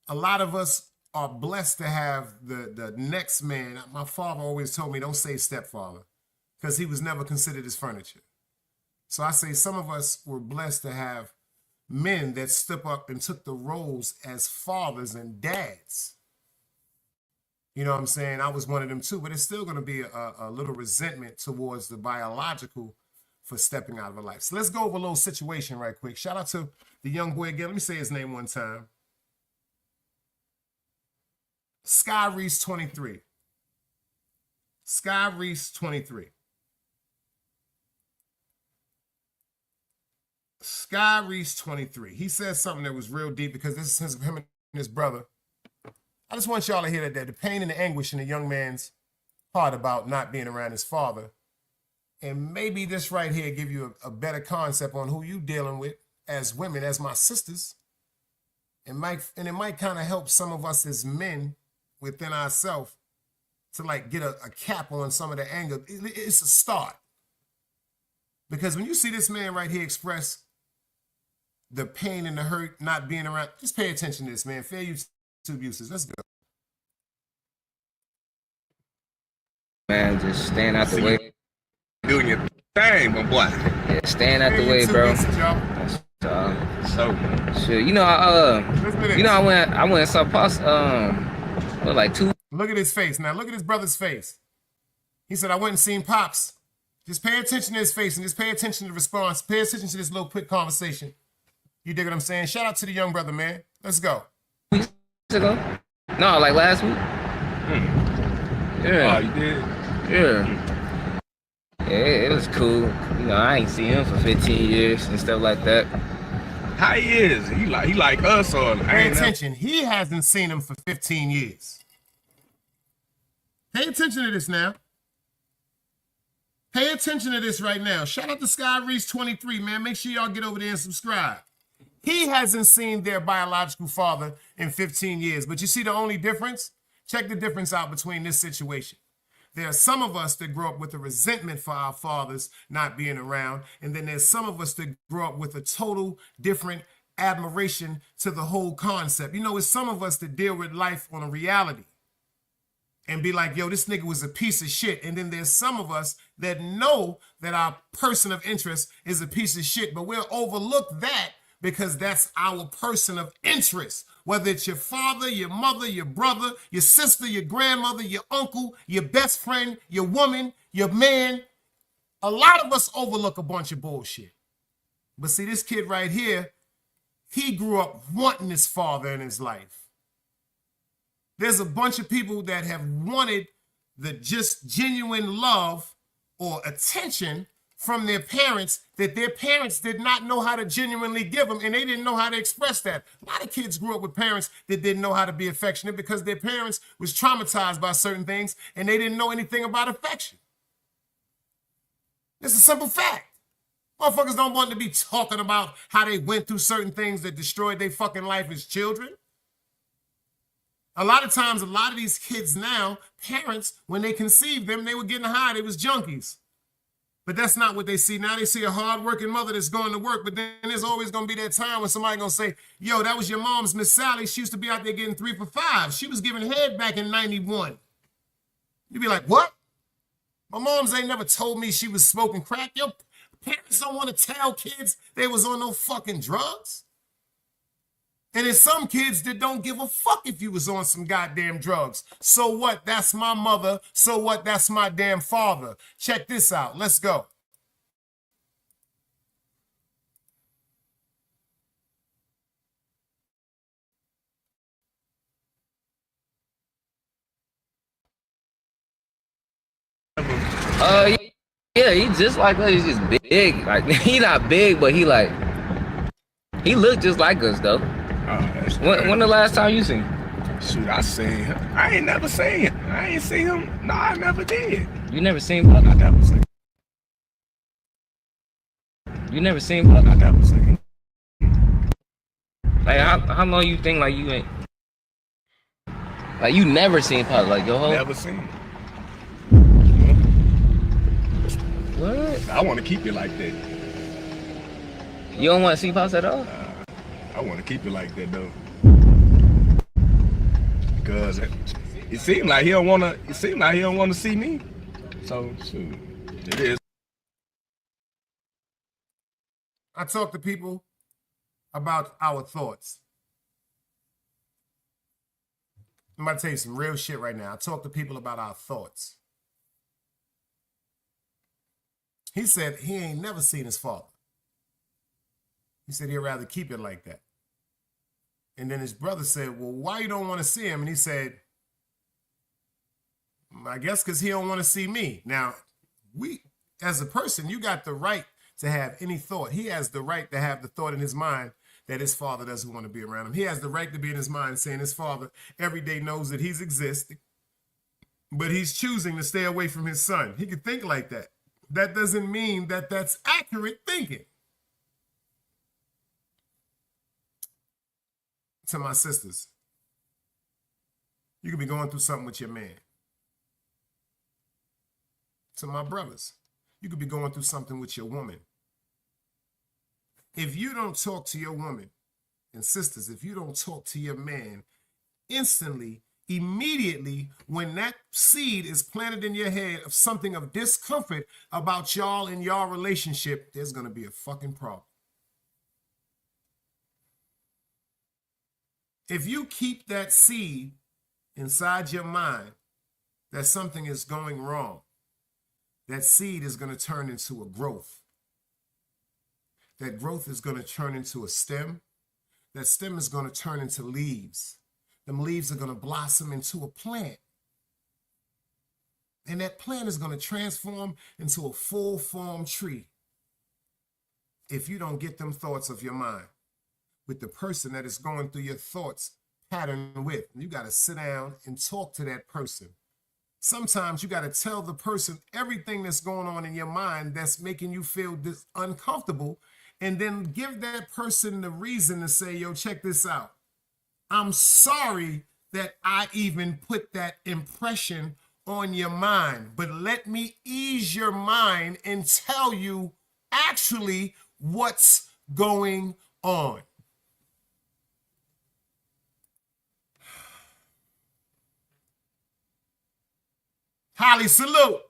Speaker 3: a lot of us are blessed to have the next man. My father always told me, don't say stepfather, because he was never considered as furniture. So I say some of us were blessed to have men that stepped up and took the roles as fathers and dads. You know what I'm saying? I was one of them too, but it's still going to be a little resentment towards the biological for stepping out of a life. So let's go over a little situation right quick. Shout out to the young boy again. Let me say his name one time. Sky Reese 23. Sky Reese 23. Sky Reese 23. He said something that was real deep because this is him and his brother. I just want y'all to hear that the pain and the anguish in the young man's heart about not being around his father. And maybe this right here give you a better concept on who you dealing with as women, as my sisters. It might kind of help some of us as men within ourselves to like get a cap on some of the anger. It's a start. Because when you see this man right here express the pain and the hurt not being around, just pay attention to this, man. Fair use to abuses. Let's go.
Speaker 8: Man, just staying out the way.
Speaker 14: Doing your thing, my boy.
Speaker 8: Yeah, staying out the way, bro. So shit, I went and saw Pops like 2.
Speaker 3: Look at his face. Now look at his brother's face. He said, I went and seen Pops. Just pay attention to his face and just pay attention to the response. Pay attention to this little quick conversation. You dig what I'm saying? Shout out to the young brother, man. Let's go.
Speaker 8: Weeks ago? No, like last week. Yeah.
Speaker 14: Oh, you did?
Speaker 8: Yeah. Yeah, it was cool. I ain't seen him for 15 years and stuff like that.
Speaker 14: How he is? He like us or?
Speaker 3: Pay attention. He hasn't seen him for 15 years. Pay attention to this now. Pay attention to this right now. Shout out to Sky Reese 23, man. Make sure y'all get over there and subscribe. He hasn't seen their biological father in 15 years. But you see the only difference? Check the difference out between this situation. There are some of us that grow up with a resentment for our fathers not being around. And then there's some of us that grow up with a total different admiration to the whole concept. It's some of us that deal with life on a reality and be like, yo, this nigga was a piece of shit. And then there's some of us that know that our person of interest is a piece of shit, but we'll overlook that because that's our person of interest. Whether it's your father, your mother, your brother, your sister, your grandmother, your uncle, your best friend, your woman, your man. A lot of us overlook a bunch of bullshit. But see, this kid right here, he grew up wanting his father in his life. There's a bunch of people that have wanted the just genuine love or attention from their parents that their parents did not know how to genuinely give them, and they didn't know how to express that. A lot of kids grew up with parents that didn't know how to be affectionate because their parents was traumatized by certain things and they didn't know anything about affection. It's a simple fact. Motherfuckers don't want to be talking about how they went through certain things that destroyed their fucking life as children. A lot of times, a lot of these kids now, parents, when they conceived them, they were getting high, they was junkies. But that's not what they see. Now they see a hard-working mother that's going to work, but then there's always going to be that time when somebody going to say, yo, that was your mom's Miss Sally. She used to be out there getting 3 for $5. She was giving head back in 91. You'd be like, what? My mom's ain't never told me she was smoking crack. Your parents don't want to tell kids they was on no fucking drugs. And there's some kids that don't give a fuck if you was on some goddamn drugs. So what? That's my mother. So what? That's my damn father. Check this out. Let's go.
Speaker 8: Yeah, he just like us. He's just big. Like, he not big, but he look just like us though. When the last time you seen him?
Speaker 14: Shoot, I seen him. I ain't never seen him. I ain't seen him. No, I never did.
Speaker 8: You never seen him?
Speaker 14: I never seen him.
Speaker 8: You never seen him?
Speaker 14: I never seen him.
Speaker 8: Like, how long you think like you ain't? Like, you never seen Pop? Like, your whole?
Speaker 14: Never seen him.
Speaker 8: What?
Speaker 14: I want to keep it like that.
Speaker 8: You don't want to see Pops at all?
Speaker 14: I want to keep it like that though, because it seems like he don't want to. It seems like he don't want to see me. So shoot, it is.
Speaker 3: I talk to people about our thoughts. I'm about to tell you some real shit right now. I talk to people about our thoughts. He said he ain't never seen his father. He said he'd rather keep it like that. And then his brother said, well, why you don't want to see him? And he said, I guess because he don't want to see me. Now, as a person, you got the right to have any thought. He has the right to have the thought in his mind that his father doesn't want to be around him. He has the right to be in his mind saying his father every day knows that he's existing, but he's choosing to stay away from his son. He could think like that. That doesn't mean that that's accurate thinking. To my sisters, you could be going through something with your man. To my brothers, you could be going through something with your woman. If you don't talk to your woman, and sisters, if you don't talk to your man instantly, immediately, when that seed is planted in your head of something of discomfort about y'all and y'all relationship, there's going to be a fucking problem. If you keep that seed inside your mind that something is going wrong, that seed is going to turn into a growth. That growth is going to turn into a stem. That stem is going to turn into leaves. Them leaves are going to blossom into a plant. And that plant is going to transform into a full-formed tree. If you don't get them thoughts of your mind with the person that is going through your thoughts pattern with, you got to sit down and talk to that person. Sometimes you got to tell the person everything that's going on in your mind that's making you feel uncomfortable, and then give that person the reason to say, yo, check this out. I'm sorry that I even put that impression on your mind, but let me ease your mind and tell you actually what's going on. Holly, salute.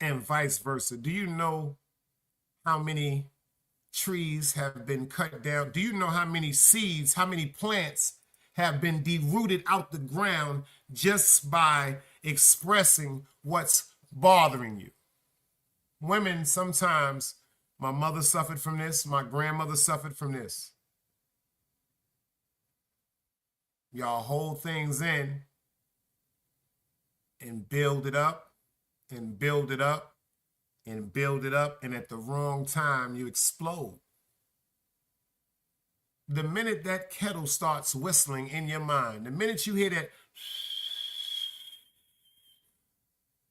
Speaker 3: And vice versa. Do you know how many trees have been cut down? Do you know how many seeds, how many plants have been derooted out the ground just by expressing what's bothering you? Women, sometimes, my mother suffered from this, my grandmother suffered from this. Y'all hold things in and build it up and build it up and build it up, and at the wrong time you explode. The minute that kettle starts whistling in your mind, the minute you hear that,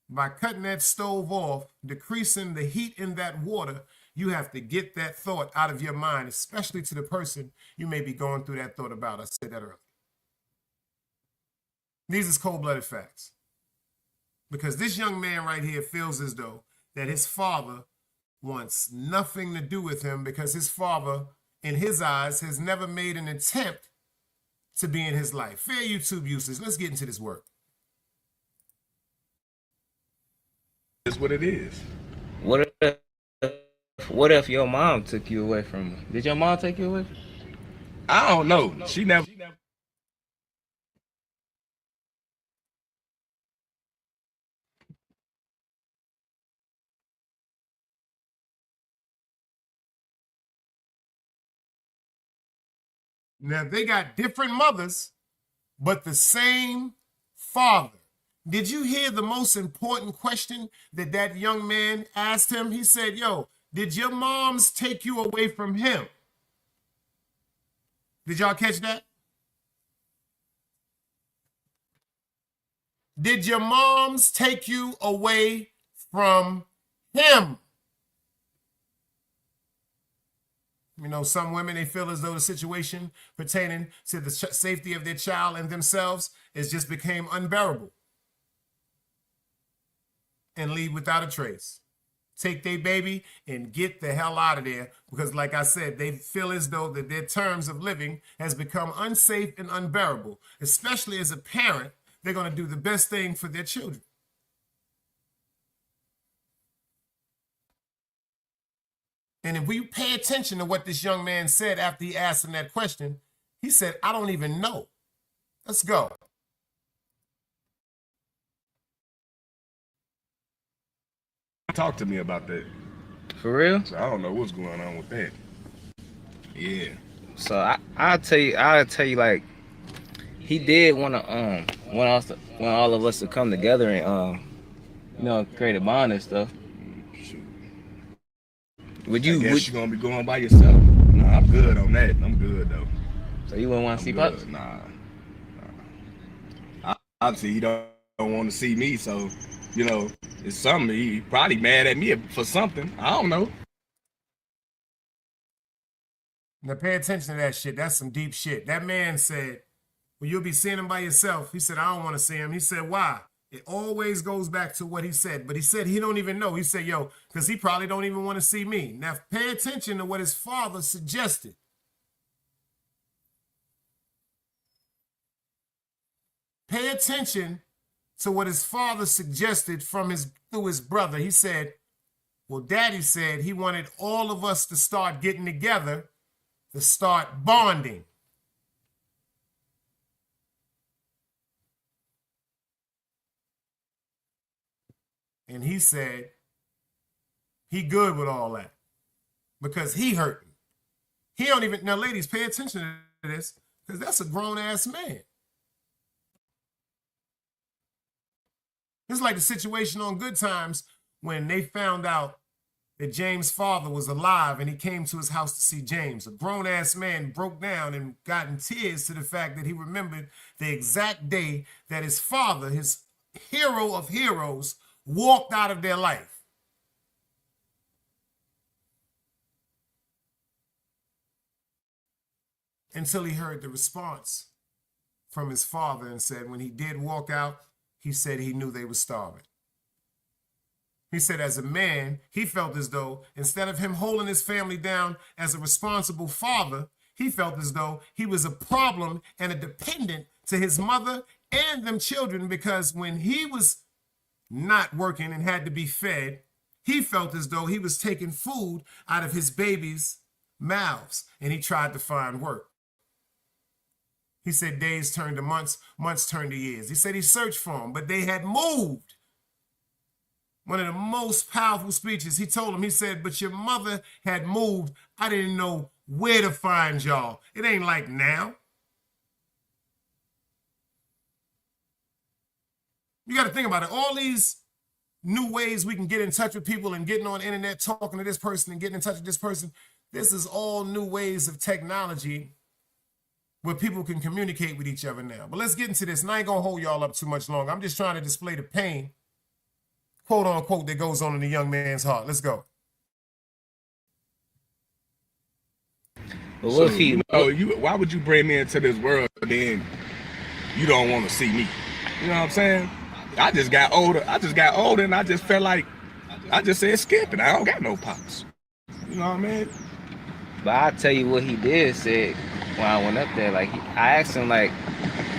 Speaker 3: by cutting that stove off, decreasing the heat in that water, you have to get that thought out of your mind, especially to the person you may be going through that thought about. I said that earlier. These is cold-blooded facts. Because this young man right here feels as though that his father wants nothing to do with him because his father, in his eyes, has never made an attempt to be in his life. Fair YouTube usage. Let's get into this work.
Speaker 14: It's what it is.
Speaker 8: What if your mom took you away from her? Did your mom take you away from her?
Speaker 14: I don't know. She never.
Speaker 3: Now, they got different mothers, but the same father. Did you hear the most important question that that young man asked him? He said, yo, did your moms take you away from him? Did y'all catch that? Did your moms take you away from him? You know, some women, they feel as though the situation pertaining to the safety of their child and themselves is just became unbearable and leave without a trace. Take their baby and get the hell out of there because, like I said, they feel as though that their terms of living has become unsafe and unbearable. Especially as a parent, they're going to do the best thing for their children. And if we pay attention to what this young man said after he asked him that question, he said, I don't even know. Let's go.
Speaker 14: Talk to me about that.
Speaker 8: For real?
Speaker 14: So I don't know what's going on with that. Yeah.
Speaker 8: So I'll tell you like he did want to want all of us to come together and create a bond and stuff.
Speaker 14: Would you? I guess you gonna be going by yourself. Nah, I'm good on that. I'm good though.
Speaker 8: So you wouldn't want to see Pops?
Speaker 14: Nah. Obviously, he don't want to see me, so you know, it's something. He probably mad at me for something. I don't know.
Speaker 3: Now pay attention to that shit. That's some deep shit. That man said, well, you'll be seeing him by yourself. He said, I don't want to see him. He said, why? It always goes back to what he said. But he said he don't even know. He said, yo, because he probably don't even want to see me. Now pay attention to what his father suggested. Pay attention to what his father suggested through his brother. He said, well, Daddy said he wanted all of us to start getting together, to start bonding. And he said he good with all that because he hurting. He don't even, now ladies, pay attention to this because that's a grown-ass man. It's like the situation on Good Times when they found out that James' father was alive and he came to his house to see James. A grown-ass man broke down and got in tears to the fact that he remembered the exact day that his father, his hero of heroes, walked out of their life. Until he heard the response from his father and said when he did walk out, he said he knew they were starving. He said as a man, he felt as though instead of him holding his family down as a responsible father, he felt as though he was a problem and a dependent to his mother and them children because when he was not working and had to be fed, he felt as though he was taking food out of his baby's mouths and he tried to find work. He said days turned to months, months turned to years. He said he searched for them, but they had moved. One of the most powerful speeches, he told him, he said, but your mother had moved. I didn't know where to find y'all. It ain't like now. You got to think about it. All these new ways we can get in touch with people and getting on the internet, talking to this person and getting in touch with this person. This is all new ways of technology where people can communicate with each other now. But let's get into this, and I ain't gonna hold y'all up too much longer. I'm just trying to display the pain, quote unquote, that goes on in the young man's heart. Let's go.
Speaker 14: But what if he? Why would you bring me into this world and then you don't want to see me? You know what I'm saying? I just got older. And I just felt like I just said skip it. I don't got no pops. You know what I mean?
Speaker 8: But I'll tell you what he did say when I went up there. Like I asked him, like,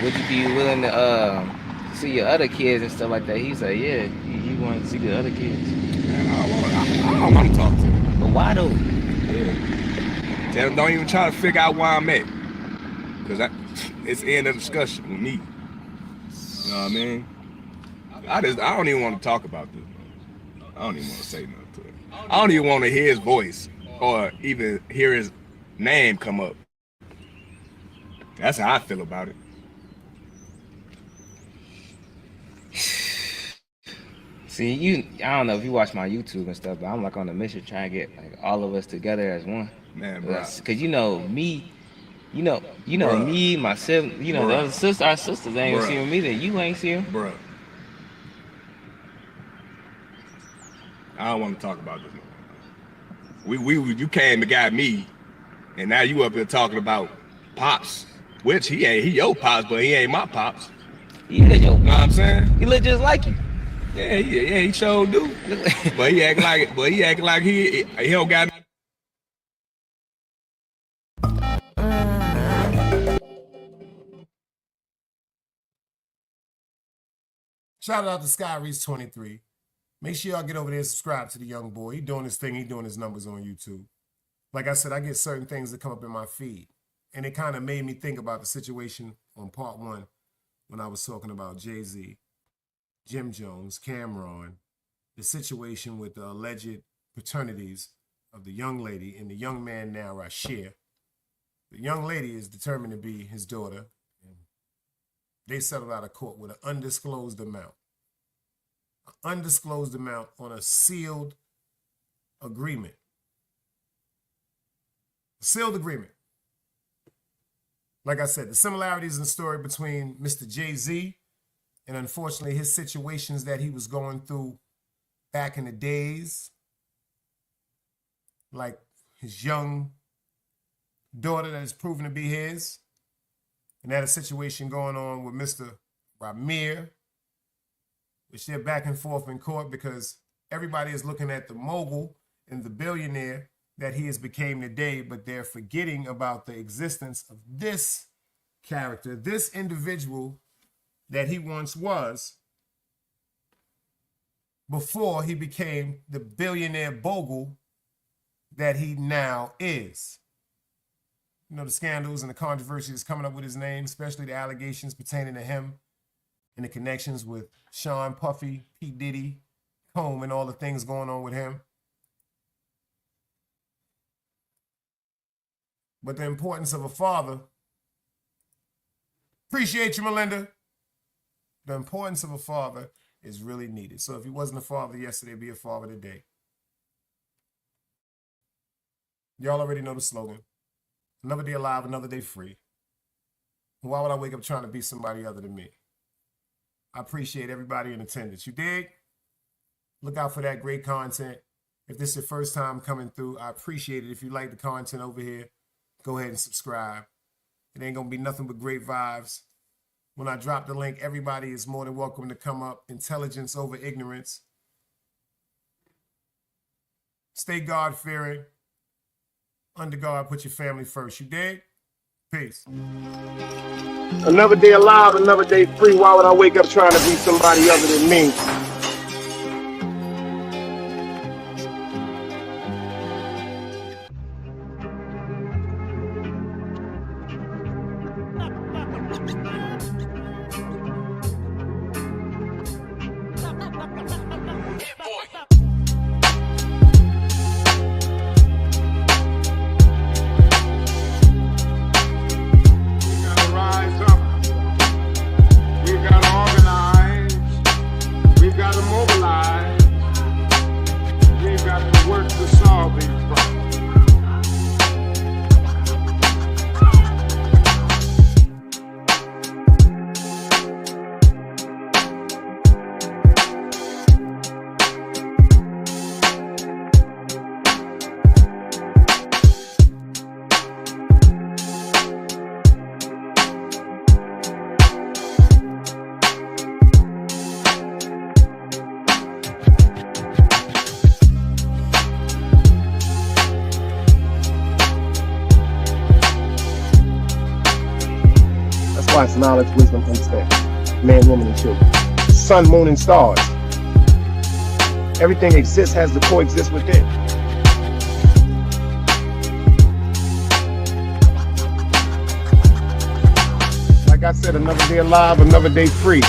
Speaker 8: would you be willing to see your other kids and stuff like that? He said, yeah, he wanted to see the other kids.
Speaker 14: Man, I don't want to talk to him.
Speaker 8: But why though?
Speaker 14: Yeah. Tell him don't even try to figure out where I'm at. Because it's the end of the discussion with me. You know what I mean? I don't even want to talk about this. I don't even want to say nothing to him. I don't even want to hear his voice or even hear his name come up. That's how I feel about it.
Speaker 8: See, I don't know if you watch my YouTube and stuff, but I'm like on a mission trying to get like all of us together as one.
Speaker 14: Man, bro.
Speaker 8: Cause you know me, me, my sibling, the other sister, our sisters ain't gonna see me either. You ain't see him,
Speaker 14: bro. I don't want to talk about this no more. You came and got me, and now you up here talking about pops, which he your pops, but he ain't my pops.
Speaker 8: He ain't your pops.
Speaker 14: Know what I'm saying?
Speaker 8: He look just like you.
Speaker 14: Yeah, he sure do. but he act like he don't got.
Speaker 3: Shout out to SkyReach23. Make sure y'all get over there and subscribe to the young boy. He doing his thing. He doing his numbers on YouTube. Like I said, I get certain things that come up in my feed. And it kind of made me think about the situation on part one when I was talking about Jay-Z, Jim Jones, Cameron, the situation with the alleged paternities of the young lady and the young man now, Rashir. The young lady is determined to be his daughter. And they settled out of court with an undisclosed amount. An undisclosed amount on a sealed agreement. sealed agreement. Like I said, the similarities in the story between Mr. Jay-Z and unfortunately his situations that he was going through back in the days, like his young daughter that is proven to be his, and that a situation going on with Mr. Rymir, which they're back and forth in court because everybody is looking at the mogul and the billionaire that he has became today, but they're forgetting about the existence of this character, this individual that he once was before he became the billionaire bogle that he now is. You know, the scandals and the controversies coming up with his name, especially the allegations pertaining to him and the connections with Sean Puffy, P. Diddy, Combe, and all the things going on with him. But the importance of a father, appreciate you, Melinda. The importance of a father is really needed. So if he wasn't a father yesterday, be a father today. Y'all already know the slogan. Another day alive, another day free. Why would I wake up trying to be somebody other than me? I appreciate everybody in attendance. You dig? Look out for that great content. If this is your first time coming through, I appreciate it. If you like the content over here, go ahead and subscribe. It ain't going to be nothing but great vibes. When I drop the link, everybody is more than welcome to come up. Intelligence over ignorance. Stay God-fearing. Under God, put your family first. You dig? Peace.
Speaker 4: Another day alive, another day free. Why would I wake up trying to be somebody other than me? It's knowledge, wisdom, understanding. Man, woman, and children. Sun, moon, and stars. Everything exists, has to coexist within. Like I said, another day alive, another day free.